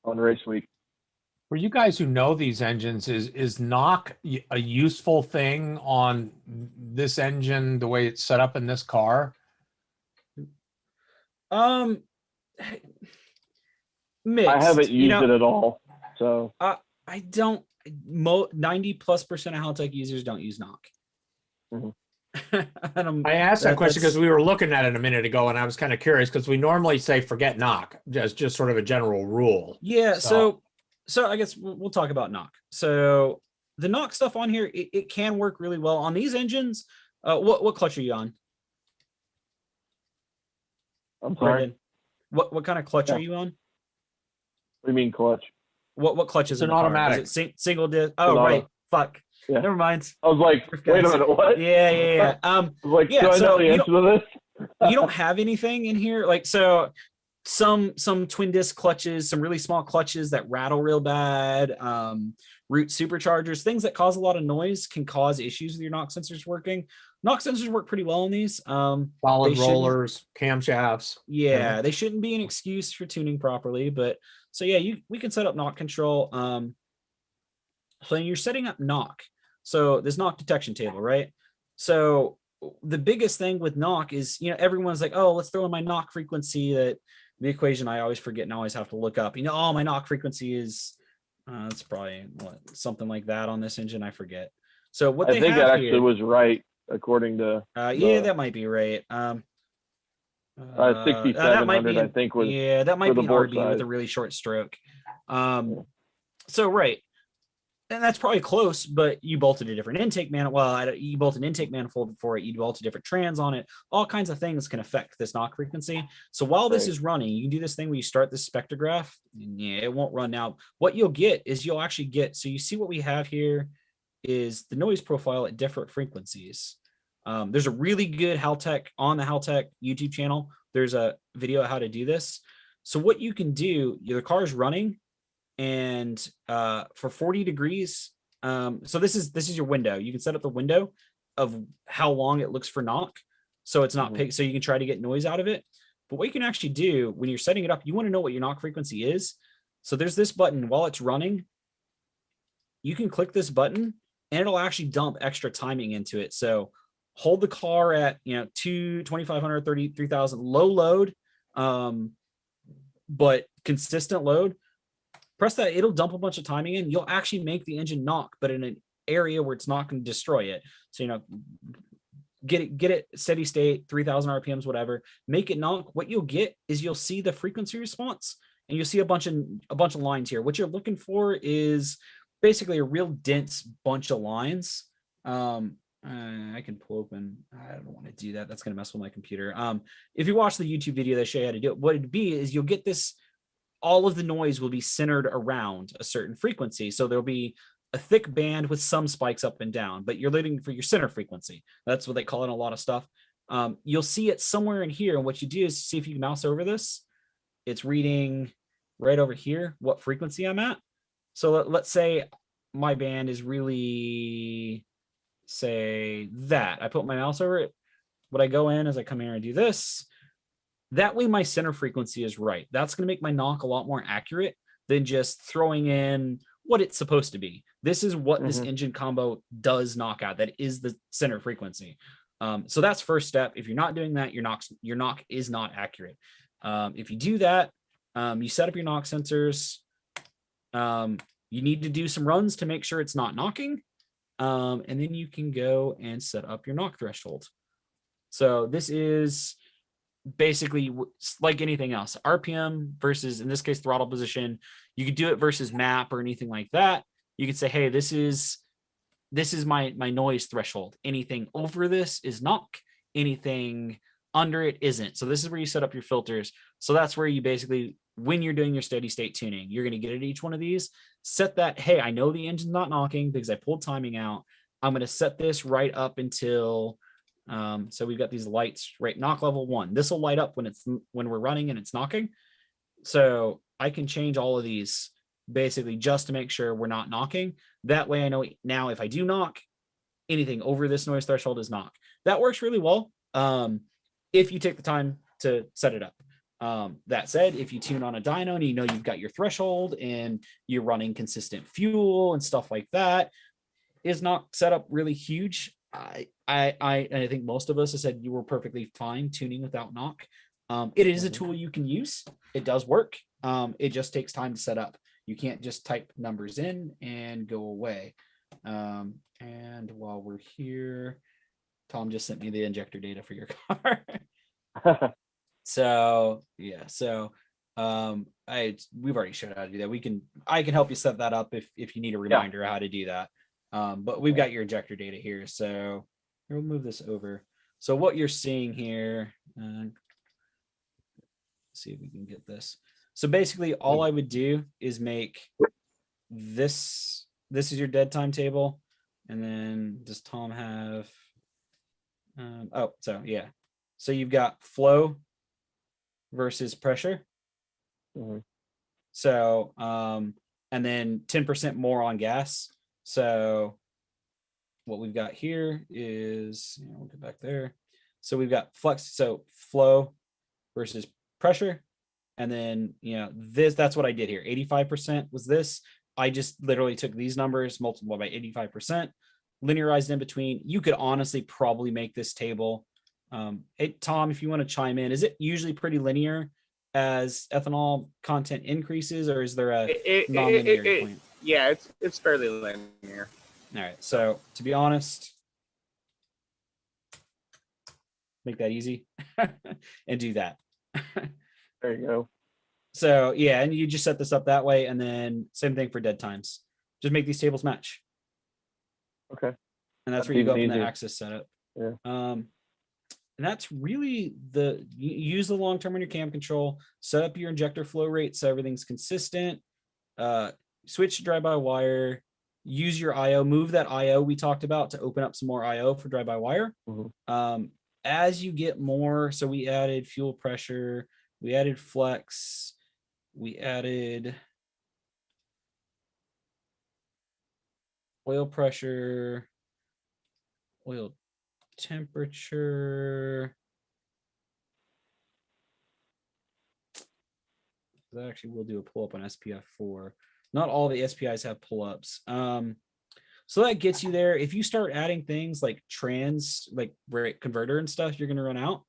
S1: on race week.
S5: For you guys who know these engines, is knock a useful thing on this engine the way it's set up in this car?
S3: Mixed.
S1: I haven't used it at all, so
S3: I don't. 90+% of Haltech users don't use knock.
S1: Mm-hmm.
S5: I asked that question because we were looking at it a minute ago, and I was kind of curious because we normally say forget knock, just sort of a general rule.
S3: Yeah. So I guess we'll talk about knock. So the knock stuff on here, it can work really well on these engines. What clutch are you on?
S1: I'm sorry.
S3: Brendan? What kind of clutch are you on?
S1: What do you mean clutch?
S3: What clutch is
S5: It's
S3: in
S5: an
S3: the car?
S5: automatic.
S3: Is it single disc? Oh, right. Fuck.
S1: Yeah.
S3: Never mind.
S1: I was like, wait a minute, what?
S3: Yeah.
S1: I was like,
S3: Yeah,
S1: do I
S3: so
S1: know the answer to this?
S3: you don't have anything in here like so. Some twin disc clutches, some really small clutches that rattle real bad. Root superchargers, things that cause a lot of noise can cause issues with your knock sensors working. Knock sensors work pretty well on these.
S5: Solid
S3: They
S5: rollers, camshafts.
S3: Yeah, they shouldn't be an excuse for tuning properly. But so yeah, we can set up knock control. So you're setting up knock. So this knock detection table, right? So the biggest thing with knock is, everyone's like, oh, let's throw in my knock frequency. That the equation I always forget and always have to look up. Oh, my knock frequency is it's probably something like that on this engine. I forget. So what
S1: I think that actually was right according to
S3: yeah, that might be right.
S1: 6700 I think was
S3: that might be an
S1: bore
S3: RB
S1: size.
S3: with a really short stroke. So right. And that's probably close, but you bolted a different intake manifold. Well, you bolt an intake manifold for it. You bolt a different trans on it. All kinds of things can affect this knock frequency. So while this is running, you can do this thing where you start the spectrograph. And yeah, it won't run now. What you'll get is you'll actually get. So you see what we have here is the noise profile at different frequencies. There's a really good Haltech on the Haltech YouTube channel. There's a video of how to do this. So what you can do, the car is running. And for 40 degrees, so this is your window. You can set up the window of how long it looks for knock, so it's not so you can try to get noise out of it. But what you can actually do when you're setting it up, you want to know what your knock frequency is. So there's this button while it's running. You can click this button, and it'll actually dump extra timing into it. So hold the car at 2,500, 33,000 low load, but consistent load. Press that, it'll dump a bunch of timing in. You'll actually make the engine knock, but in an area where it's not going to destroy it. So, get it steady state, 3,000 RPMs, whatever. Make it knock. What you'll get is you'll see the frequency response, and you'll see a bunch of lines here. What you're looking for is basically a real dense bunch of lines. I can pull open. I don't want to do that. That's going to mess with my computer. If you watch the YouTube video, they show you how to do it. What it'd be is you'll get this. All of the noise will be centered around a certain frequency. So there'll be a thick band with some spikes up and down, but you're looking for your center frequency. That's what they call it in a lot of stuff. You'll see it somewhere in here. And what you do is see if you can mouse over this. It's reading right over here what frequency I'm at. So let's say my band is really, say that. I put my mouse over it. What I go in is I come here and do this. That way my center frequency is right. That's going to make my knock a lot more accurate than just throwing in what it's supposed to be. This is what this engine combo does knock out. That is the center frequency. So that's first step. If you're not doing that, your knock is not accurate. If you do that, you set up your knock sensors. You need to do some runs to make sure it's not knocking. And then you can go and set up your knock threshold. So this is basically like anything else, RPM versus, in this case, throttle position. You could do it versus map or anything like that. You could say, hey, this is my noise threshold. Anything over this is knock. Anything under it isn't. So this is where you set up your filters. So that's where you basically, when you're doing your steady state tuning, you're going to get at each one of these, set that, hey, I know the engine's not knocking because I pulled timing out. I'm going to set this right up until so we've got these lights, right? Knock level 1. This will light up when we're running and it's knocking. So I can change all of these basically just to make sure we're not knocking. That way I know now if I do knock, anything over this noise threshold is knock. That works really well if you take the time to set it up. That said, if you tune on a dyno and you've got your threshold and you're running consistent fuel and stuff like that, is knock setup really huge? I think most of us have said you were perfectly fine tuning without knock. It is a tool you can use. It does work. It just takes time to set up. You can't just type numbers in and go away. And while we're here, Tom just sent me the injector data for your car. So yeah, so we've already showed how to do that. I can help you set that up if you need a reminder how to do that. But we've got your injector data here, so we'll move this over. So what you're seeing here, see if we can get this. So basically, all I would do is make this. This is your dead time table, and then does Tom have? So yeah, so you've got flow versus pressure.
S1: Mhm.
S3: So and then 10% more on gas. So what we've got here is, we'll get back there. So we've got flux, so flow versus pressure. And then, that's what I did here. 85% was this. I just literally took these numbers, multiplied by 85%, linearized in between. You could honestly probably make this table. Hey, Tom, if you want to chime in, is it usually pretty linear as ethanol content increases, or is there a non-linear point?
S4: Yeah, it's fairly linear.
S3: All right. So to be honest, make that easy and do that.
S1: There you go.
S3: So yeah, and you just set this up that way, and then same thing for dead times. Just make these tables match.
S1: Okay.
S3: And that's where you go up in the
S1: easy.
S3: axis setup.
S1: Yeah.
S3: And that's really you use the long term on your cam control, set up your injector flow rate so everything's consistent. Switch to drive by wire, use your IO, move that IO we talked about to open up some more IO for drive by wire.
S1: Mm-hmm.
S3: As you get more, so we added fuel pressure, we added flex, we added oil pressure, oil temperature. That actually will do a pull up on SPF 4. Not all the SPIs have pull ups. So that gets you there. If you start adding things like trans, like rate converter and stuff, you're going to run out.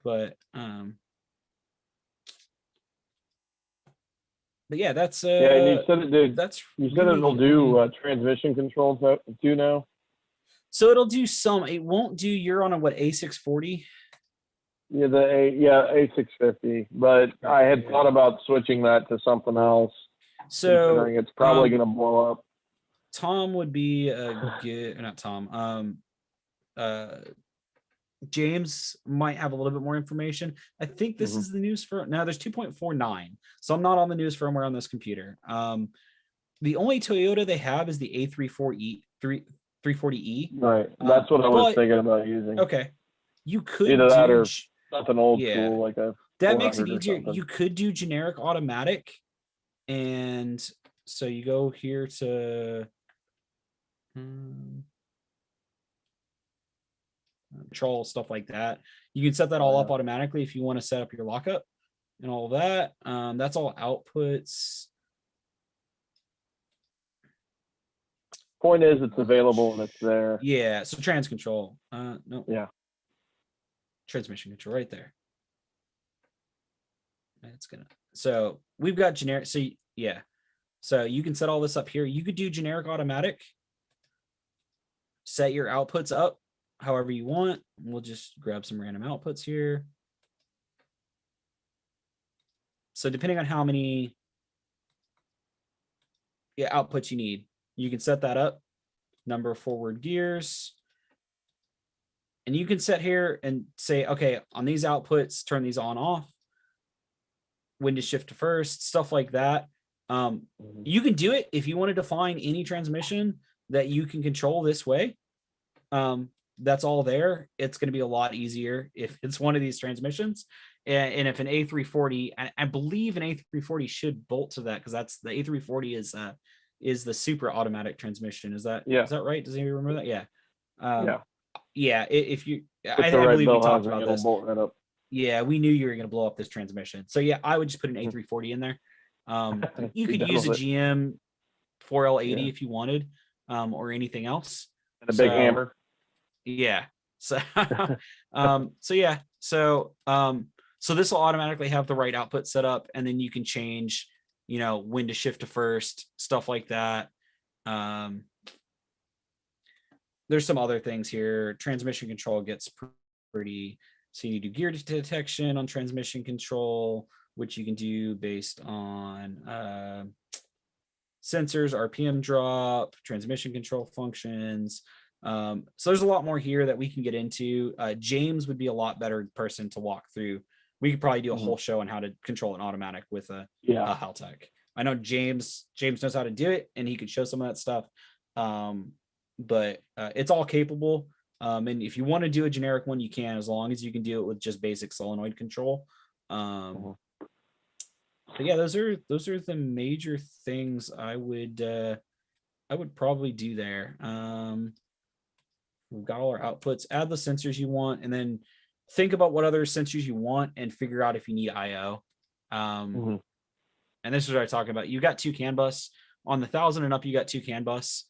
S3: But yeah, that's
S1: yeah. And you said it did.
S3: That's
S1: you said it'll do transmission control too now.
S3: So it'll do some. It won't do. You're on a what, A640?
S1: Yeah, A650. But I had thought about switching that to something else.
S3: So
S1: considering it's probably going to blow up.
S3: Tom would be a good, not Tom. James might have a little bit more information. I think this is the news for now. There's 2.49, so I'm not on the news firmware on this computer. The only Toyota they have is the A34E 340E.
S1: Right, that's what I was thinking about using.
S3: Okay, you could
S1: either that or something old school like a.
S3: That makes it easier. You could do generic automatic, and so you go here to. Control stuff like that. You can set that all up automatically if you want to set up your lockup and all that. That's all outputs.
S1: Point is, it's available and it's there.
S3: Yeah. So trans control. No.
S1: Yeah.
S3: Transmission control right there. It's gonna. So we've got generic. So yeah. So you can set all this up here. You could do generic automatic. Set your outputs up however you want. We'll just grab some random outputs here. So depending on how many outputs you need, you can set that up. Number of forward gears. And you can set here and say, okay, on these outputs, turn these on off. When to shift to first, stuff like that. You can do it if you want to define any transmission that you can control this way. That's all there. It's going to be a lot easier if it's one of these transmissions. And if an A340, I believe an A340 should bolt to that, because that's the A340 is the super automatic transmission. Is that right? Does anybody remember that? Yeah. Yeah. If you, I believe we talked about this.
S1: Bolt right up.
S3: Yeah, we knew you were going to blow up this transmission. So yeah, I would just put an A340 in there. You could use a GM 4L80 if you wanted, or anything else.
S1: And a big hammer.
S3: Yeah. So, so this will automatically have the right output set up, and then you can change, when to shift to first, stuff like that. there's some other things here. Transmission control gets pretty, so you do gear detection on transmission control, which you can do based on sensors, RPM drop, transmission control functions. So there's a lot more here that we can get into. James would be a lot better person to walk through. We could probably do a whole show on how to control an automatic with a Haltech. I know James knows how to do it, and he could show some of that stuff. But it's all capable. And if you want to do a generic one, you can, as long as you can do it with just basic solenoid control. But yeah, those are the major things I would probably do there. We've got all our outputs. Add the sensors you want, and then think about what other sensors you want, and figure out if you need I/O. And this is what I'm talking about. You got 2 CAN bus on the 1000 and up. You got 2 CAN bus.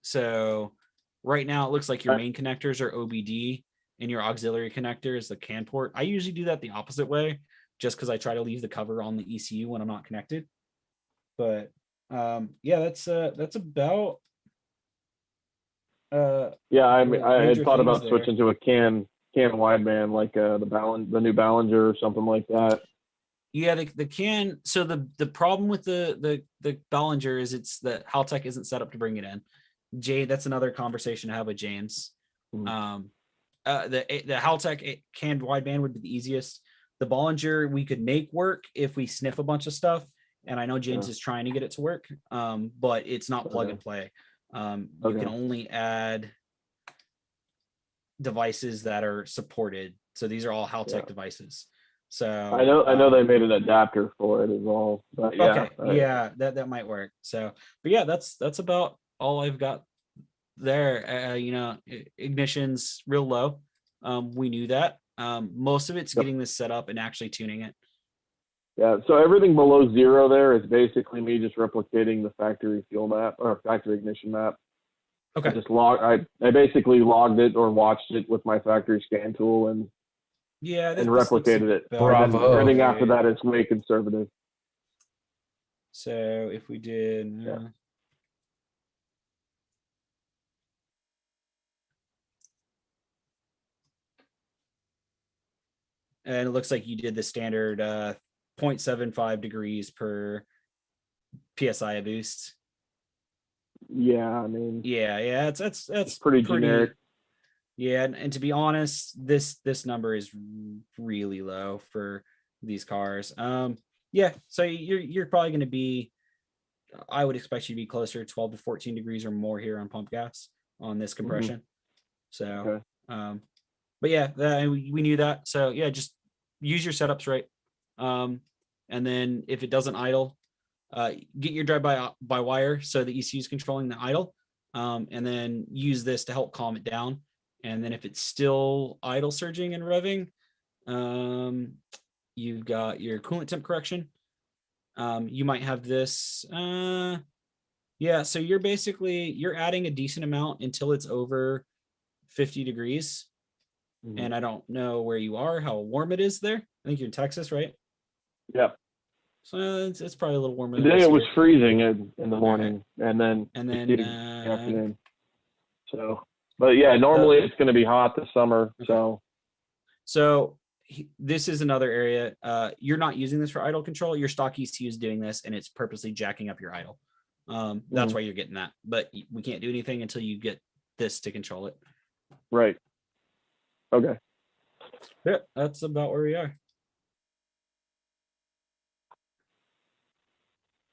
S3: So right now it looks like your main connectors are OBD, and your auxiliary connector is the CAN port. I usually do that the opposite way, just because I try to leave the cover on the ECU when I'm not connected. But yeah, that's about.
S1: Yeah, I mean, I had thought about
S3: there.
S1: switching to a CAN wideband, like the new Ballinger or something like that.
S3: Yeah, the CAN. So the problem with the Ballinger is it's the Haltech isn't set up to bring it in. That's another conversation to have with James. The Haltech CAN wideband would be the easiest. The Ballinger we could make work if we sniff a bunch of stuff, and I know James is trying to get it to work, but it's not plug and play. You can only add devices that are supported. So these are all Haltech devices. So
S1: I know they made an adapter for it as well. But
S3: that might work. So, but yeah, that's about all I've got there. Ignition's real low. We knew that. Most of it's getting this set up and actually tuning it.
S1: Yeah, so everything below 0 there is basically me just replicating the factory fuel map or factory ignition map.
S3: Okay.
S1: I basically logged it or watched it with my factory scan tool and replicated it.
S2: Bravo.
S1: Everything after that is way conservative.
S3: So if we did and it looks like you did the standard 0.75 degrees per PSI a boost.
S1: Yeah, I mean,
S3: that's
S1: pretty generic.
S3: Yeah, and to be honest, this number is really low for these cars. Yeah, so you're probably going to be, I would expect you to be closer to 12 to 14 degrees or more here on pump gas on this compression. So, but yeah, we knew that. So yeah, just use your setups right. And then if it doesn't idle, get your drive by wire so the ECU is controlling the idle, and then use this to help calm it down. And then if it's still idle surging and revving, you've got your coolant temp correction. You might have this. Yeah, so you're adding a decent amount until it's over 50 degrees. And I don't know where you are, how warm it is there. I think you're in Texas, right?
S1: Yep.
S3: So it's probably a little warmer.
S1: Today it was freezing in the morning, and then
S3: afternoon.
S1: So, but yeah, normally it's going to be hot this summer.
S3: So this is another area. You're not using this for idle control. Your stock ECU is doing this, and it's purposely jacking up your idle. That's why you're getting that. But we can't do anything until you get this to control it.
S1: Right. Okay.
S3: Yeah, that's about where we are.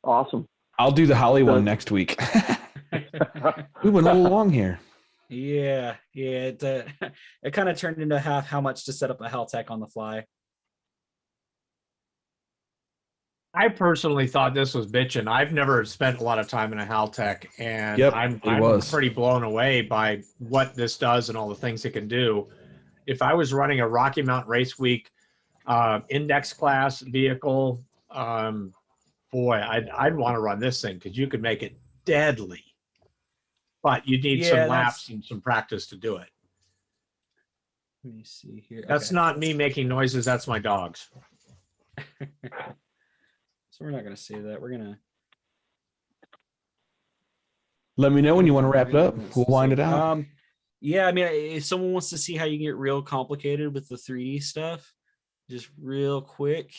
S1: Awesome.
S2: I'll do the Holly one next week. We went a little long here.
S3: Yeah. It kind of turned into how much to set up a Haltech on the fly.
S5: I personally thought this was bitching. I've never spent a lot of time in a Haltech, and I'm pretty blown away by what this does and all the things it can do. If I was running a Rocky Mountain Race Week index class vehicle, boy, I'd want to run this thing because you could make it deadly. But you need some laps and some practice to do it.
S3: Let me see here.
S5: That's not me making noises. That's my dogs.
S3: So we're not going to say that. We're going to.
S2: Let me know when you want to wrap it up. We'll wind it out.
S3: Yeah, I mean, if someone wants to see how you can get real complicated with the 3D stuff, just real quick.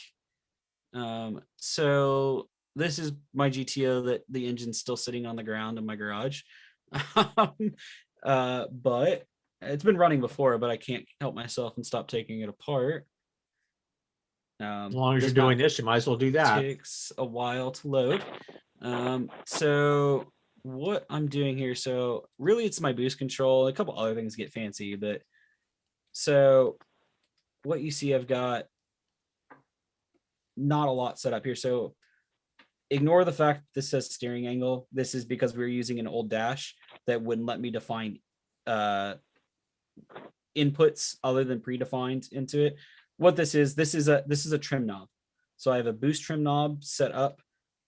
S3: So this is my GTO that the engine's still sitting on the ground in my garage. But it's been running before, but I can't help myself and stop taking it apart.
S5: As long as you're doing this, you might as well do that.
S3: Takes a while to load. So what I'm doing here, so really it's my boost control. A couple other things get fancy, but so what you see, I've got not a lot set up here. So ignore the fact this says steering angle. This is because we were using an old dash that wouldn't let me define inputs other than predefined into it. What this is a trim knob. So I have a boost trim knob set up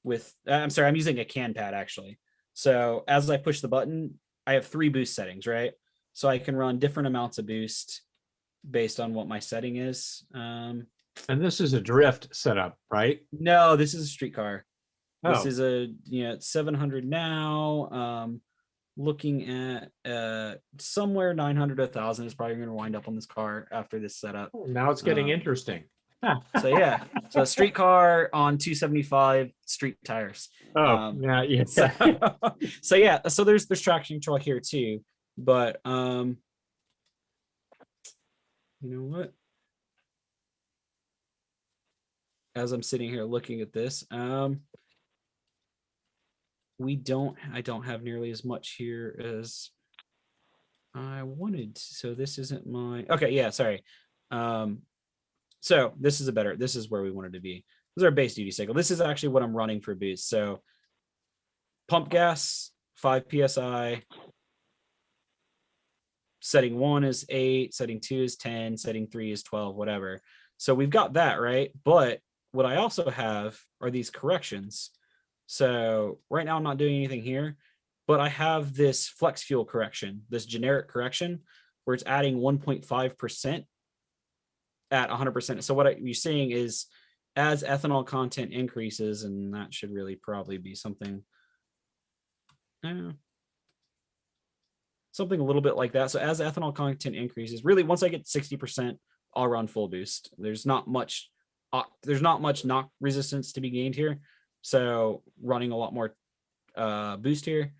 S3: with, I'm using a can pad actually. So as I push the button, I have 3 boost settings, right? So I can run different amounts of boost based on what my setting is.
S5: And this is a drift setup, right?
S3: No, this is a street car.
S5: Oh.
S3: This is a, it's 700 now. Looking at somewhere 900 to 1,000 is probably going to wind up on this car after this setup.
S5: Now it's getting interesting.
S3: So yeah, so street car on 275 street tires.
S5: Yeah.
S3: So yeah, so there's traction control here too, but you know what? As I'm sitting here looking at this, I don't have nearly as much here as I wanted. So this isn't my, okay, yeah, sorry. So this is where we wanted to be. This is our base duty cycle. This is actually what I'm running for boost. So pump gas, 5 PSI. Setting 1 is 8, setting 2 is 10, setting 3 is 12, whatever. So we've got that, right? But what I also have are these corrections. So right now I'm not doing anything here, but I have this flex fuel correction, this generic correction, where it's adding 1.5% at 100%. So what you're seeing is as ethanol content increases, and that should really probably be something, something a little bit like that. So as ethanol content increases, really once I get 60%, I'll run full boost. There's not much knock resistance to be gained here. So running a lot more boost here.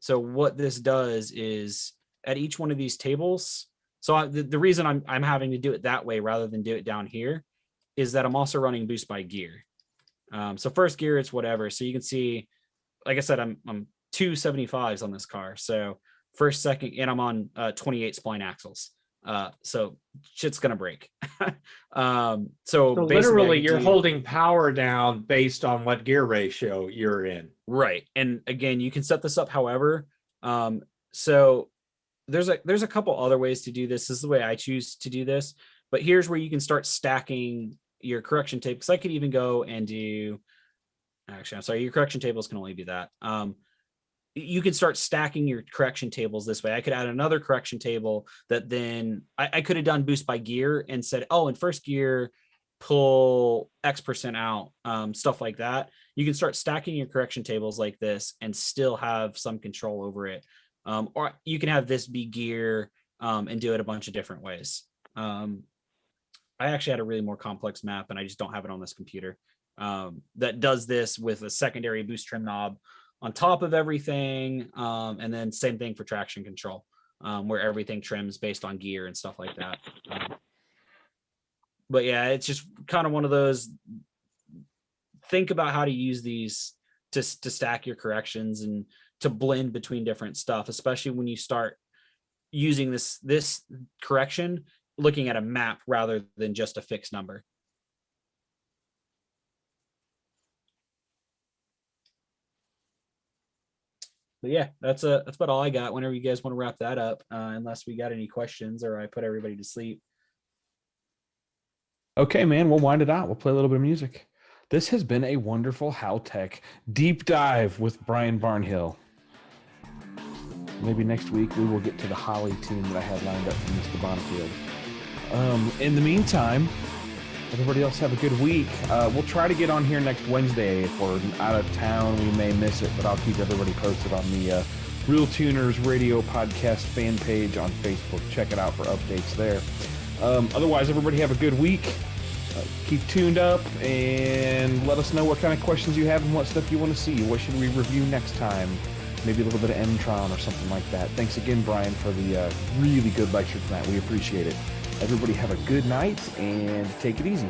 S3: So what this does is at each one of these tables, so the reason I'm having to do it that way rather than do it down here is that I'm also running boost by gear. So first gear, it's whatever. So you can see, like I said, I'm 275s on this car. So first, second, and I'm on 28 spline axles. So shit's gonna break. So
S5: literally you're holding power down based on what gear ratio you're in.
S3: Right. And again, you can set this up however. So there's a couple other ways to do this. This is the way I choose to do this, but here's where you can start stacking your correction tape. Because I could even go and do, actually, I'm sorry, your correction tables can only do that. You can start stacking your correction tables this way. I could add another correction table that then I could have done boost by gear and said, oh, in first gear, pull X% out, stuff like that. You can start stacking your correction tables like this and still have some control over it. Or you can have this be gear and do it a bunch of different ways. I actually had a really more complex map and I just don't have it on this computer that does this with a secondary boost trim knob on top of everything. And then same thing for traction control, where everything trims based on gear and stuff like that. But yeah, it's just kind of one of those, think about how to use these to stack your corrections and to blend between different stuff, especially when you start using this correction, looking at a map rather than just a fixed number. But yeah, that's about all I got. Whenever you guys want to wrap that up, unless we got any questions or I put everybody to sleep.
S2: Okay, man, we'll wind it out. We'll play a little bit of music. This has been a wonderful Haltech deep dive with Brian Barnhill. Maybe next week we will get to the Holly team that I had lined up for Mr. Bonfield. In the meantime, everybody else have a good week. We'll try to get on here next Wednesday. If we're out of town, we may miss it, but I'll keep everybody posted on the RealTuners Radio Podcast fan page on Facebook. Check it out for updates there. Otherwise, everybody have a good week. Keep tuned up and let us know what kind of questions you have and what stuff you want to see. What should we review next time? Maybe a little bit of Mtron or something like that. Thanks again, Brian, for the really good lecture tonight. We appreciate it. Everybody have a good night and take it easy.